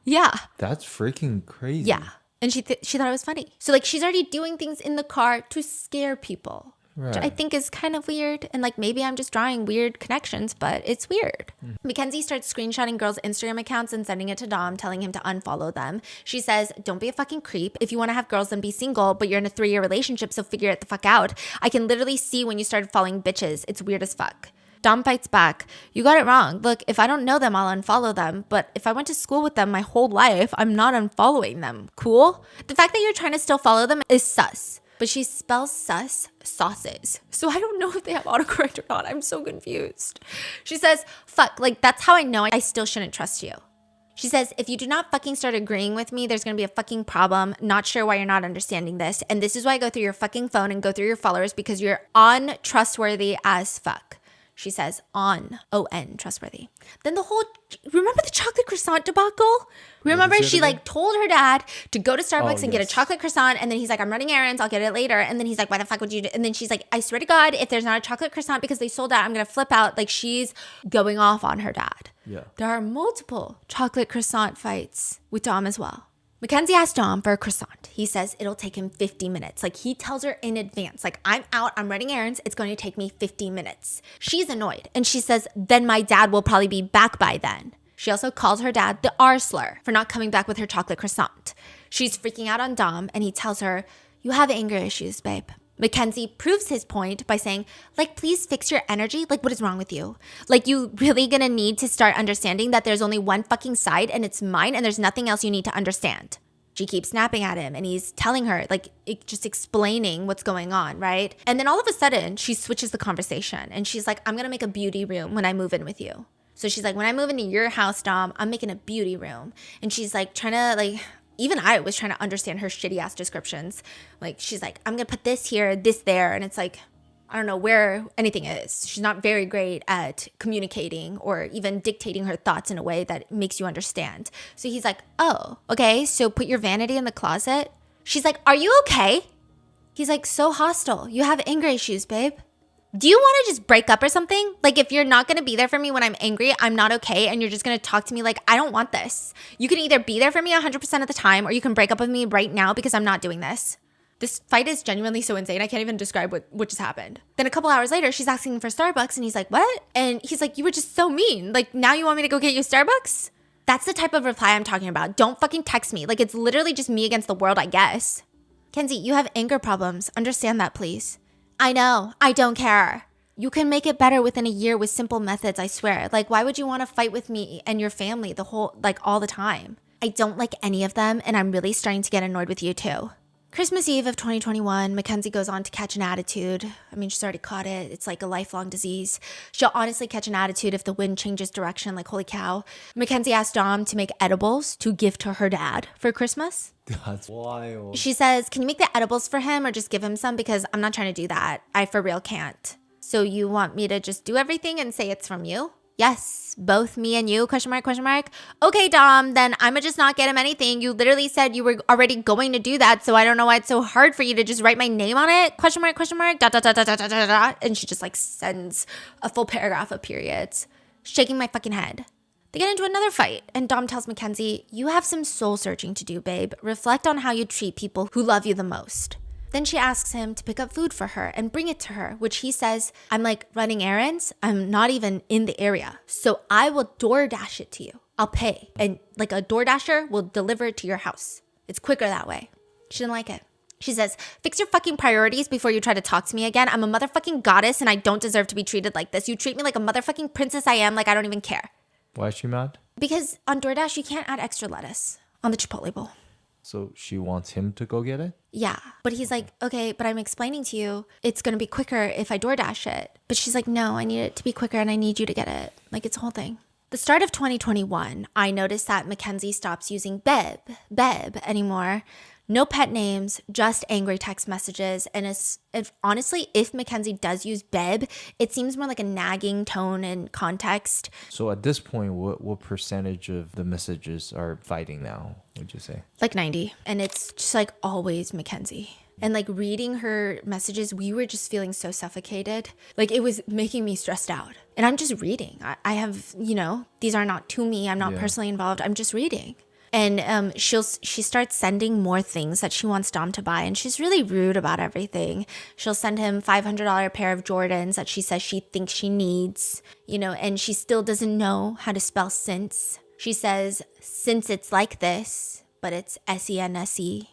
S2: Yeah.
S1: That's freaking crazy.
S2: Yeah. And she thought it was funny. So, like, she's already doing things in the car to scare people.
S1: Right.
S2: Which I think is kind of weird. And, like, maybe I'm just drawing weird connections, but it's weird. Mackenzie starts screenshotting girls' Instagram accounts and sending it to Dom, telling him to unfollow them. She says, don't be a fucking creep. If you want to have girls, then be single, but you're in a 3-year relationship, so figure it the fuck out. I can literally see when you started following bitches. It's weird as fuck. Dom fights back. You got it wrong. Look, if I don't know them, I'll unfollow them. But if I went to school with them my whole life, I'm not unfollowing them. Cool? The fact that you're trying to still follow them is sus. But she spells sus sauces. So I don't know if they have autocorrect or not. I'm so confused. She says, fuck, like that's how I know I still shouldn't trust you. She says, if you do not fucking start agreeing with me, there's going to be a fucking problem. Not sure why you're not understanding this. And this is why I go through your fucking phone and go through your followers because you're untrustworthy as fuck. She says, on trustworthy. Then remember the chocolate croissant debacle? Remember she like told her dad to go to Starbucks and get a chocolate croissant. And then he's like, I'm running errands. I'll get it later. And then he's like, why the fuck would you do? And then she's like, I swear to God, if there's not a chocolate croissant because they sold out, I'm going to flip out. Like she's going off on her dad.
S1: Yeah.
S2: There are multiple chocolate croissant fights with Dom as well. Mackenzie asks Dom for a croissant. He says it'll take him 50 minutes. Like he tells her in advance, like I'm out, I'm running errands. It's going to take me 50 minutes. She's annoyed and she says, then my dad will probably be back by then. She also calls her dad the R slur for not coming back with her chocolate croissant. She's freaking out on Dom and he tells her, you have anger issues, babe. Mackenzie proves his point by saying, like, please fix your energy. Like, what is wrong with you? Like, you really gonna need to start understanding that there's only one fucking side and it's mine and there's nothing else you need to understand. She keeps snapping at him and he's telling her, like, just explaining what's going on, right? And then all of a sudden, she switches the conversation and she's like, I'm gonna make a beauty room when I move in with you. So she's like, when I move into your house, Dom, I'm making a beauty room. And she's like trying to like even I was trying to understand her shitty ass descriptions. Like, she's like, I'm going to put this here, this there. And it's like, I don't know where anything is. She's not very great at communicating or even dictating her thoughts in a way that makes you understand. So he's like, oh, okay. So put your vanity in the closet. She's like, are you okay? He's like, so hostile. You have anger issues, babe. Do you want to just break up or something? Like, if you're not going to be there for me when I'm angry, I'm not okay, and you're just going to talk to me like, I don't want this. You can either be there for me 100% of the time, or you can break up with me right now because I'm not doing this. This fight is genuinely so insane. I can't even describe what just happened. Then a couple hours later, she's asking for Starbucks, and he's like, what? And he's like, you were just so mean. Like, now you want me to go get you Starbucks? That's the type of reply I'm talking about. Don't fucking text me. Like, it's literally just me against the world, I guess. Kenzie, you have anger problems. Understand that, please. I know. I don't care. You can make it better within a year with simple methods, I swear. Like, why would you want to fight with me and your family all the time? I don't like any of them, and I'm really starting to get annoyed with you too. Christmas Eve of 2021, Mackenzie goes on to catch an attitude. I mean, she's already caught it. It's like a lifelong disease. She'll honestly catch an attitude if the wind changes direction, like, holy cow. Mackenzie asked Dom to make edibles to give to her dad for Christmas.
S1: That's wild.
S2: She says, can you make the edibles for him or just give him some? Because I'm not trying to do that. I for real can't. So you want me to just do everything and say it's from you? Yes, both me and you, question mark, question mark. Okay, Dom, then I'ma just not get him anything. You literally said you were already going to do that, so I don't know why it's so hard for you to just write my name on it, question mark, dot, dot, dot, dot, dot, dot, dot. And she just like sends a full paragraph of periods, shaking my fucking head. They get into another fight, and Dom tells Mackenzie, you have some soul searching to do, babe. Reflect on how you treat people who love you the most. Then she asks him to pick up food for her and bring it to her, which he says, I'm like running errands. I'm not even in the area. So I will DoorDash it to you. I'll pay. And like a DoorDasher will deliver it to your house. It's quicker that way. She didn't like it. She says, fix your fucking priorities before you try to talk to me again. I'm a motherfucking goddess and I don't deserve to be treated like this. You treat me like a motherfucking princess I am, like I don't even care.
S1: Why is she mad?
S2: Because on DoorDash, you can't add extra lettuce on the Chipotle bowl.
S1: So she wants him to go get it?
S2: Yeah. But he's like, okay, but I'm explaining to you, it's going to be quicker if I DoorDash it. But she's like, no, I need it to be quicker and I need you to get it. Like, it's a whole thing. The start of 2021, I noticed that Mackenzie stops using Beb anymore. No pet names, just angry text messages. And honestly, if Mackenzie does use Beb, it seems more like a nagging tone and context.
S1: So at this point, what percentage of the messages are fighting now, would you say?
S2: Like 90. And it's just like always Mackenzie. And like reading her messages, we were just feeling so suffocated. Like it was making me stressed out. And I'm just reading. I have, these are not to me. I'm not personally involved. I'm just reading. And she starts sending more things that she wants Dom to buy. And she's really rude about everything. She'll send him $500 pair of Jordans that she says she thinks she needs, and she still doesn't know how to spell since. She says, since it's like this, but it's S-E-N-S-E.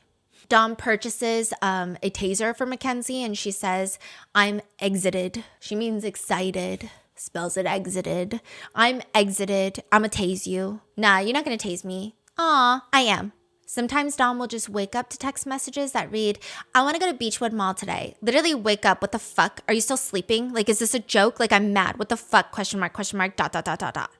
S2: Dom purchases a taser for Mackenzie and she says, I'm exited. She means excited. Spells it exited. I'm exited. I'ma tase you. Nah, you're not gonna tase me. Aw, I am. Sometimes Dom will just wake up to text messages that read, I want to go to Beechwood Mall today. Literally wake up. What the fuck? Are you still sleeping? Like, is this a joke? Like, I'm mad. What the fuck? Question mark, dot, dot, dot, dot, dot.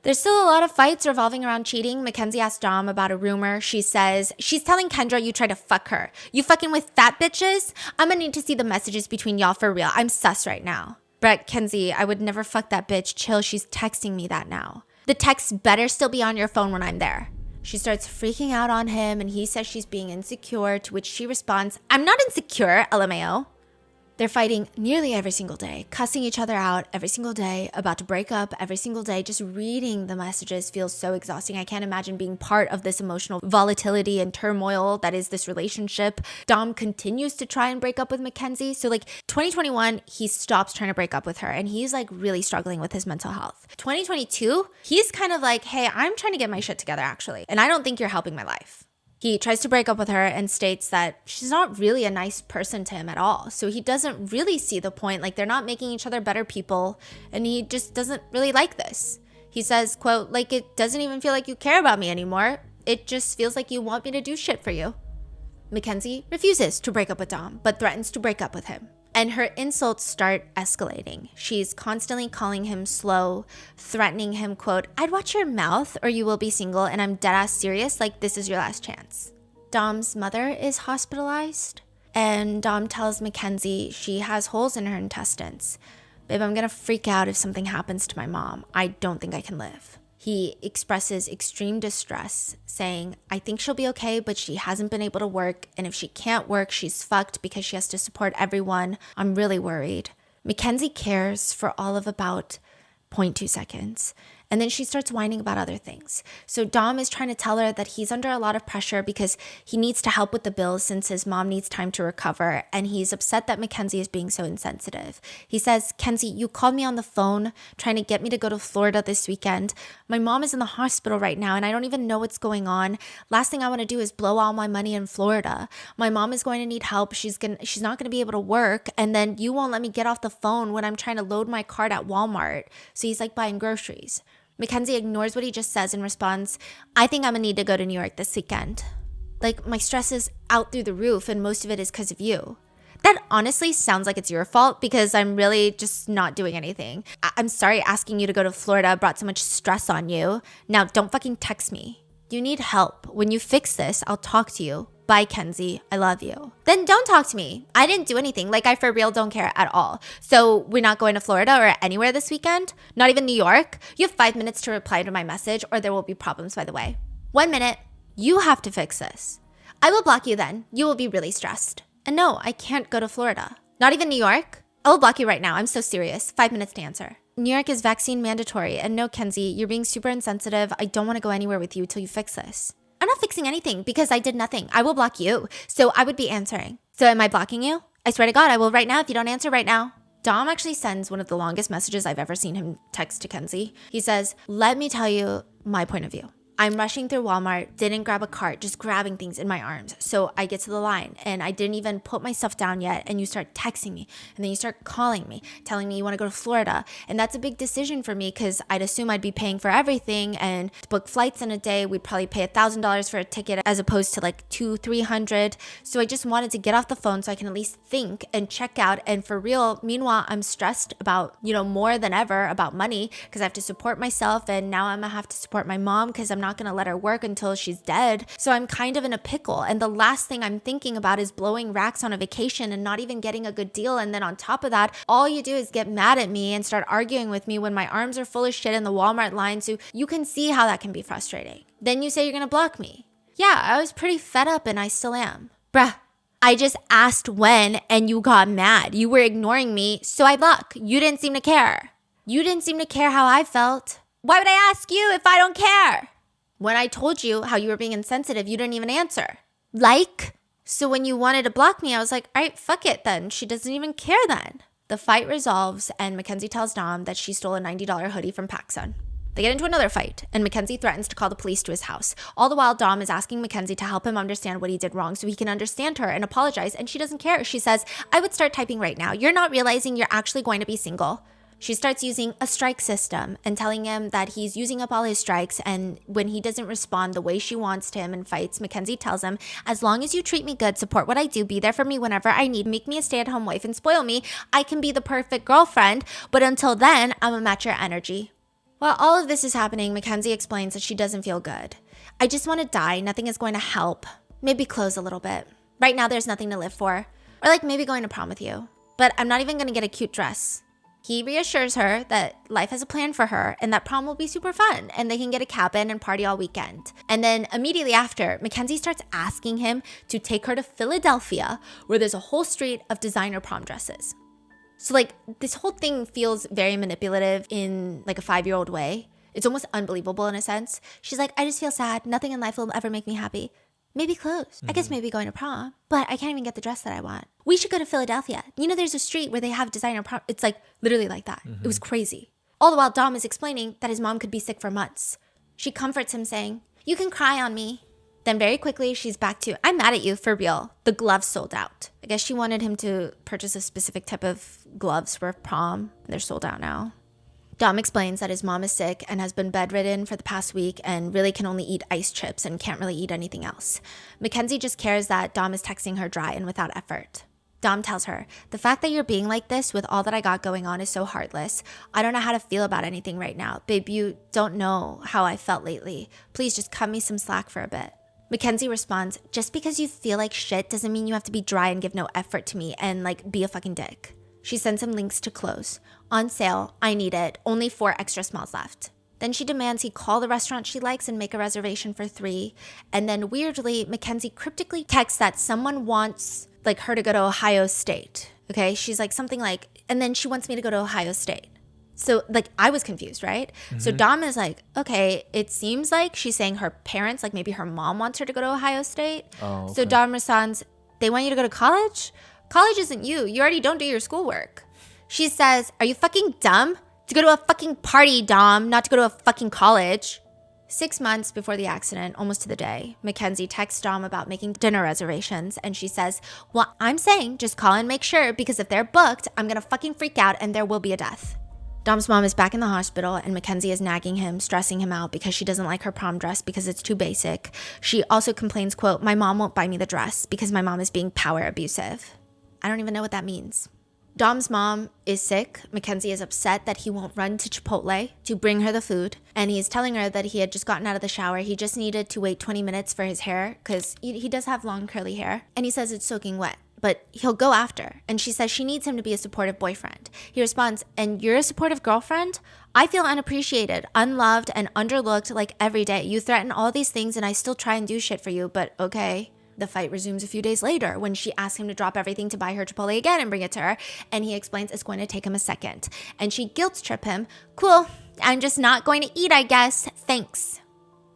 S2: There's still a lot of fights revolving around cheating. Mackenzie asked Dom about a rumor. She says, she's telling Kendra you tried to fuck her. You fucking with fat bitches? I'm gonna need to see the messages between y'all for real. I'm sus right now. Brett, Kenzie, I would never fuck that bitch. Chill, she's texting me that now. The text better still be on your phone when I'm there. She starts freaking out on him and he says she's being insecure, to which she responds, I'm not insecure, LMAO. They're fighting nearly every single day, cussing each other out every single day, about to break up every single day. Just reading the messages feels so exhausting. I can't imagine being part of this emotional volatility and turmoil that is this relationship. Dom continues to try and break up with Mackenzie. So 2021, he stops trying to break up with her and he's really struggling with his mental health. 2022, he's kind of like, hey, I'm trying to get my shit together actually. And I don't think you're helping my life. He tries to break up with her and states that she's not really a nice person to him at all. So he doesn't really see the point. They're not making each other better people. And he just doesn't really like this. He says, quote, it doesn't even feel like you care about me anymore. It just feels like you want me to do shit for you. Mackenzie refuses to break up with Dom, but threatens to break up with him. And her insults start escalating. She's constantly calling him slow, threatening him, quote, "I'd watch your mouth or you will be single, and I'm deadass serious, like this is your last chance." Dom's mother is hospitalized, and Dom tells Mackenzie she has holes in her intestines. "Babe, I'm gonna freak out if something happens to my mom. I don't think I can live." He expresses extreme distress, saying, "I think she'll be okay, but she hasn't been able to work, and if she can't work, she's fucked because she has to support everyone. I'm really worried." Mackenzie cares for all of about 0.2 seconds. And then she starts whining about other things. So Dom is trying to tell her that he's under a lot of pressure because he needs to help with the bills since his mom needs time to recover. And he's upset that Mackenzie is being so insensitive. He says, "Kenzie, you called me on the phone trying to get me to go to Florida this weekend. My mom is in the hospital right now and I don't even know what's going on. Last thing I want to do is blow all my money in Florida. My mom is going to need help. She's not going to be able to work. And then you won't let me get off the phone when I'm trying to load my cart at Walmart." So he's like buying groceries. Mackenzie ignores what he just says and responds, "I think I'm gonna need to go to New York this weekend. Like, my stress is out through the roof and most of it is because of you." That honestly sounds like it's your fault because I'm really just not doing anything. I'm sorry asking you to go to Florida brought so much stress on you. Now don't fucking text me. You need help. When you fix this, I'll talk to you. Bye, Kenzie. I love you. Then don't talk to me. I didn't do anything. Like, I for real don't care at all. So we're not going to Florida or anywhere this weekend? Not even New York? You have 5 minutes to reply to my message or there will be problems, by the way. 1 minute. You have to fix this. I will block you then. You will be really stressed. And no, I can't go to Florida. Not even New York? I will block you right now. I'm so serious. 5 minutes to answer. New York is vaccine mandatory. And no, Kenzie, you're being super insensitive. I don't want to go anywhere with you till you fix this. I'm not fixing anything because I did nothing. I will block you. So I would be answering. So am I blocking you? I swear to God, I will right now if you don't answer right now. Dom actually sends one of the longest messages I've ever seen him text to Kenzie. He says, "Let me tell you my point of view. I'm rushing through Walmart, didn't grab a cart, just grabbing things in my arms. So I get to the line and I didn't even put my stuff down yet. And you start texting me and then you start calling me, telling me you want to go to Florida. And that's a big decision for me because I'd assume I'd be paying for everything and to book flights in a day, we'd probably pay $1,000 for a ticket as opposed to like $200-300. So I just wanted to get off the phone so I can at least think and check out. And for real, meanwhile, I'm stressed about, more than ever about money because I have to support myself. And now I'm going to have to support my mom because I'm not going to let her work until she's dead. So I'm kind of in a pickle. And the last thing I'm thinking about is blowing racks on a vacation and not even getting a good deal. And then on top of that, all you do is get mad at me and start arguing with me when my arms are full of shit in the Walmart line. So you can see how that can be frustrating. Then you say you're going to block me. Yeah, I was pretty fed up and I still am. Bruh, I just asked when and you got mad. You were ignoring me, so I blocked. You didn't seem to care. You didn't seem to care how I felt. Why would I ask you if I don't care? When I told you how you were being insensitive, you didn't even answer. So when you wanted to block me, I was like, all right, fuck it then. She doesn't even care then. The fight resolves and Mackenzie tells Dom that she stole a $90 hoodie from PacSun. They get into another fight and Mackenzie threatens to call the police to his house. All the while, Dom is asking Mackenzie to help him understand what he did wrong so he can understand her and apologize, and she doesn't care. She says, "I would start typing right now. You're not realizing you're actually going to be single." She starts using a strike system and telling him that he's using up all his strikes, and when he doesn't respond the way she wants to him in fights, Mackenzie tells him, "As long as you treat me good, support what I do, be there for me whenever I need, make me a stay-at-home wife and spoil me, I can be the perfect girlfriend, but until then, I'm a match your energy." While all of this is happening, Mackenzie explains that she doesn't feel good. "I just want to die. Nothing is going to help. Maybe close a little bit. Right now, there's nothing to live for. Or like maybe going to prom with you. But I'm not even going to get a cute dress." He reassures her that life has a plan for her and that prom will be super fun and they can get a cabin and party all weekend. And then immediately after, Mackenzie starts asking him to take her to Philadelphia where there's a whole street of designer prom dresses. So like this whole thing feels very manipulative in like a 5-year-old way. It's almost unbelievable in a sense. She's like, "I just feel sad. Nothing in life will ever make me happy. Maybe clothes. I guess maybe going to prom. But I can't even get the dress that I want. We should go to Philadelphia. There's a street where they have designer prom." It's like literally like that. It was crazy. All the while, Dom is explaining that his mom could be sick for months. She comforts him saying, "You can cry on me." Then very quickly, she's back to, "I'm mad at you for real. The gloves sold out." I guess she wanted him to purchase a specific type of gloves for prom. They're sold out now. Dom explains that his mom is sick and has been bedridden for the past week and really can only eat ice chips and can't really eat anything else. Mackenzie just cares that Dom is texting her dry and without effort. Dom tells her, the fact that you're being like this with all that I got going on is so heartless. I don't know how to feel about anything right now. Babe, you don't know how I felt lately. Please just cut me some slack for a bit. Mackenzie responds, just because you feel like shit doesn't mean you have to be dry and give no effort to me and like be a fucking dick. She sends him links to clothes. On sale, I need it, only 4 extra smalls left. Then she demands he call the restaurant she likes and make a reservation for 3. And then weirdly, Mackenzie cryptically texts that someone wants like her to go to Ohio State. Okay, she's like something like, and then she wants me to go to Ohio State. So like I was confused, right? So Dom is like, okay, it seems like she's saying her parents, like maybe her mom wants her to go to Ohio State.
S1: Oh, okay.
S2: So Dom responds, they want you to go to college? College isn't you. You already don't do your schoolwork. She says, are you fucking dumb? To go to a fucking party, Dom, not to go to a fucking college. 6 months before the accident, almost to the day, Mackenzie texts Dom about making dinner reservations, and she says, well, I'm saying just call and make sure, because if they're booked, I'm gonna fucking freak out and there will be a death. Dom's mom is back in the hospital, and Mackenzie is nagging him, stressing him out because she doesn't like her prom dress because it's too basic. She also complains, quote, my mom won't buy me the dress because my mom is being power abusive. I don't even know what that means. Dom's mom is sick. Mackenzie is upset that he won't run to Chipotle to bring her the food. And he's telling her that he had just gotten out of the shower. He just needed to wait 20 minutes for his hair because he does have long curly hair. And he says it's soaking wet, but he'll go after. And she says she needs him to be a supportive boyfriend. He responds, and you're a supportive girlfriend? I feel unappreciated, unloved, and underlooked like every day. You threaten all these things and I still try and do shit for you, but okay. The fight resumes a few days later when she asks him to drop everything to buy her Chipotle again and bring it to her. And he explains it's going to take him a second. And she guilt trip him. Cool, I'm just not going to eat, I guess. Thanks.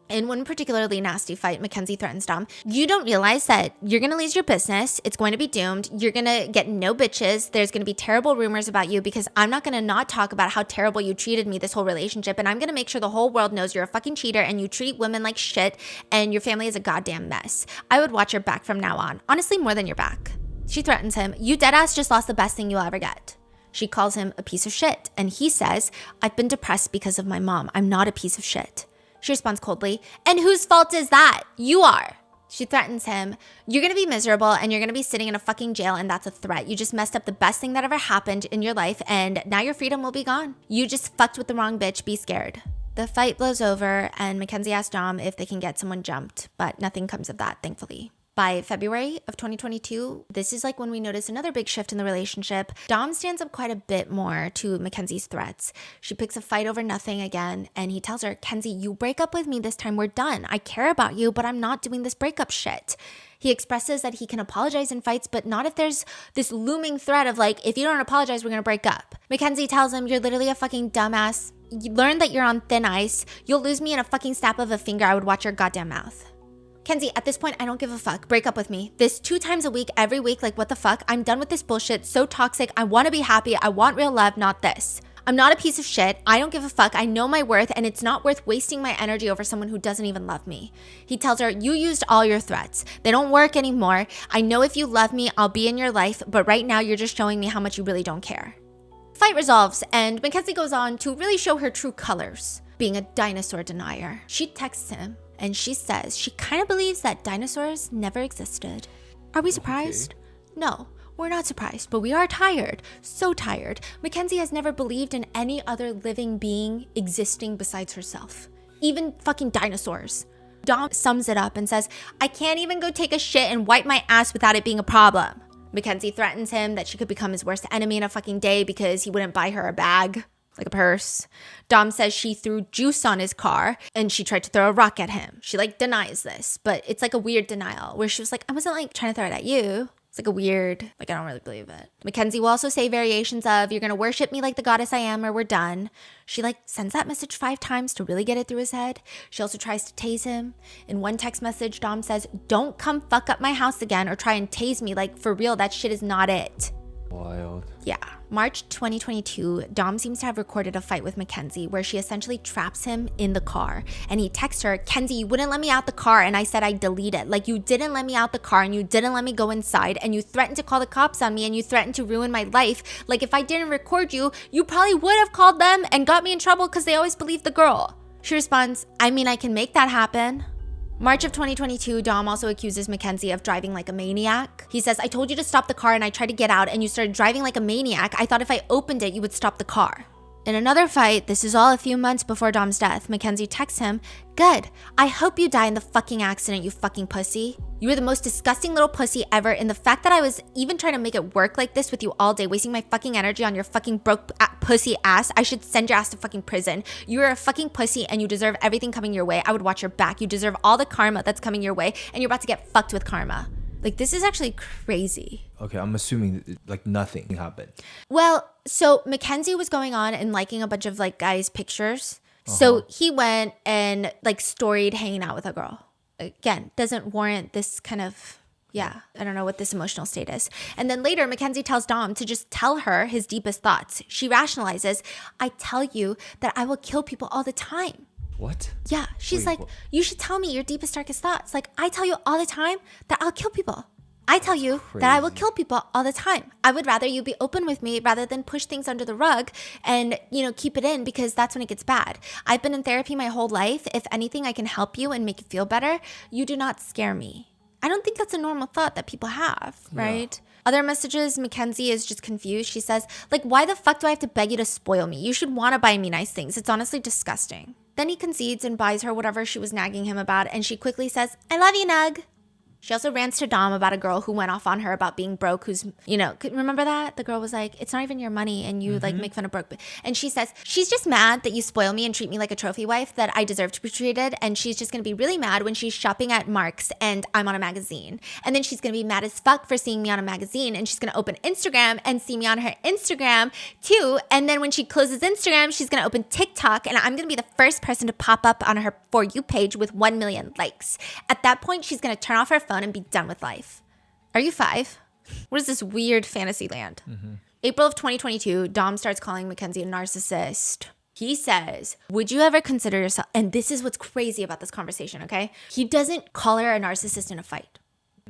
S2: In one particularly nasty fight, Mackenzie threatens Dom, you don't realize that you're going to lose your business. It's going to be doomed. You're going to get no bitches. There's going to be terrible rumors about you because I'm not going to not talk about how terrible you treated me this whole relationship. And I'm going to make sure the whole world knows you're a fucking cheater and you treat women like shit and your family is a goddamn mess. I would watch your back from now on. Honestly, more than your back. She threatens him, you deadass just lost the best thing you'll ever get. She calls him a piece of shit. And he says, I've been depressed because of my mom. I'm not a piece of shit. She responds coldly, and whose fault is that? You are. She threatens him, you're going to be miserable and you're going to be sitting in a fucking jail and that's a threat. You just messed up the best thing that ever happened in your life and now your freedom will be gone. You just fucked with the wrong bitch. Be scared. The fight blows over and Mackenzie asks Dom if they can get someone jumped, but nothing comes of that, thankfully. By February of 2022, this is like when we notice another big shift in the relationship. Dom stands up quite a bit more to Mackenzie's threats. She picks a fight over nothing again, and he tells her, Kenzie, you break up with me this time, we're done. I care about you, but I'm not doing this breakup shit. He expresses that he can apologize in fights, but not if there's this looming threat of like, if you don't apologize, we're gonna break up. Mackenzie tells him, you're literally a fucking dumbass. You learn that you're on thin ice. You'll lose me in a fucking snap of a finger. I would watch your goddamn mouth. Kenzie, at this point, I don't give a fuck. Break up with me. This 2 times a week, every week, like what the fuck? I'm done with this bullshit. So toxic. I want to be happy. I want real love, not this. I'm not a piece of shit. I don't give a fuck. I know my worth and it's not worth wasting my energy over someone who doesn't even love me. He tells her, you used all your threats. They don't work anymore. I know if you love me, I'll be in your life, but right now you're just showing me how much you really don't care. Fight resolves and Mackenzie goes on to really show her true colors, being a dinosaur denier. She texts him. And she says she kind of believes that dinosaurs never existed. Are we surprised? Okay. No, we're not surprised, but we are tired. So tired. Mackenzie has never believed in any other living being existing besides herself. Even fucking dinosaurs. Dom sums it up and says, I can't even go take a shit and wipe my ass without it being a problem. Mackenzie threatens him that she could become his worst enemy in a fucking day because he wouldn't buy her a bag. Like a purse. Dom says she threw juice on his car and she tried to throw a rock at him. She like denies this, but it's like a weird denial where she was like, I wasn't like trying to throw it at you. It's like a weird, like I don't really believe it. Mackenzie will also say variations of, you're gonna worship me like the goddess I am or we're done. She like sends that message 5 times to really get it through his head. She also tries to tase him. In one text message, Dom says, don't come fuck up my house again or try and tase me, like for real, that shit is not it.
S1: Wild.
S2: Yeah. March 2022, Dom seems to have recorded a fight with Mackenzie where she essentially traps him in the car. And he texts her, Kenzie, you wouldn't let me out the car and I said I'd delete it. Like you didn't let me out the car and you didn't let me go inside and you threatened to call the cops on me and you threatened to ruin my life. Like if I didn't record you, you probably would have called them and got me in trouble because they always believe the girl. She responds, I mean, I can make that happen. March of 2022, Dom also accuses Mackenzie of driving like a maniac. He says, I told you to stop the car and I tried to get out and you started driving like a maniac. I thought if I opened it, you would stop the car. In another fight, this is all a few months before Dom's death, Mackenzie texts him, good, I hope you die in the fucking accident, you fucking pussy. You were the most disgusting little pussy ever, and the fact that I was even trying to make it work like this with you all day, wasting my fucking energy on your fucking broke pussy ass, I should send your ass to fucking prison. You are a fucking pussy and you deserve everything coming your way. I would watch your back. You deserve all the karma that's coming your way, and you're about to get fucked with karma. Like, this is actually crazy.
S1: Okay, I'm assuming like nothing happened.
S2: Well, so Mackenzie was going on and liking a bunch of like guys' pictures. So he went and like storied hanging out with a girl. Again, doesn't warrant this kind of, I don't know what this emotional state is. And then later, Mackenzie tells Dom to just tell her his deepest thoughts. She rationalizes, I tell you that I will kill people all the time.
S1: What?
S2: Yeah, she's like, you should tell me your deepest, darkest thoughts. Like, I tell you all the time that I'll kill people. I tell you that I will kill people all the time. I would rather you be open with me rather than push things under the rug and, keep it in, because that's when it gets bad. I've been in therapy my whole life. If anything, I can help you and make you feel better. You do not scare me. I don't think that's a normal thought that people have, right? Yeah. Other messages, Mackenzie is just confused. She says, like, why the fuck do I have to beg you to spoil me? You should want to buy me nice things. It's honestly disgusting. Then he concedes and buys her whatever she was nagging him about, and she quickly says, I love you, Nug. She also rants to Dom about a girl who went off on her about being broke, who's, remember that? The girl was like, it's not even your money, and you like make fun of broke. And she says, she's just mad that you spoil me and treat me like a trophy wife, that I deserve to be treated. And she's just going to be really mad when she's shopping at Mark's and I'm on a magazine. And then she's going to be mad as fuck for seeing me on a magazine. And she's going to open Instagram and see me on her Instagram too. And then when she closes Instagram, she's going to open TikTok, and I'm going to be the first person to pop up on her For You page with 1 million likes. At that point, she's going to turn off her phone and be done with life. Are you 5? What is this weird fantasy land? April of 2022, Dom starts calling Mackenzie a narcissist. He says, would you ever consider yourself, and this is what's crazy about this conversation, okay? He doesn't call her a narcissist in a fight.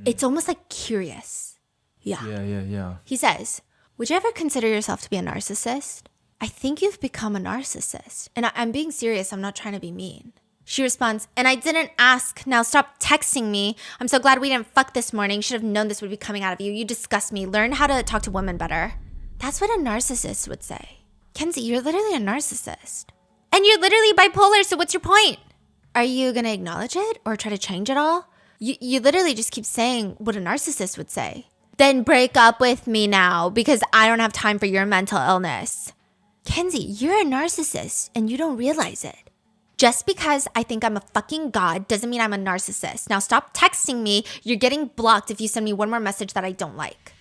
S2: It's almost like curious. Yeah. He says, would you ever consider yourself to be a narcissist? I think you've become a narcissist. And I'm being serious. I'm not trying to be mean. She responds, and I didn't ask. Now stop texting me. I'm so glad we didn't fuck this morning. Should have known this would be coming out of you. You disgust me. Learn how to talk to women better. That's what a narcissist would say. Kenzie, you're literally a narcissist. And you're literally bipolar, so what's your point? Are you going to acknowledge it or try to change it all? You literally just keep saying what a narcissist would say. Then break up with me now because I don't have time for your mental illness. Kenzie, you're a narcissist and you don't realize it. Just because I think I'm a fucking god doesn't mean I'm a narcissist. Now stop texting me. You're getting blocked if you send me one more message that I don't like.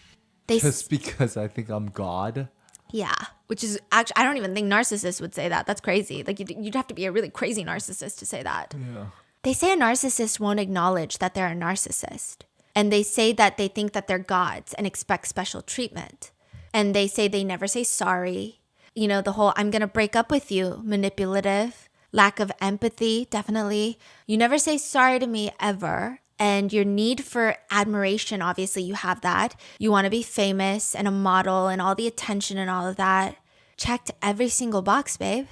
S1: Just because I think I'm God?
S2: Yeah, which is actually, I don't even think narcissists would say that. That's crazy. Like you'd have to be a really crazy narcissist to say that.
S1: Yeah.
S2: They say a narcissist won't acknowledge that they're a narcissist. And they say that they think that they're gods and expect special treatment. And they say they never say sorry. The whole I'm going to break up with you, manipulative. Lack of empathy, definitely. You never say sorry to me ever. And your need for admiration, obviously you have that. You want to be famous and a model and all the attention and all of that. Checked every single box, babe.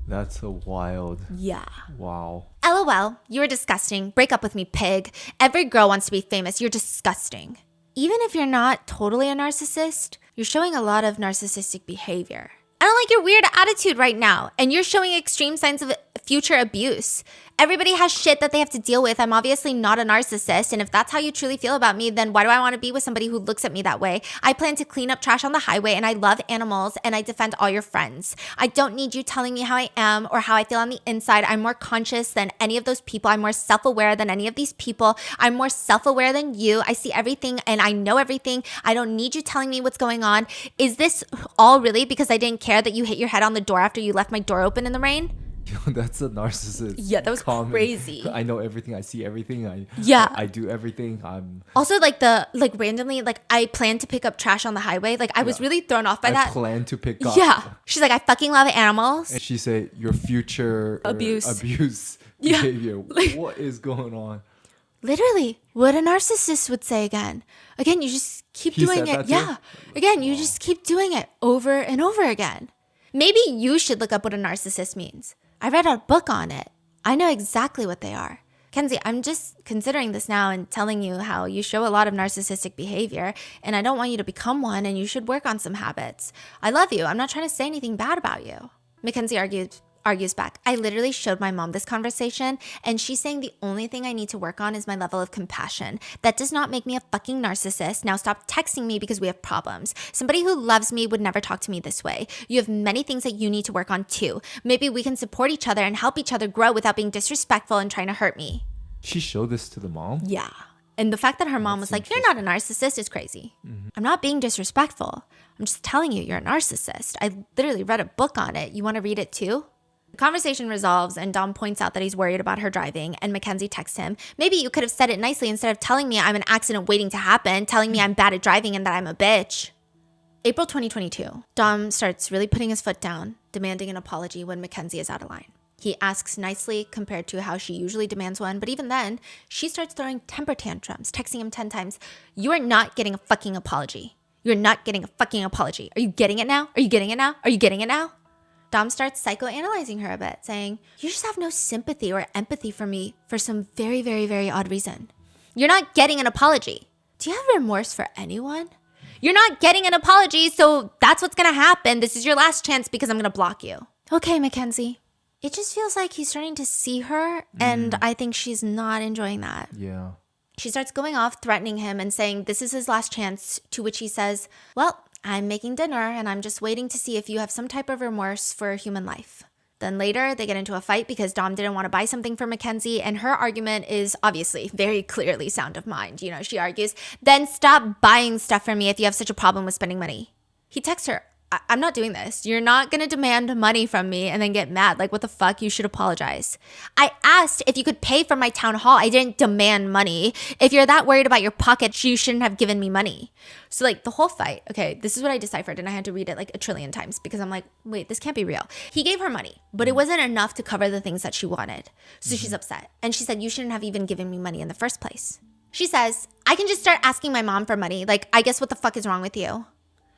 S1: That's a wild.
S2: Yeah.
S1: Wow.
S2: LOL, you're disgusting. Break up with me, pig. Every girl wants to be famous. You're disgusting. Even if you're not totally a narcissist, you're showing a lot of narcissistic behavior. I don't like your weird attitude right now. And you're showing extreme signs of future abuse. Everybody has shit that they have to deal with. I'm obviously not a narcissist. And if that's how you truly feel about me, then why do I want to be with somebody who looks at me that way? I plan to clean up trash on the highway and I love animals and I defend all your friends. I don't need you telling me how I am or how I feel on the inside. I'm more conscious than any of those people. I'm more self-aware than any of these people. I'm more self-aware than you. I see everything and I know everything. I don't need you telling me what's going on. Is this all really because I didn't care that you hit your head on the door after you left my door open in the rain?
S1: That's a narcissist.
S2: Yeah, that was comment. Crazy.
S1: I know everything. I see everything. I do everything. I'm
S2: also randomly I plan to pick up trash on the highway. I was really thrown off by that.
S1: I plan to pick up.
S2: Yeah, she's like, I fucking love animals.
S1: And she said your future abuse behavior. What is going on?
S2: Literally, what a narcissist would say again. Again, you just keep doing it. Yeah. Again, you just keep doing it over and over again. Maybe you should look up what a narcissist means. I read a book on it. I know exactly what they are. Kenzie, I'm just considering this now and telling you how you show a lot of narcissistic behavior, and I don't want you to become one, and you should work on some habits. I love you. I'm not trying to say anything bad about you. Mackenzie argues back. I literally showed my mom this conversation, and she's saying the only thing I need to work on is my level of compassion. That does not make me a fucking narcissist. Now stop texting me because we have problems. Somebody who loves me would never talk to me this way. You have many things that you need to work on too. Maybe we can support each other and help each other grow without being disrespectful and trying to hurt me.
S1: She showed this to the mom?
S2: Yeah. And the fact that her mom was like, you're not a narcissist is crazy. I'm not being disrespectful. I'm just telling you, you're a narcissist. I literally read a book on it. You want to read it too? The conversation resolves and Dom points out that he's worried about her driving, and Mackenzie texts him, maybe you could have said it nicely instead of telling me I'm an accident waiting to happen, telling me I'm bad at driving and that I'm a bitch. April 2022, Dom starts really putting his foot down, demanding an apology when Mackenzie is out of line. He asks nicely compared to how she usually demands one, but even then, she starts throwing temper tantrums, texting him 10 times, you are not getting a fucking apology. You're not getting a fucking apology. Are you getting it now? Are you getting it now? Are you getting it now? Dom starts psychoanalyzing her a bit, saying, you just have no sympathy or empathy for me for some very, very, very odd reason. You're not getting an apology. Do you have remorse for anyone? You're not getting an apology, so that's what's going to happen. This is your last chance because I'm going to block you. Okay, Mackenzie. It just feels like he's starting to see her, and I think she's not enjoying that.
S1: Yeah.
S2: She starts going off, threatening him and saying this is his last chance, to which he says, well, I'm making dinner and I'm just waiting to see if you have some type of remorse for human life. Then later, they get into a fight because Dom didn't want to buy something for Mackenzie, and her argument is obviously very clearly sound of mind. You know, she argues, then stop buying stuff for me if you have such a problem with spending money. He texts her, I'm not doing this. You're not going to demand money from me and then get mad. Like, what the fuck? You should apologize. I asked if you could pay for my town hall. I didn't demand money. If you're that worried about your pocket, you shouldn't have given me money. So like the whole fight, okay, this is what I deciphered, and I had to read it like a trillion times because I'm like, wait, this can't be real. He gave her money, but it wasn't enough to cover the things that she wanted. So she's upset. And she said, you shouldn't have even given me money in the first place. She says, I can just start asking my mom for money. Like, I guess what the fuck is wrong with you?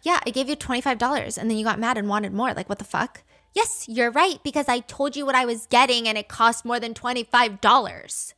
S2: Yeah, I gave you $25 and then you got mad and wanted more. Like, what the fuck? Yes, you're right, because I told you what I was getting and it cost more than $25.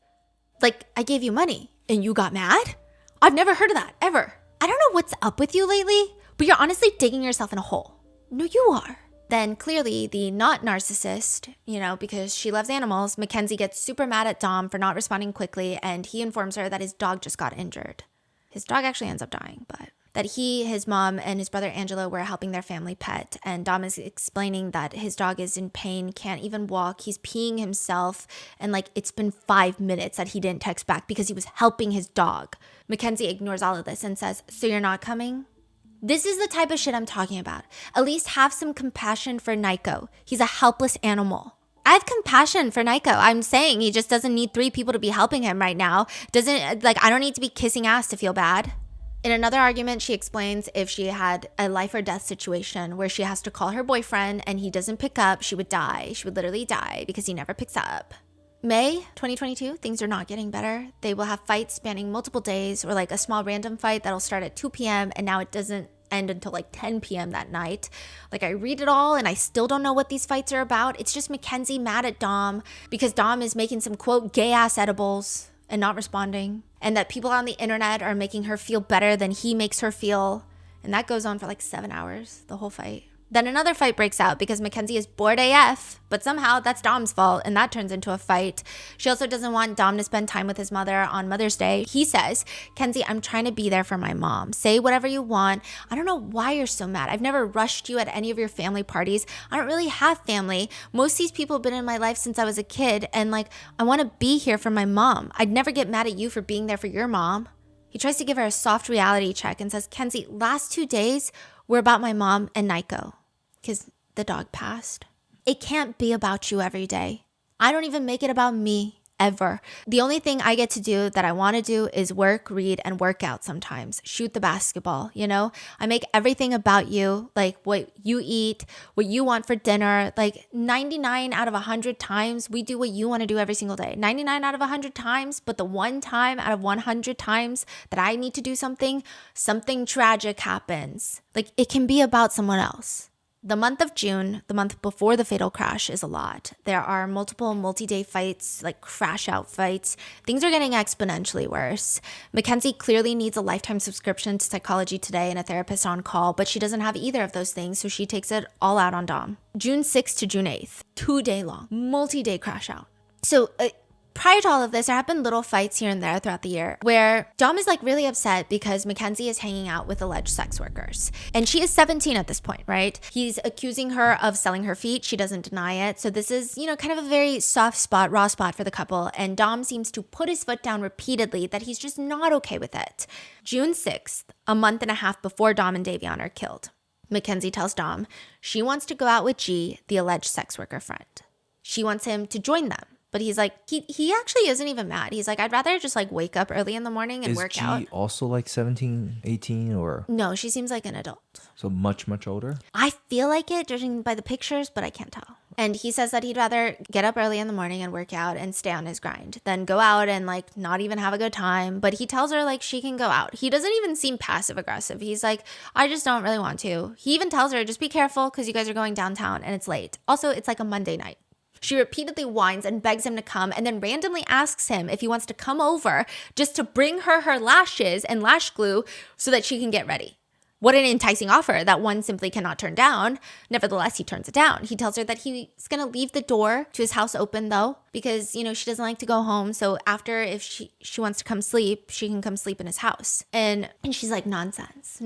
S2: Like, I gave you money and you got mad? I've never heard of that, ever. I don't know what's up with you lately, but you're honestly digging yourself in a hole. No, you are. Then clearly the not narcissist, you know, because she loves animals, Mackenzie gets super mad at Dom for not responding quickly, and he informs her that his dog just got injured. His dog actually ends up dying, but that he, his mom, and his brother Angelo were helping their family pet. And Dom is explaining that his dog is in pain, can't even walk. He's peeing himself. And like, it's been 5 minutes that he didn't text back because he was helping his dog. Mackenzie ignores all of this and says, so you're not coming? This is the type of shit I'm talking about. At least have some compassion for Nico. He's a helpless animal. I have compassion for Nico. I'm saying he just doesn't need 3 people to be helping him right now. I don't need to be kissing ass to feel bad. In another argument, she explains if she had a life or death situation where she has to call her boyfriend and he doesn't pick up, she would die. She would literally die because he never picks up. May 2022, things are not getting better. They will have fights spanning multiple days, or like a small random fight that'll start at 2 p.m. and now it doesn't end until like 10 p.m. that night. Like, I read it all and I still don't know what these fights are about. It's just Mackenzie mad at Dom because Dom is making some quote gay ass edibles and not responding, and that people on the internet are making her feel better than he makes her feel. And that goes on for like 7 hours, the whole fight. Then another fight breaks out because Mackenzie is bored AF, but somehow that's Dom's fault, and that turns into a fight. She also doesn't want Dom to spend time with his mother on Mother's Day. He says, Kenzie, I'm trying to be there for my mom. Say whatever you want. I don't know why you're so mad. I've never rushed you at any of your family parties. I don't really have family. Most of these people have been in my life since I was a kid, and like, I want to be here for my mom. I'd never get mad at you for being there for your mom. He tries to give her a soft reality check and says, Kenzie, last 2 days were about my mom and Nico. Because the dog passed. It can't be about you every day. I don't even make it about me, ever. The only thing I get to do that I want to do is work, read, and work out sometimes. Shoot the basketball, you know? I make everything about you, like what you eat, what you want for dinner. Like 99 out of 100 times, we do what you want to do every single day. 99 out of 100 times, but the one time out of 100 times that I need to do something tragic happens. Like, it can be about someone else. The month of June, the month before the fatal crash, is a lot. There are multiple multi-day fights, like crash out fights. Things are getting exponentially worse. Mackenzie clearly needs a lifetime subscription to Psychology Today and a therapist on call, but she doesn't have either of those things, so she takes it all out on Dom. June 6th to June 8th, 2-day long, multi-day crash out. So prior to all of this, there have been little fights here and there throughout the year where Dom is like really upset because Mackenzie is hanging out with alleged sex workers. And she is 17 at this point, right? He's accusing her of selling her feet. She doesn't deny it. So this is, kind of a very soft spot, raw spot for the couple. And Dom seems to put his foot down repeatedly that he's just not okay with it. June 6th, a month and a half before Dom and Davion are killed, Mackenzie tells Dom she wants to go out with G, the alleged sex worker friend. She wants him to join them. But he's like, he actually isn't even mad. He's like, I'd rather just like wake up early in the morning and work out.
S1: Is G also like 17, 18 or?
S2: No, she seems like an adult.
S1: So much, much older?
S2: I feel like it judging by the pictures, but I can't tell. And he says that he'd rather get up early in the morning and work out and stay on his grind than go out and like not even have a good time. But he tells her like she can go out. He doesn't even seem passive aggressive. He's like, I just don't really want to. He even tells her, just be careful because you guys are going downtown and it's late. Also, it's like a Monday night. She repeatedly whines and begs him to come and then randomly asks him if he wants to come over just to bring her lashes and lash glue so that she can get ready. What an enticing offer that one simply cannot turn down. Nevertheless, he turns it down. He tells her that he's going to leave the door to his house open though because, she doesn't like to go home. So after, if she wants to come sleep, she can come sleep in his house. And she's like, nonsense.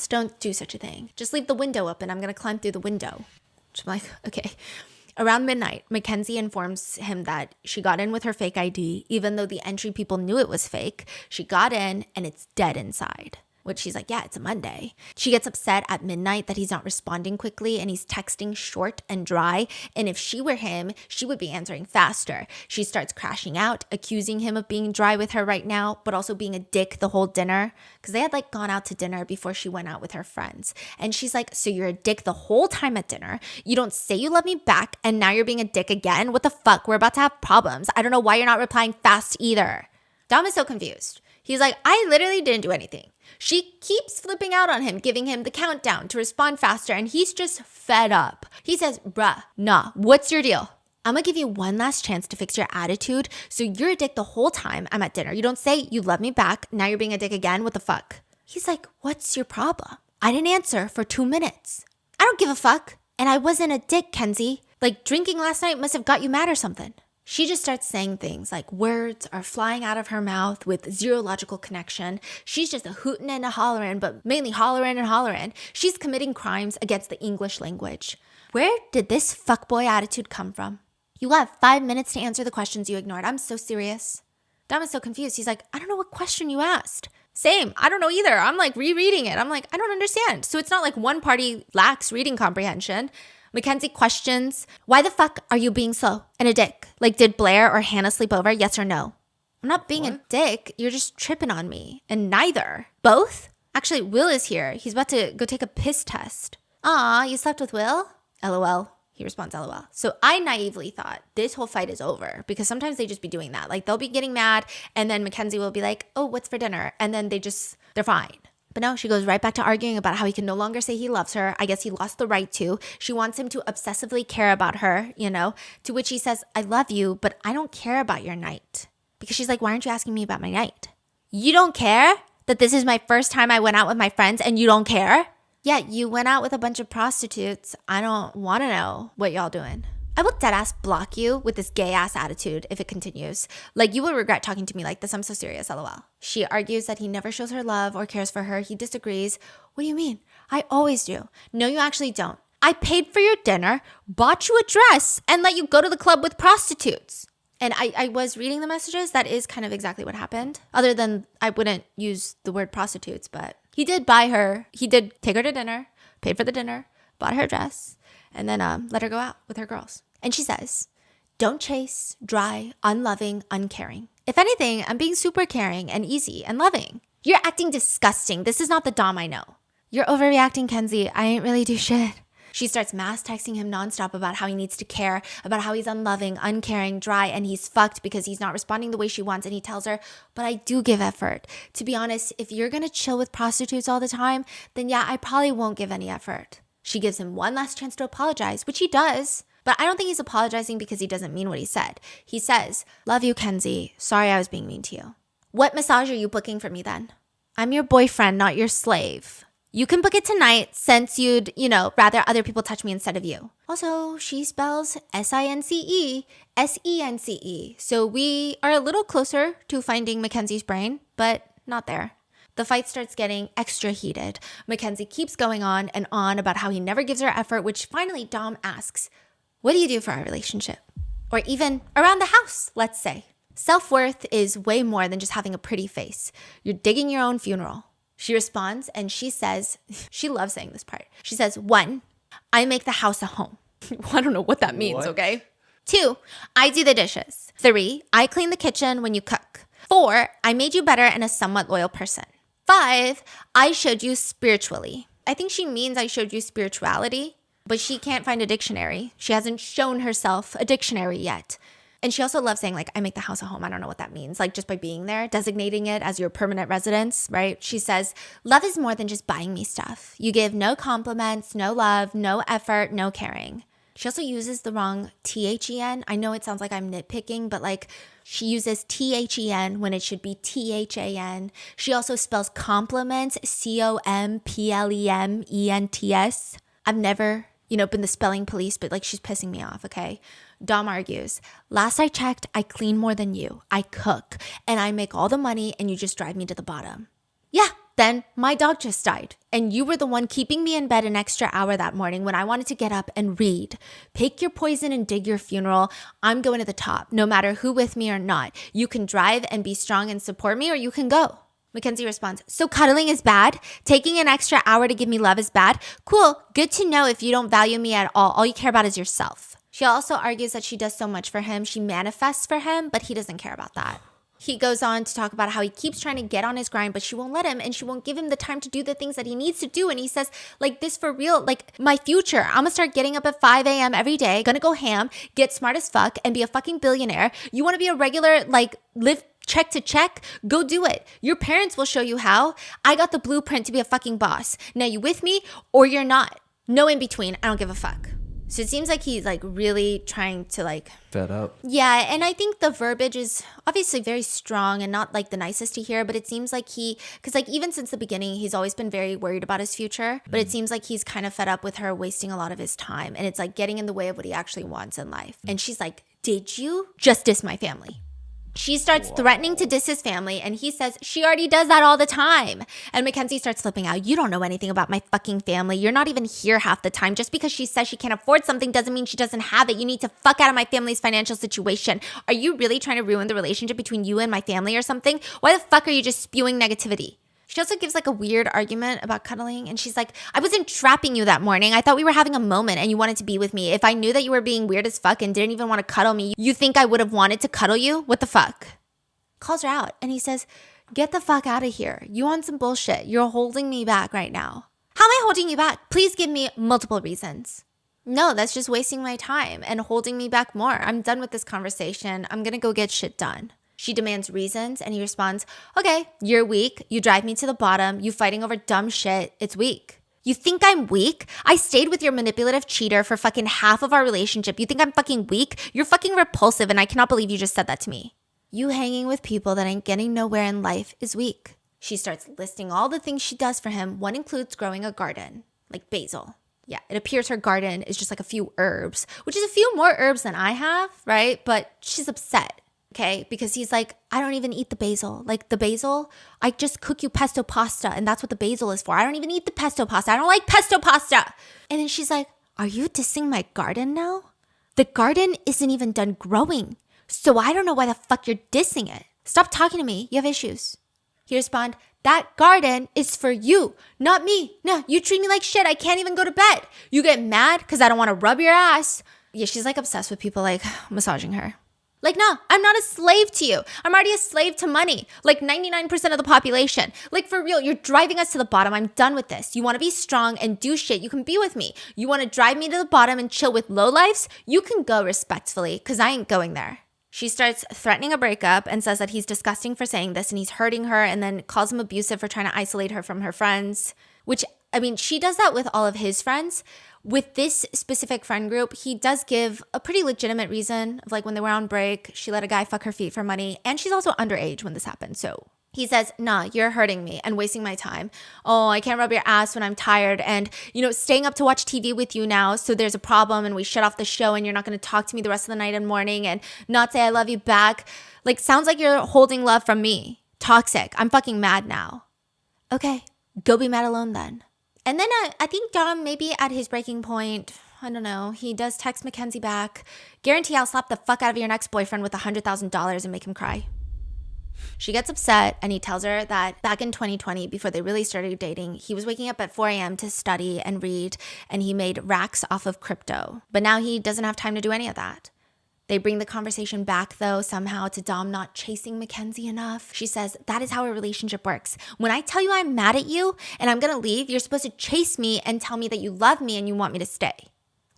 S2: Don't do such a thing. Just leave the window open. I'm going to climb through the window. So I'm like, okay. Around midnight, Mackenzie informs him that she got in with her fake ID, even though the entry people knew it was fake. She got in and it's dead inside. Which she's like, yeah, it's a Monday. She gets upset at midnight that he's not responding quickly and he's texting short and dry. And if she were him, she would be answering faster. She starts crashing out, accusing him of being dry with her right now, but also being a dick the whole dinner. Because they had like gone out to dinner before she went out with her friends. And she's like, so you're a dick the whole time at dinner. You don't say you love me back and now you're being a dick again? What the fuck? We're about to have problems. I don't know why you're not replying fast either. Dom is so confused. He's like, I literally didn't do anything. She keeps flipping out on him, giving him the countdown to respond faster, and he's just fed up. He says, bruh, nah, what's your deal? I'm gonna give you one last chance to fix your attitude, so you're a dick the whole time I'm at dinner. You don't say you love me back, now you're being a dick again, what the fuck? He's like, what's your problem? I didn't answer for 2 minutes. I don't give a fuck. And I wasn't a dick, Kenzie. Like, drinking last night must have got you mad or something. She just starts saying things like words are flying out of her mouth with zero logical connection. She's just a hootin' and a hollerin', but mainly hollerin' and hollerin'. She's committing crimes against the English language. Where did this fuckboy attitude come from? You have 5 minutes to answer the questions you ignored. I'm so serious. Dom is so confused. He's like, I don't know what question you asked. Same. I don't know either. I'm like rereading it. I'm like, I don't understand. So it's not like one party lacks reading comprehension. Mackenzie questions, why the fuck are you being slow and a dick? Like, did Blair or Hannah sleep over? Yes or no? I'm not being a dick. You're just tripping on me. And neither. Both? Actually, Will is here. He's about to go take a piss test. Aw, you slept with Will? LOL. He responds, LOL. So I naively thought this whole fight is over because sometimes they just be doing that. Like, they'll be getting mad and then Mackenzie will be like, oh, what's for dinner? And then they're fine. But no, she goes right back to arguing about how he can no longer say he loves her. I guess he lost the right to. She wants him to obsessively care about her, to which he says, I love you, but I don't care about your night. Because she's like, why aren't you asking me about my night? You don't care that this is my first time I went out with my friends and you don't care? Yeah, you went out with a bunch of prostitutes. I don't want to know what y'all doing. I will deadass block you with this gay ass attitude if it continues. Like, you will regret talking to me like this. I'm so serious, LOL. She argues that he never shows her love or cares for her. He disagrees. What do you mean? I always do. No, you actually don't. I paid for your dinner, bought you a dress, and let you go to the club with prostitutes. And I was reading the messages. That is kind of exactly what happened. Other than I wouldn't use the word prostitutes, but he did take her to dinner, paid for the dinner, bought her a dress, and then let her go out with her girls. And she says, don't chase, dry, unloving, uncaring. If anything, I'm being super caring and easy and loving. You're acting disgusting. This is not the Dom I know. You're overreacting, Kenzie. I ain't really do shit. She starts mass texting him nonstop about how he needs to care, about how he's unloving, uncaring, dry, and he's fucked because he's not responding the way she wants. And he tells her, but I do give effort. To be honest, if you're going to chill with prostitutes all the time, then yeah, I probably won't give any effort. She gives him one last chance to apologize, which he does. But I don't think he's apologizing because he doesn't mean what he said. He says, "Love you, Kenzie. Sorry I was being mean to you." What massage are you booking for me then? I'm your boyfriend, not your slave. You can book it tonight since you'd, rather other people touch me instead of you. Also, she spells Sincee, Sence. So we are a little closer to finding Mackenzie's brain, but not there. The fight starts getting extra heated. Mackenzie keeps going on and on about how he never gives her effort, which finally Dom asks, "What do you do for our relationship?" Or even around the house, let's say. Self-worth is way more than just having a pretty face. You're digging your own funeral. She responds and she says, she loves saying this part. She says, 1, I make the house a home. I don't know what that means, okay? 2, I do the dishes. 3, I clean the kitchen when you cook. 4, I made you better and a somewhat loyal person. 5, I showed you spiritually. I think she means I showed you spirituality, but she can't find a dictionary. She hasn't shown herself a dictionary yet. And she also loves saying, like, I make the house a home. I don't know what that means. Like, just by being there, designating it as your permanent residence, right? She says, love is more than just buying me stuff. You give no compliments, no love, no effort, no caring. She also uses the wrong THEN. I know it sounds like I'm nitpicking, but like she uses THEN when it should be THAN. She also spells compliments, COMPLEMENTS. I've never, been the spelling police, but like she's pissing me off, okay? Dom argues, last I checked, I clean more than you. I cook and I make all the money and you just drive me to the bottom. Yeah, then my dog just died and you were the one keeping me in bed an extra hour that morning when I wanted to get up and read. Pick your poison and dig your funeral. I'm going to the top, no matter who with me or not. You can drive and be strong and support me or you can go. Mackenzie responds, so cuddling is bad? Taking an extra hour to give me love is bad? Cool, good to know if you don't value me at all. All you care about is yourself. She also argues that she does so much for him. She manifests for him, but he doesn't care about that. He goes on to talk about how he keeps trying to get on his grind, but she won't let him and she won't give him the time to do the things that he needs to do. And he says, like, this for real, like my future. I'm gonna start getting up at 5 a.m. every day, gonna go ham, get smart as fuck, and be a fucking billionaire. You wanna be a regular, like, live check to check? Go do it. Your parents will show you how. I got the blueprint to be a fucking boss. Now you with me or you're not. No in between. I don't give a fuck. So it seems like he's like really trying to like
S1: fed up.
S2: Yeah, and I think the verbiage is obviously very strong and not like the nicest to hear, but it seems like because like even since the beginning, he's always been very worried about his future, but it seems like he's kind of fed up with her wasting a lot of his time and it's like getting in the way of what he actually wants in life. And she's like, did you just diss my family? She starts threatening to diss his family and he says she already does that all the time. And Mackenzie starts flipping out. You don't know anything about my fucking family. You're not even here half the time. Just because she says she can't afford something doesn't mean she doesn't have it. You need to fuck out of my family's financial situation. Are you really trying to ruin the relationship between you and my family or something? Why the fuck are you just spewing negativity? She also gives like a weird argument about cuddling. And she's like, I wasn't trapping you that morning. I thought we were having a moment and you wanted to be with me. If I knew that you were being weird as fuck and didn't even want to cuddle me, you think I would have wanted to cuddle you? What the fuck? Calls her out and he says, get the fuck out of here. You on some bullshit. You're holding me back right now. How am I holding you back? Please give me multiple reasons. No, that's just wasting my time and holding me back more. I'm done with this conversation. I'm gonna go get shit done. She demands reasons and he responds, okay, you're weak. You drive me to the bottom. You fighting over dumb shit. It's weak. You think I'm weak? I stayed with your manipulative cheater for fucking half of our relationship. You think I'm fucking weak? You're fucking repulsive and I cannot believe you just said that to me. You hanging with people that ain't getting nowhere in life is weak. She starts listing all the things she does for him. One includes growing a garden, like basil. Yeah, it appears her garden is just like a few herbs, which is a few more herbs than I have, right? But she's upset. Okay, because he's like, I don't even eat the basil. Like the basil, I just cook you pesto pasta and that's what the basil is for. I don't even eat the pesto pasta. I don't like pesto pasta. And then she's like, are you dissing my garden now? The garden isn't even done growing. So I don't know why the fuck you're dissing it. Stop talking to me. You have issues. He responds, that garden is for you, not me. No, you treat me like shit. I can't even go to bed. You get mad because I don't want to rub your ass. Yeah, she's like obsessed with people like massaging her. Like, no, I'm not a slave to you. I'm already a slave to money. Like 99% of the population. Like for real, you're driving us to the bottom. I'm done with this. You want to be strong and do shit. You can be with me. You want to drive me to the bottom and chill with lowlifes? You can go respectfully because I ain't going there. She starts threatening a breakup and says that he's disgusting for saying this and he's hurting her and then calls him abusive for trying to isolate her from her friends, which I mean, she does that with all of his friends. With this specific friend group, he does give a pretty legitimate reason of like when they were on break, she let a guy fuck her feet for money. And she's also underage when this happened. So he says, nah, you're hurting me and wasting my time. Oh, I can't rub your ass when I'm tired. And, staying up to watch TV with you now. So there's a problem and we shut off the show and you're not going to talk to me the rest of the night and morning and not say I love you back. Like, sounds like you're holding love from me. Toxic. I'm fucking mad now. Okay, go be mad alone then. And then I think Dom, maybe at his breaking point, I don't know, he does text Mackenzie back. Guarantee I'll slap the fuck out of your next boyfriend with $100,000 and make him cry. She gets upset and he tells her that back in 2020, before they really started dating, he was waking up at 4 a.m. to study and read, and he made racks off of crypto. But now he doesn't have time to do any of that. They bring the conversation back, though, somehow to Dom not chasing Mackenzie enough. She says, that is how a relationship works. When I tell you I'm mad at you and I'm going to leave, you're supposed to chase me and tell me that you love me and you want me to stay.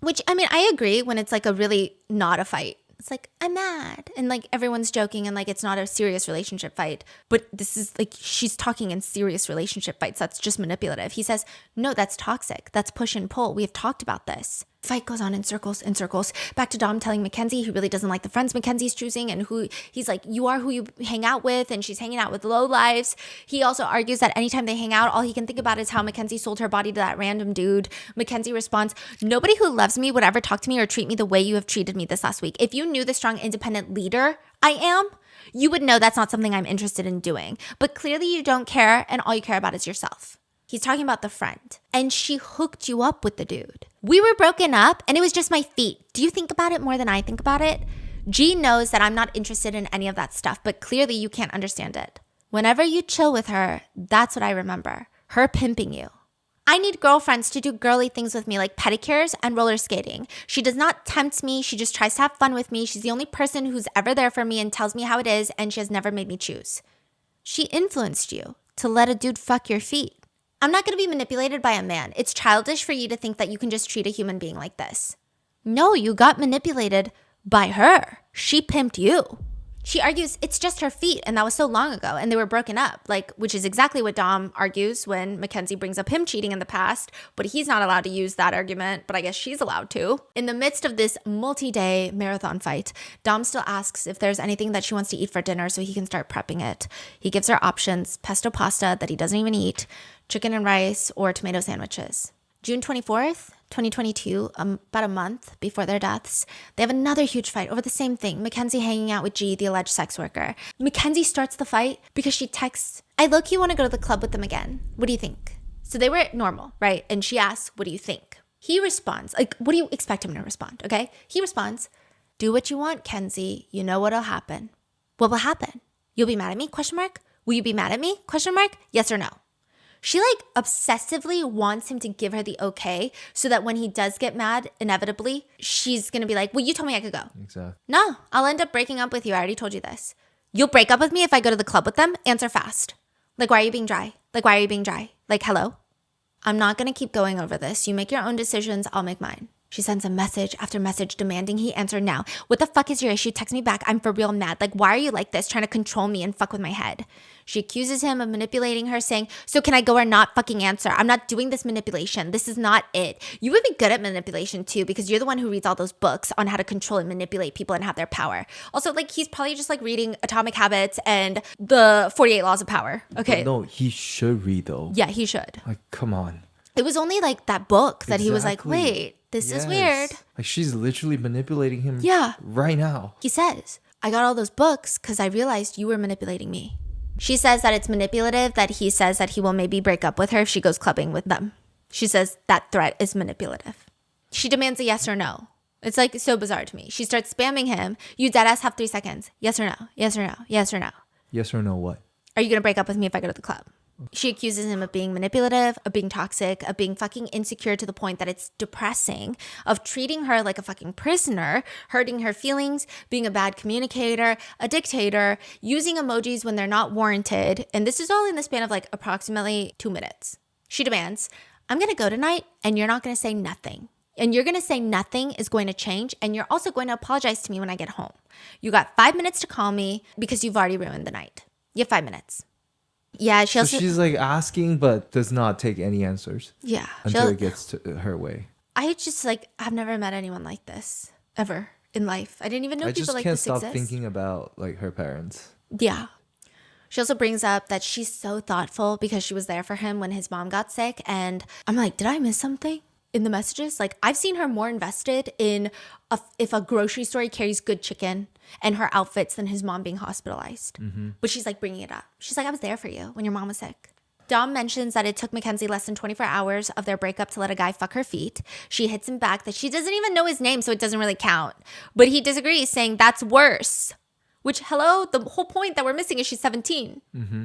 S2: Which, I mean, I agree when it's like a really not a fight. It's like, I'm mad. And like everyone's joking and like it's not a serious relationship fight. But this is like, she's talking in serious relationship fights. That's just manipulative. He says, no, that's toxic. That's push and pull. We have talked about this. Fight goes on in circles and circles. Back to Dom telling Mackenzie he really doesn't like the friends Mackenzie's choosing and who he's like, you are who you hang out with, and she's hanging out with lowlives. He also argues that anytime they hang out, all he can think about is how Mackenzie sold her body to that random dude. Mackenzie responds, nobody who loves me would ever talk to me or treat me the way you have treated me this last week. If you knew the strong, independent leader I am, you would know that's not something I'm interested in doing. But clearly you don't care, and all you care about is yourself. He's talking about the friend. And she hooked you up with the dude. We were broken up and it was just my feet. Do you think about it more than I think about it? G knows that I'm not interested in any of that stuff, but clearly you can't understand it. Whenever you chill with her, that's what I remember. Her pimping you. I need girlfriends to do girly things with me like pedicures and roller skating. She does not tempt me. She just tries to have fun with me. She's the only person who's ever there for me and tells me how it is, and she has never made me choose. She influenced you to let a dude fuck your feet. I'm not going to be manipulated by a man. It's childish for you to think that you can just treat a human being like this. No, you got manipulated by her. She pimped you. She argues it's just her feet, and that was so long ago, and they were broken up, which is exactly what Dom argues when Mackenzie brings up him cheating in the past, but he's not allowed to use that argument, but I guess she's allowed to. In the midst of this multi-day marathon fight, Dom still asks if there's anything that she wants to eat for dinner so he can start prepping it. He gives her options: pesto pasta that he doesn't even eat, chicken and rice, or tomato sandwiches. June 24th, 2022, about a month before their deaths, they have another huge fight over the same thing, Mackenzie hanging out with G, the alleged sex worker. Mackenzie starts the fight because she texts, I low-key want to go to the club with them again. What do you think? So they were normal, right? And she asks, what do you think? He responds, what do you expect him to respond, okay? He responds, do what you want, Kenzie. You know what'll happen. What will happen? You'll be mad at me? Question mark. Will you be mad at me? Question mark. Yes or no? She obsessively wants him to give her the okay so that when he does get mad, inevitably, she's going to be like, well, you told me I could go.
S1: Exactly.
S2: No, I'll end up breaking up with you. I already told you this. You'll break up with me if I go to the club with them? Answer fast. Why are you being dry? Why are you being dry? Hello? I'm not going to keep going over this. You make your own decisions. I'll make mine. She sends a message after message demanding he answer now. What the fuck is your issue? Text me back. I'm for real mad. Why are you like this? Trying to control me and fuck with my head. She accuses him of manipulating her, saying, so can I go or not fucking answer? I'm not doing this manipulation. This is not it. You would be good at manipulation too, because you're the one who reads all those books on how to control and manipulate people and have their power. Also, he's probably just reading Atomic Habits and the 48 Laws of Power. Okay.
S1: But no, he should read though.
S2: Yeah, he should.
S1: Come on.
S2: It was only that book that he was like, wait, this is weird.
S1: She's literally manipulating him right now.
S2: He says, I got all those books because I realized you were manipulating me. She says that it's manipulative that he says that he will maybe break up with her if she goes clubbing with them. She says that threat is manipulative. She demands a yes or no. It's so bizarre to me. She starts spamming him. You deadass have 3 seconds. Yes or no? Yes or no? Yes or no?
S1: Yes or no what?
S2: Are you going to break up with me if I go to the club? She accuses him of being manipulative, of being toxic, of being fucking insecure to the point that it's depressing, of treating her like a fucking prisoner, hurting her feelings, being a bad communicator, a dictator, using emojis when they're not warranted. And this is all in the span of approximately 2 minutes. She demands, I'm going to go tonight and you're not going to say nothing. And you're going to say nothing is going to change. And you're also going to apologize to me when I get home. You got 5 minutes to call me because you've already ruined the night. You have 5 minutes. Yeah, she
S1: So
S2: also...
S1: she's like asking, but does not take any answers
S2: Yeah.
S1: until it gets to her way.
S2: I just like, I've never met anyone like this ever in life. I didn't even know
S1: I
S2: people
S1: just
S2: like
S1: can't
S2: this
S1: stop
S2: exist.
S1: thinking about like her parents.
S2: Yeah. She also brings up that she's so thoughtful because she was there for him when his mom got sick. And I'm like, did I miss something in the messages? Like, I've seen her more invested in if a grocery store carries good chicken and her outfits than his mom being hospitalized. But she's like bringing it up. She's like, I was there for you when your mom was sick. Dom mentions that it took Mackenzie less than 24 hours of their breakup to let a guy fuck her feet. She hits him back that she doesn't even know his name, so it doesn't really count. But he disagrees, saying that's worse. Which, hello, the whole point that we're missing is she's 17.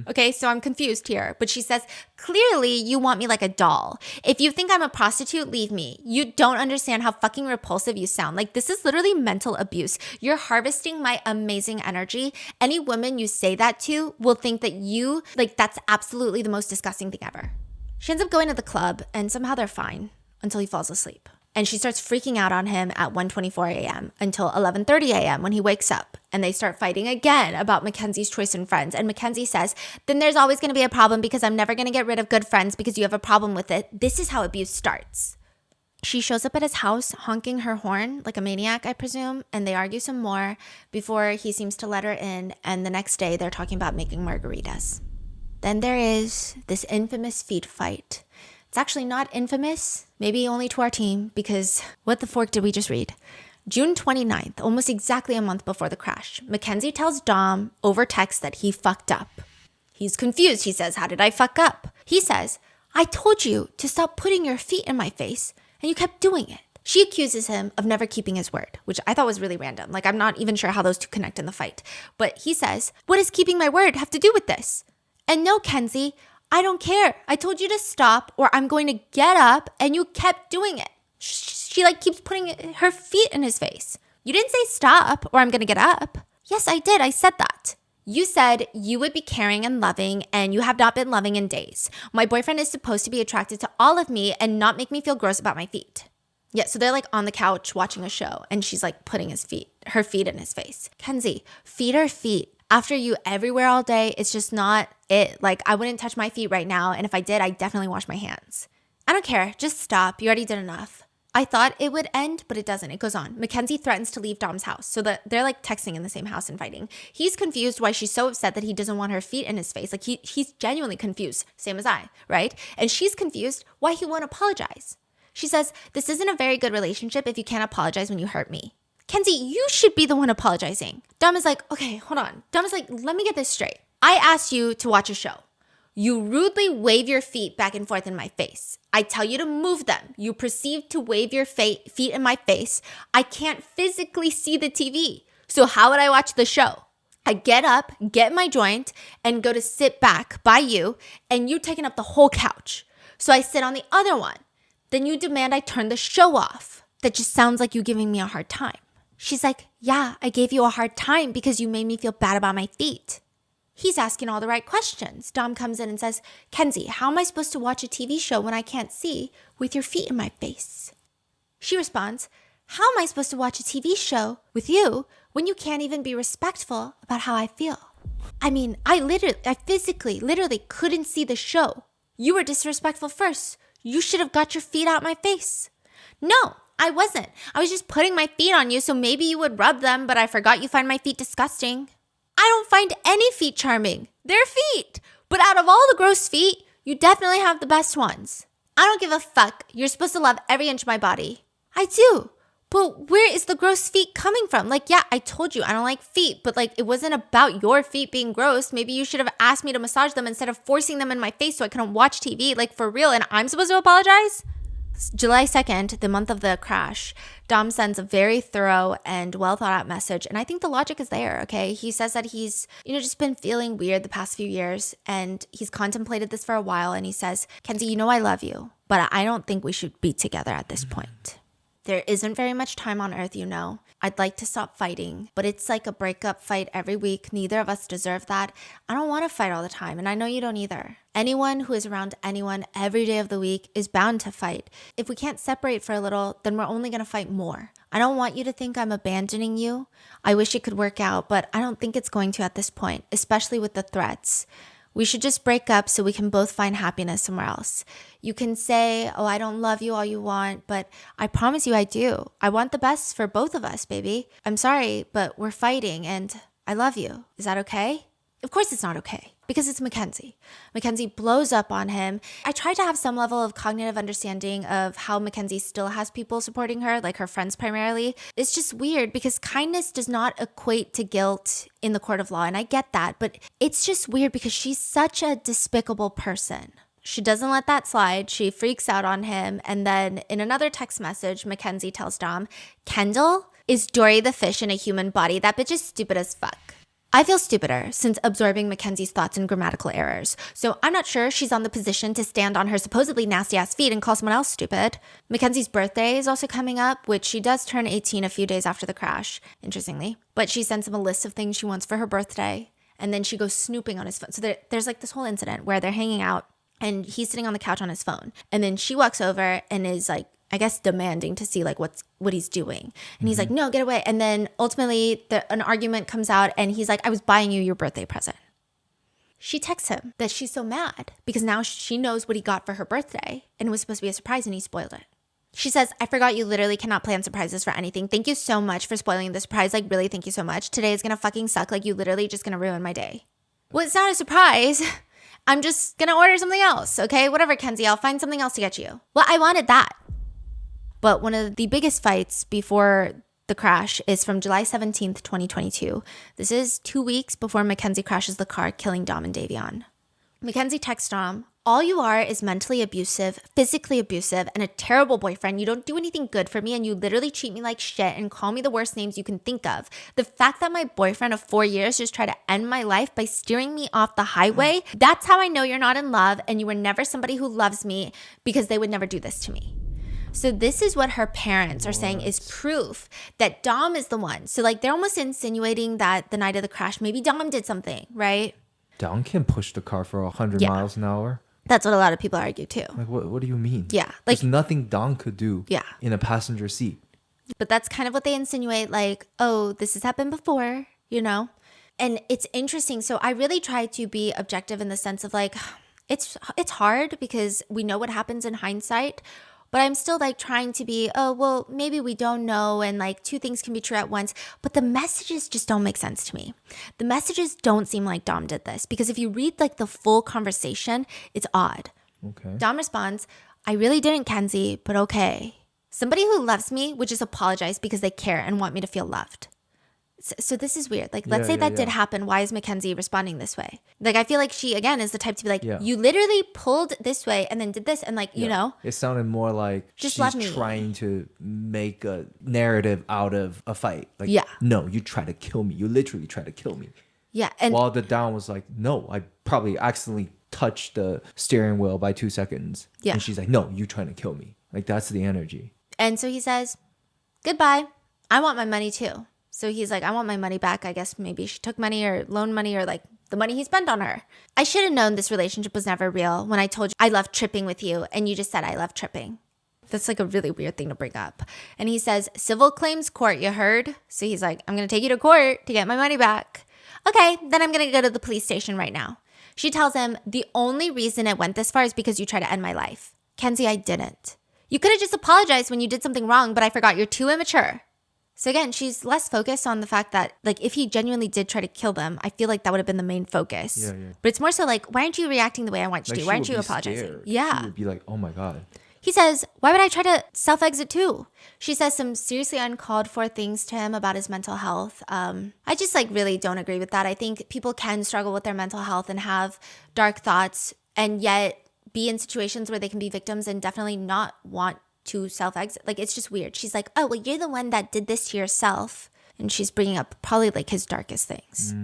S2: Okay, so I'm confused here. But she says, clearly you want me like a doll. If you think I'm a prostitute, leave me. You don't understand how fucking repulsive you sound. Like, this is literally mental abuse. You're harvesting my amazing energy. Any woman you say that to will think that you, like, that's absolutely the most disgusting thing ever. She ends up going to the club, and somehow they're fine until he falls asleep. And she starts freaking out on him at 1:24 a.m. until 11:30 a.m. when he wakes up. And they start fighting again about Mackenzie's choice in friends. And Mackenzie says, then there's always going to be a problem because I'm never going to get rid of good friends because you have a problem with it. This is how abuse starts. She shows up at his house honking her horn like a maniac, I presume. And they argue some more before he seems to let her in. And the next day they're talking about making margaritas. Then there is this infamous feet fight. It's actually not infamous, maybe only to our team, because what the fork did we just read? June 29th, almost exactly a month before the crash, Mackenzie tells Dom over text that he fucked up. He's confused. He says, how did I fuck up? He says, I told you to stop putting your feet in my face, and you kept doing it. She accuses him of never keeping his word, which I thought was really random. Like, I'm not even sure how those two connect in the fight. But he says, what does keeping my word have to do with this? And no, Kenzie, I don't care. I told you to stop or I'm going to get up, and you kept doing it. She like keeps putting her feet in his face. You didn't say stop or I'm going to get up. Yes, I did. I said that. You said you would be caring and loving, and you have not been loving in days. My boyfriend is supposed to be attracted to all of me and not make me feel gross about my feet. Yeah, so they're like on the couch watching a show, and she's like putting her feet in his face. Kenzie, feet are feet. After you everywhere all day, it's just not it. Like, I wouldn't touch my feet right now, and if I did, I'd definitely wash my hands. I don't care. Just stop. You already did enough. I thought it would end, but it doesn't. It goes on. Mackenzie threatens to leave Dom's house, so that they're like texting in the same house and fighting. He's confused why she's so upset that he doesn't want her feet in his face. Like, he's genuinely confused, same as I, right? And she's confused why he won't apologize. She says, this isn't a very good relationship if you can't apologize when you hurt me. Kenzie, you should be the one apologizing. Dom is like, okay, hold on. Dom is like, let me get this straight. I asked you to watch a show. You rudely wave your feet back and forth in my face. I tell you to move them. You proceed to wave your feet in my face. I can't physically see the TV. So how would I watch the show? I get up, get my joint, and go to sit back by you, and you taking up the whole couch. So I sit on the other one. Then you demand I turn the show off. That just sounds like you giving me a hard time. She's like, yeah, I gave you a hard time because you made me feel bad about my feet. He's asking all the right questions. Dom comes in and says, Kenzie, how am I supposed to watch a TV show when I can't see with your feet in my face? She responds, how am I supposed to watch a TV show with you when you can't even be respectful about how I feel? I mean, I physically, literally couldn't see the show. You were disrespectful first. You should have got your feet out my face. No, I wasn't. I was just putting my feet on you so maybe you would rub them, but I forgot you find my feet disgusting. I don't find any feet charming. They're feet. But out of all the gross feet, you definitely have the best ones. I don't give a fuck. You're supposed to love every inch of my body. I do. But where is the gross feet coming from? Like, yeah, I told you I don't like feet, but like, it wasn't about your feet being gross. Maybe you should have asked me to massage them instead of forcing them in my face so I couldn't watch TV, like for real, and I'm supposed to apologize? July 2nd, the month of the crash, Dom sends a very thorough and well thought out message. And I think the logic is there, okay? He says that he's, just been feeling weird the past few years and he's contemplated this for a while. And he says, Kenzie, I love you, but I don't think we should be together at this point. There isn't very much time on earth, I'd like to stop fighting, but it's like a breakup fight every week. Neither of us deserve that. I don't want to fight all the time, and I know you don't either. Anyone who is around anyone every day of the week is bound to fight. If we can't separate for a little, then we're only going to fight more. I don't want you to think I'm abandoning you. I wish it could work out, but I don't think it's going to at this point, especially with the threats. We should just break up so we can both find happiness somewhere else. You can say, oh, I don't love you all you want, but I promise you I do. I want the best for both of us, baby. I'm sorry, but we're fighting and I love you. Is that okay? Of course it's not okay because it's Mackenzie. Mackenzie blows up on him. I tried to have some level of cognitive understanding of how Mackenzie still has people supporting her, like her friends primarily. It's just weird because kindness does not equate to guilt in the court of law. And I get that, but it's just weird because she's such a despicable person. She doesn't let that slide. She freaks out on him. And then in another text message, Mackenzie tells Dom, Kendall is Dory the fish in a human body. That bitch is stupid as fuck. I feel stupider since absorbing Mackenzie's thoughts and grammatical errors. So I'm not sure she's on the position to stand on her supposedly nasty ass feet and call someone else stupid. Mackenzie's birthday is also coming up, which she does turn 18 a few days after the crash, interestingly. But she sends him a list of things she wants for her birthday. And then she goes snooping on his phone. So there's like this whole incident where they're hanging out and he's sitting on the couch on his phone. And then she walks over and is like, I guess demanding to see like what he's doing. And he's like, no, get away. And then ultimately an argument comes out and he's like, I was buying you your birthday present. She texts him that she's so mad because now she knows what he got for her birthday and it was supposed to be a surprise and he spoiled it. She says, I forgot you literally cannot plan surprises for anything. Thank you so much for spoiling the surprise. Like really, thank you so much. Today is going to fucking suck. Like you literally just going to ruin my day. Well, it's not a surprise. I'm just going to order something else. Okay, whatever, Kenzie, I'll find something else to get you. Well, I wanted that. But one of the biggest fights before the crash is from July 17th, 2022. This is 2 weeks before Mackenzie crashes the car, killing Dom and Davion. Mackenzie texts Dom, all you are is mentally abusive, physically abusive, and a terrible boyfriend. You don't do anything good for me, and you literally treat me like shit and call me the worst names you can think of. The fact that my boyfriend of 4 years just tried to end my life by steering me off the highway, that's how I know you're not in love and you were never somebody who loves me because they would never do this to me. So this is what her parents are saying is proof that Dom is the one. So like they're almost insinuating that the night of the crash, maybe Dom did something, right?
S1: Dom can push the car for 100 miles an hour.
S2: That's what a lot of people argue too.
S1: Like what do you mean?
S2: Yeah.
S1: There's nothing Dom could do in a passenger seat.
S2: But that's kind of what they insinuate, like, oh, this has happened before, you know? And it's interesting. So I really try to be objective in the sense of like, it's hard because we know what happens in hindsight. But I'm still like trying to be, oh, well, maybe we don't know. And like two things can be true at once. But the messages just don't make sense to me. The messages don't seem like Dom did this. Because if you read like the full conversation, it's odd.
S1: Okay.
S2: Dom responds, I really didn't, Kenzie, but okay. Somebody who loves me would just apologize because they care and want me to feel loved. So this is weird. Like, let's say that did happen. Why is Mackenzie responding this way? Like, I feel like she, again, is the type to be like, you literally pulled this way and then did this. And like, you know.
S1: It sounded more like
S2: just
S1: she's trying to make a narrative out of a fight. Like, no, you try to kill me. You literally try to kill me.
S2: Yeah. And
S1: while the Dom was like, no, I probably accidentally touched the steering wheel by 2 seconds. Yeah. And she's like, no, you trying to kill me. Like, that's the energy.
S2: And so he says, goodbye. I want my money too. So he's like, I want my money back. I guess maybe she took money or loaned money or like the money he spent on her. I should have known this relationship was never real when I told you I love tripping with you and you just said I love tripping. That's like a really weird thing to bring up. And he says, civil claims court, you heard? So he's like, I'm going to take you to court to get my money back. Okay, then I'm going to go to the police station right now. She tells him, the only reason it went this far is because you tried to end my life. Kenzie, I didn't. You could have just apologized when you did something wrong, but I forgot you're too immature. So again, she's less focused on the fact that, like, if he genuinely did try to kill them, I feel like that would have been the main focus. Yeah. But it's more so like, why aren't you reacting the way I want you to? Why aren't you apologizing?
S1: Scared.
S2: Yeah.
S1: She would be like, oh my God.
S2: He says, why would I try to self-exit too? She says some seriously uncalled for things to him about his mental health. I just like really don't agree with that. I think people can struggle with their mental health and have dark thoughts and yet be in situations where they can be victims and definitely not want to self-exit. Like, it's just weird. She's like, oh, well, you're the one that did this to yourself. And she's bringing up probably like his darkest things.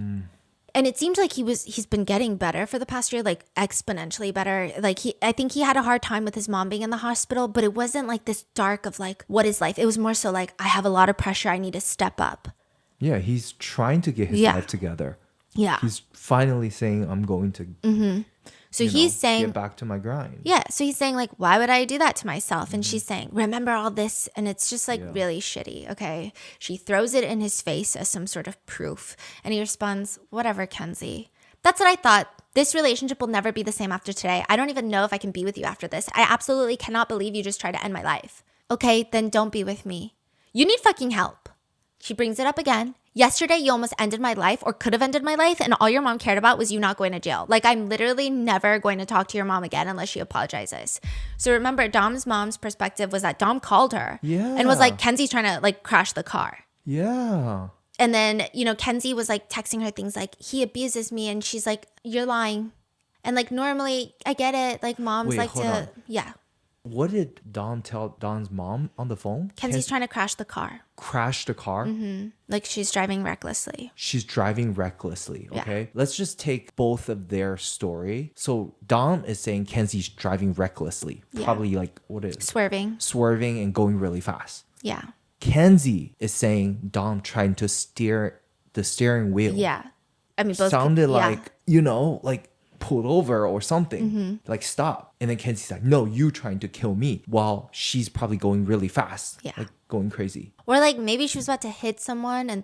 S2: And it seemed like he's been getting better for the past year, like exponentially better. Like I think he had a hard time with his mom being in the hospital, but it wasn't like this dark of like, what is life? It was more so like, I have a lot of pressure. I need to step up.
S1: Yeah, he's trying to get his life together.
S2: Yeah.
S1: He's finally saying, I'm going to
S2: So he's saying,
S1: get back to my grind.
S2: Yeah. So he's saying like, why would I do that to myself? And she's saying, remember all this. And it's just like really shitty. Okay. She throws it in his face as some sort of proof. And he responds, whatever, Kenzie. That's what I thought. This relationship will never be the same after today. I don't even know if I can be with you after this. I absolutely cannot believe you just tried to end my life. Okay, then don't be with me. You need fucking help. She brings it up again. Yesterday, you almost ended my life or could have ended my life, and all your mom cared about was you not going to jail. Like, I'm literally never going to talk to your mom again unless she apologizes. So remember, Dom's mom's perspective was that Dom called her and was like, Kenzie's trying to like crash the car.
S1: Yeah.
S2: And then, you know, Kenzie was like texting her things like, he abuses me. And she's like, you're lying. And like, normally, I get it. Like, moms like to, yeah.
S1: What did Dom tell Don's mom on the phone?
S2: Kenzie's trying to crash the car.
S1: Crash the car?
S2: Mm-hmm. Like, she's driving recklessly.
S1: She's driving recklessly, okay?
S2: Yeah.
S1: Let's just take both of their story. So Dom is saying Kenzie's driving recklessly. Probably like, what is it? Swerving and going really fast.
S2: Yeah.
S1: Kenzie is saying Dom trying to steer the steering wheel.
S2: Yeah. I mean, both
S1: sounded like, you know, like pulled over or something, like stop. And then Kenzie's like, no, you trying to kill me, while she's probably going really fast, like going crazy.
S2: Or like maybe she was about to hit someone and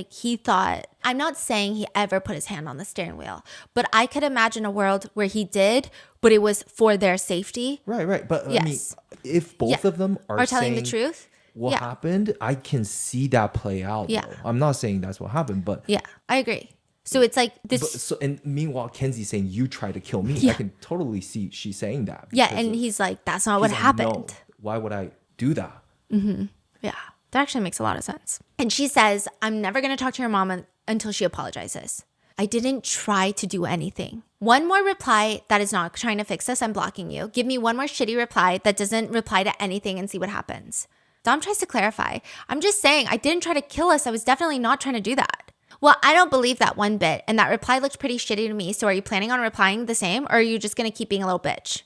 S2: he thought, I'm not saying he ever put his hand on the steering wheel, but I could imagine a world where he did, but it was for their safety.
S1: Right. But I mean, if both of them are
S2: telling
S1: saying
S2: the truth,
S1: what happened, I can see that play out.
S2: Yeah.
S1: Though. I'm not saying that's what happened, but
S2: yeah, I agree. So it's like this.
S1: And meanwhile, Kenzie's saying, you try to kill me. Yeah. I can totally see she's saying that.
S2: Yeah, and he's like, that's not what happened. No,
S1: why would I do that?
S2: Mm-hmm. Yeah, that actually makes a lot of sense. And she says, I'm never going to talk to your mom until she apologizes. I didn't try to do anything. One more reply that is not trying to fix this, I'm blocking you. Give me one more shitty reply that doesn't reply to anything and see what happens. Dom tries to clarify. I'm just saying, I didn't try to kill us. I was definitely not trying to do that. Well, I don't believe that one bit, and that reply looked pretty shitty to me, so are you planning on replying the same, or are you just gonna keep being a little bitch?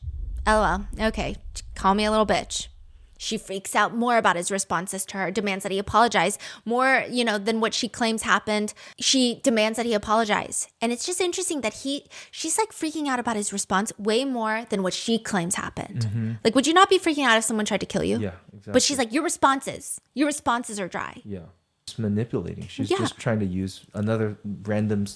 S2: LOL. Okay, call me a little bitch. She freaks out more about his responses to her, demands that he apologize more, than what she claims happened. She demands that he apologize. And it's just interesting that she's like freaking out about his response way more than what she claims happened. Mm-hmm. Like, would you not be freaking out if someone tried to kill you?
S1: Yeah, exactly.
S2: But she's like, your responses are dry.
S1: Yeah. Manipulating. She's just trying to use another random.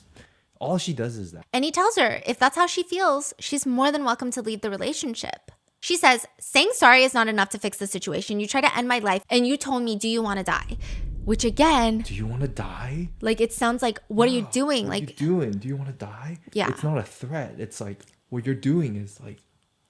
S1: All she does is that.
S2: And he tells her if that's how she feels, she's more than welcome to leave the relationship. She says, saying sorry is not enough to fix the situation. You try to end my life and you told me, do you want to die? Which again,
S1: do you want to die?
S2: Like, it sounds like, what are you doing?
S1: What are you doing? Do you want to die?
S2: Yeah.
S1: It's not a threat. It's like what you're doing is like.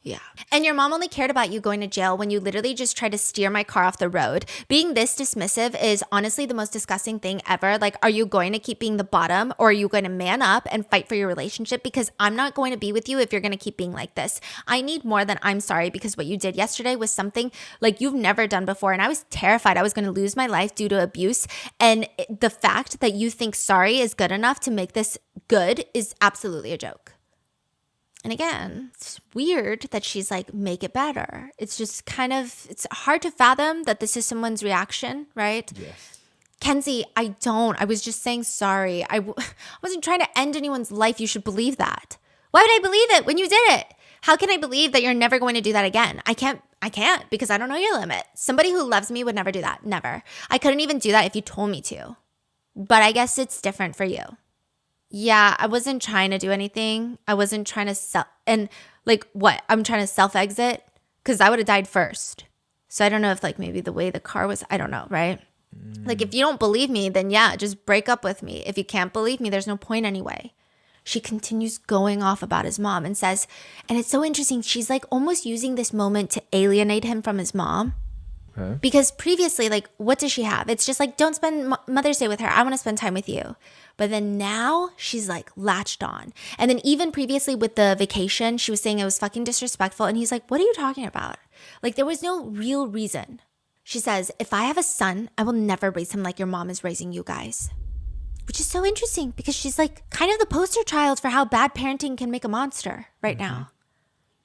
S2: Yeah. And your mom only cared about you going to jail when you literally just tried to steer my car off the road. Being this dismissive is honestly the most disgusting thing ever. Like, are you going to keep being the bottom, or are you going to man up and fight for your relationship? Because I'm not going to be with you if you're going to keep being like this. I need more than I'm sorry, because what you did yesterday was something like you've never done before. And I was terrified I was going to lose my life due to abuse. And the fact that you think sorry is good enough to make this good is absolutely a joke. And again, it's weird that she's like, make it better. It's just it's hard to fathom that this is someone's reaction, right?
S1: Yes.
S2: Kenzie, I was just saying sorry. I wasn't trying to end anyone's life. You should believe that. Why would I believe it when you did it? How can I believe that you're never going to do that again? I can't because I don't know your limit. Somebody who loves me would never do that. Never. I couldn't even do that if you told me to. But I guess it's different for you. Yeah, I wasn't trying to do anything. I wasn't trying to I'm trying to self-exit because I would have died first. So I don't know if like maybe the way the car was, I don't know, right? Like, if you don't believe me, then yeah, just break up with me. If you can't believe me, there's no point anyway. She continues going off about his mom and says, and it's so interesting, she's like almost using this moment to alienate him from his mom. Okay. Because previously, like, what does she have? It's just like, don't spend Mother's Day with her. I want to spend time with you. But then now she's like latched on. And then even previously with the vacation, she was saying it was fucking disrespectful. And he's like, what are you talking about? Like, there was no real reason. She says, if I have a son, I will never raise him like your mom is raising you guys. Which is so interesting because she's like kind of the poster child for how bad parenting can make a monster right now.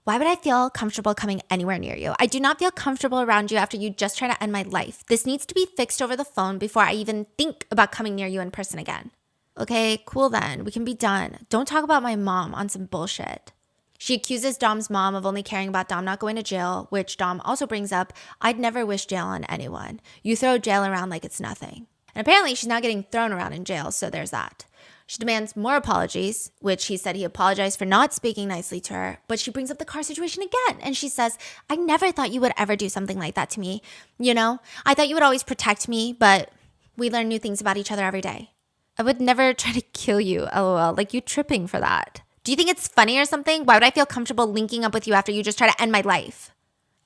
S2: Why would I feel comfortable coming anywhere near you? I do not feel comfortable around you after you just try to end my life. This needs to be fixed over the phone before I even think about coming near you in person again. Okay, cool then. We can be done. Don't talk about my mom on some bullshit. She accuses Dom's mom of only caring about Dom not going to jail, which Dom also brings up, I'd never wish jail on anyone. You throw jail around like it's nothing. And apparently she's now getting thrown around in jail, so there's that. She demands more apologies, which he said he apologized for not speaking nicely to her, but she brings up the car situation again. And she says, I never thought you would ever do something like that to me. You know, I thought you would always protect me, but we learn new things about each other every day. I would never try to kill you, LOL. Like, you tripping for that. Do you think it's funny or something? Why would I feel comfortable linking up with you after you just try to end my life?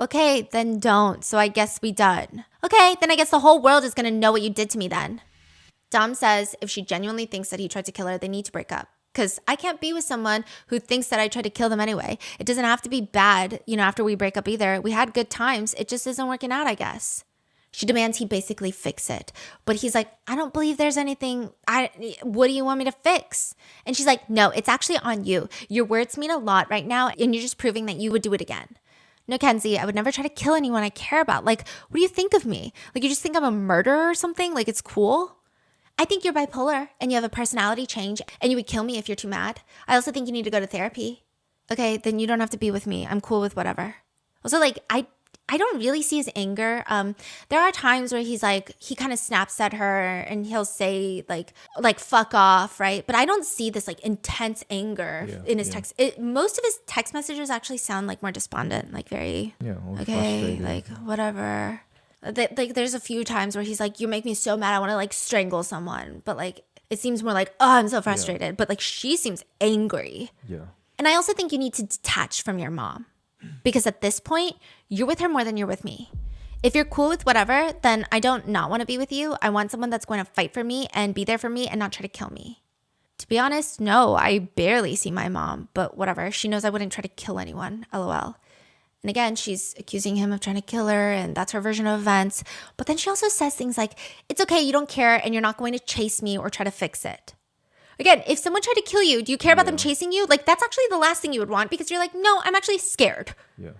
S2: Okay, then don't. So I guess we done. Okay, then I guess the whole world is gonna know what you did to me then. Dom says if she genuinely thinks that he tried to kill her, they need to break up. Because I can't be with someone who thinks that I tried to kill them anyway. It doesn't have to be bad, after we break up either. We had good times. It just isn't working out, I guess. She demands he basically fix it. But he's like, I don't believe there's anything. What do you want me to fix? And she's like, no, it's actually on you. Your words mean a lot right now, and you're just proving that you would do it again. No, Kenzie, I would never try to kill anyone I care about. Like, what do you think of me? Like, you just think I'm a murderer or something? Like, it's cool? I think you're bipolar and you have a personality change and you would kill me if you're too mad. I also think you need to go to therapy. Okay, then you don't have to be with me. I'm cool with whatever. Also, like, I don't really see his anger. There are times where he's like, he kind of snaps at her and he'll say like fuck off, right? But I don't see this like intense anger in his text. Most of his text messages actually sound like more despondent, like very, okay, frustrated. Like whatever. Like there's a few times where he's like, you make me so mad, I want to like strangle someone. But like, it seems more like, oh, I'm so frustrated. Yeah. But like, she seems angry. Yeah. And I also think you need to detach from your mom. Because at this point, you're with her more than you're with me. If you're cool with whatever, then I don't not want to be with you. I want someone that's going to fight for me and be there for me and not try to kill me. To be honest, no, I barely see my mom. But whatever, she knows I wouldn't try to kill anyone, LOL. And again, she's accusing him of trying to kill her, and that's her version of events. But then she also says things like, it's okay, you don't care, and you're not going to chase me or try to fix it. Again, if someone tried to kill you, do you care about them chasing you? Like, that's actually the last thing you would want because you're like, no, I'm actually scared. Yeah.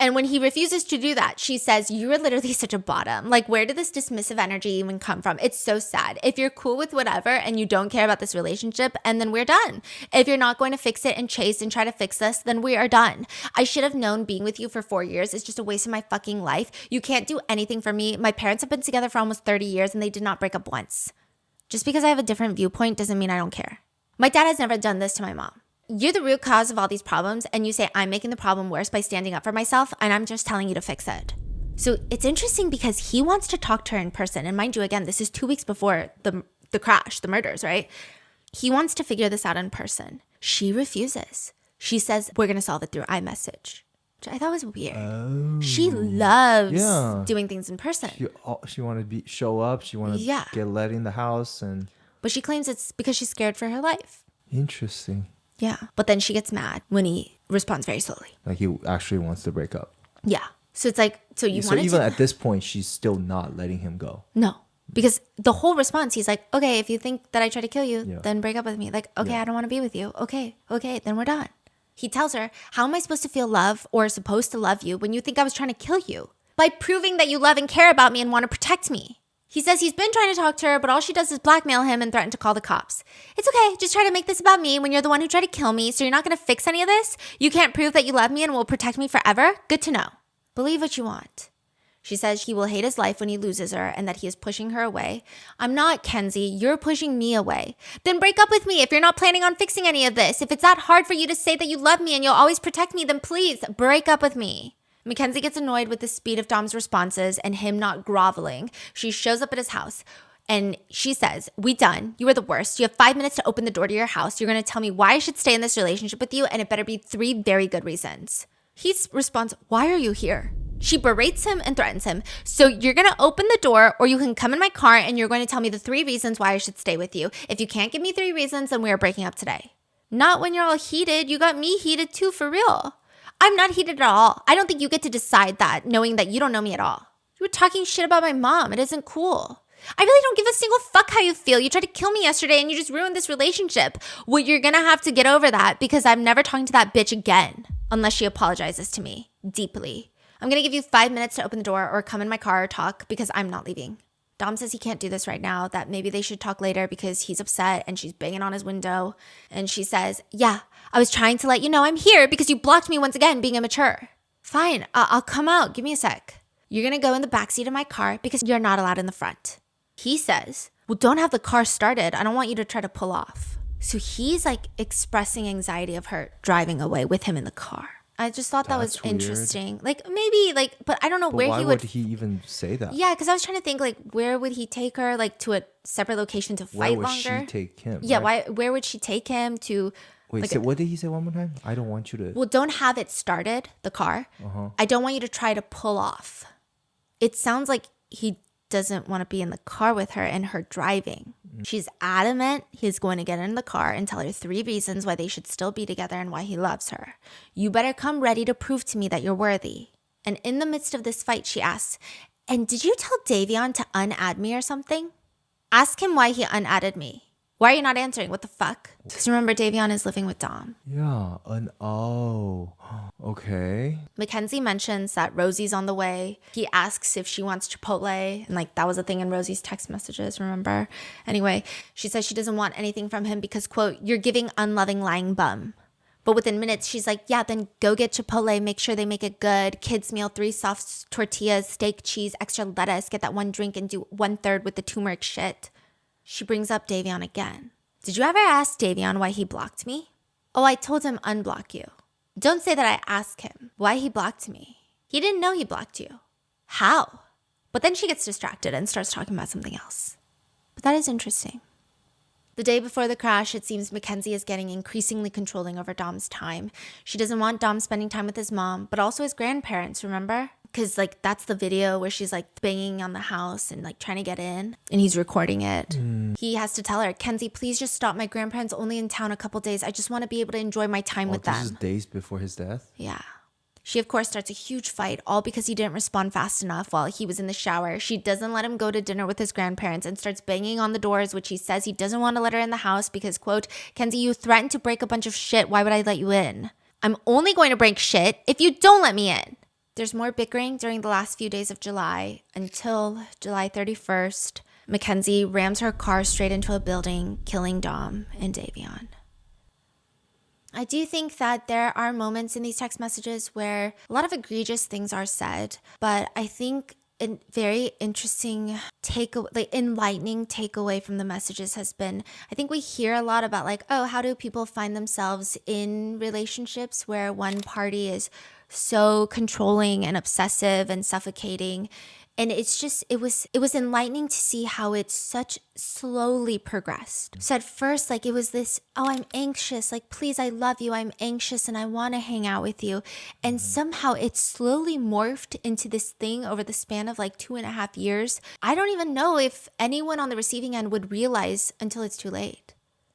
S2: And when he refuses to do that, she says, you are literally such a bottom. Like, where did this dismissive energy even come from? It's so sad. If you're cool with whatever and you don't care about this relationship, and then we're done. If you're not going to fix it and chase and try to fix this, then we are done. I should have known being with you for 4 years is just a waste of my fucking life. You can't do anything for me. My parents have been together for almost 30 years and they did not break up once. Just because I have a different viewpoint doesn't mean I don't care. My dad has never done this to my mom. You're the root cause of all these problems, and you say I'm making the problem worse by standing up for myself, and I'm just telling you to fix it. So it's interesting because he wants to talk to her in person. And mind you, again, this is 2 weeks before the crash, the murders, right? He wants to figure this out in person. She refuses. She says, we're going to solve it through iMessage, which I thought was weird. Oh, she loves doing things in person.
S1: She wanted to show up. She wanted to get let in the house.
S2: But she claims it's because she's scared for her life.
S1: Interesting.
S2: Yeah. But then she gets mad when he responds very slowly.
S1: Like he actually wants to break up.
S2: Yeah. So it's like, so
S1: even at this point, she's still not letting him go.
S2: No. Because the whole response, he's like, okay, if you think that I try to kill you, then break up with me. Like, okay, I don't want to be with you. Okay, then we're done. He tells her, how am I supposed to feel love or supposed to love you when you think I was trying to kill you? By proving that you love and care about me and want to protect me. He says he's been trying to talk to her, but all she does is blackmail him and threaten to call the cops. It's okay, just try to make this about me when you're the one who tried to kill me, so you're not going to fix any of this? You can't prove that you love me and will protect me forever? Good to know. Believe what you want. She says he will hate his life when he loses her and that he is pushing her away. I'm not, Kenzie. You're pushing me away. Then break up with me if you're not planning on fixing any of this. If it's that hard for you to say that you love me and you'll always protect me, then please break up with me. Mackenzie gets annoyed with the speed of Dom's responses and him not groveling. She shows up at his house and she says, we done. You are the worst. You have 5 minutes to open the door to your house. You're going to tell me why I should stay in this relationship with you, and it better be 3 very good reasons. He responds, why are you here? She berates him and threatens him. So you're going to open the door or you can come in my car and you're going to tell me the 3 reasons why I should stay with you. If you can't give me 3 reasons, then we are breaking up today. Not when you're all heated. You got me heated too, for real. I'm not heated at all. I don't think you get to decide that, knowing that you don't know me at all. You were talking shit about my mom. It isn't cool. I really don't give a single fuck how you feel. You tried to kill me yesterday and you just ruined this relationship. Well, you're going to have to get over that because I'm never talking to that bitch again unless she apologizes to me deeply. I'm going to give you 5 minutes to open the door or come in my car or talk because I'm not leaving. Dom says he can't do this right now, that maybe they should talk later because he's upset and she's banging on his window. And she says, yeah, I was trying to let you know I'm here because you blocked me once again being immature. Fine, I'll come out. Give me a sec. You're going to go in the backseat of my car because you're not allowed in the front. He says, well, don't have the car started. I don't want you to try to pull off. So he's like expressing anxiety of her driving away with him in the car. I just thought that was
S1: That's weird.
S2: interesting. Like maybe like, but I don't know
S1: But
S2: where
S1: why
S2: he
S1: would he even say that?
S2: Yeah, because I was trying to think like where would he take her, like to a separate location to
S1: Where
S2: fight
S1: would
S2: longer?
S1: she take him?
S2: Yeah,
S1: right?
S2: where would she take him to?
S1: Wait,
S2: like,
S1: what did he say one more time? I don't want you to.
S2: Well, don't have it started, the car. I don't want you to try to pull off. It sounds like he doesn't want to be in the car with her and her driving. She's adamant he's going to get in the car and tell her 3 reasons why they should still be together and why he loves her. You better come ready to prove to me that you're worthy. And in the midst of this fight, she asks, and did you tell Davion to unadd me or something? Ask him why he unadded me. Why are you not answering? What the fuck? Because remember, Davion is living with Dom.
S1: Yeah, okay.
S2: Mackenzie mentions that Rosie's on the way. He asks if she wants Chipotle. And like that was a thing in Rosie's text messages, remember? Anyway, she says she doesn't want anything from him because, quote, you're giving unloving lying bum. But within minutes, she's like, yeah, then go get Chipotle. Make sure they make it good. Kids meal, 3 soft tortillas, steak, cheese, extra lettuce. Get that 1 drink and do 1/3 with the turmeric shit. She brings up Davion again. Did you ever ask Davion why he blocked me? Oh, I told him unblock you. Don't say that I asked him why he blocked me. He didn't know he blocked you. How? But then she gets distracted and starts talking about something else. But that is interesting. The day before the crash, it seems Mackenzie is getting increasingly controlling over Dom's time. She doesn't want Dom spending time with his mom, but also his grandparents, remember? Because like that's the video where she's like banging on the house and like trying to get in and he's recording it. He has to tell her, Kenzie, please just stop. My grandparents only in town a couple days. I just want to be able to enjoy my time with them.
S1: This is days before his death?
S2: Yeah. She, of course, starts a huge fight, all because he didn't respond fast enough while he was in the shower. She doesn't let him go to dinner with his grandparents and starts banging on the doors, which he says he doesn't want to let her in the house because, quote, Kenzie, you threatened to break a bunch of shit. Why would I let you in? I'm only going to break shit if you don't let me in. There's more bickering during the last few days of July until July 31st. Mackenzie rams her car straight into a building, killing Dom and Davion. I do think that there are moments in these text messages where a lot of egregious things are said, but I think a very interesting enlightening takeaway from the messages has been, I think we hear a lot about like, oh, how do people find themselves in relationships where one party is so controlling and obsessive and suffocating. And it's just, it was enlightening to see how it such slowly progressed. So at first, like it was this, oh, I'm anxious. Like, please, I love you. I'm anxious and I want to hang out with you. And somehow it slowly morphed into this thing over the span of like 2.5 years. I don't even know if anyone on the receiving end would realize until it's too late.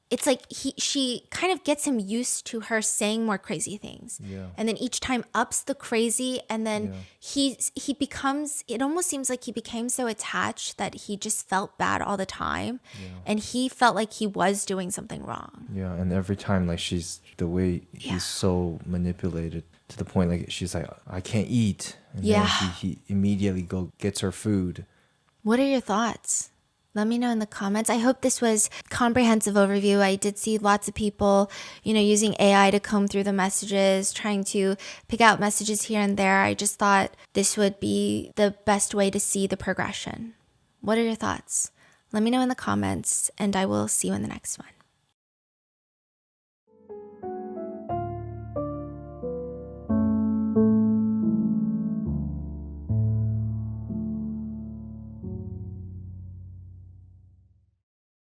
S2: It's like she kind of gets him used to her saying more crazy things.
S1: Yeah.
S2: And then each time ups the crazy, and then he becomes, it almost seems like he became so attached that he just felt bad all the time. Yeah. And he felt like he was doing something wrong.
S1: Yeah, and every time like he's so manipulated to the point like she's like, I can't eat. And then he immediately gets her food.
S2: What are your thoughts? Let me know in the comments. I hope this was a comprehensive overview. I did see lots of people, using AI to comb through the messages, trying to pick out messages here and there. I just thought this would be the best way to see the progression. What are your thoughts? Let me know in the comments, and I will see you in the next one.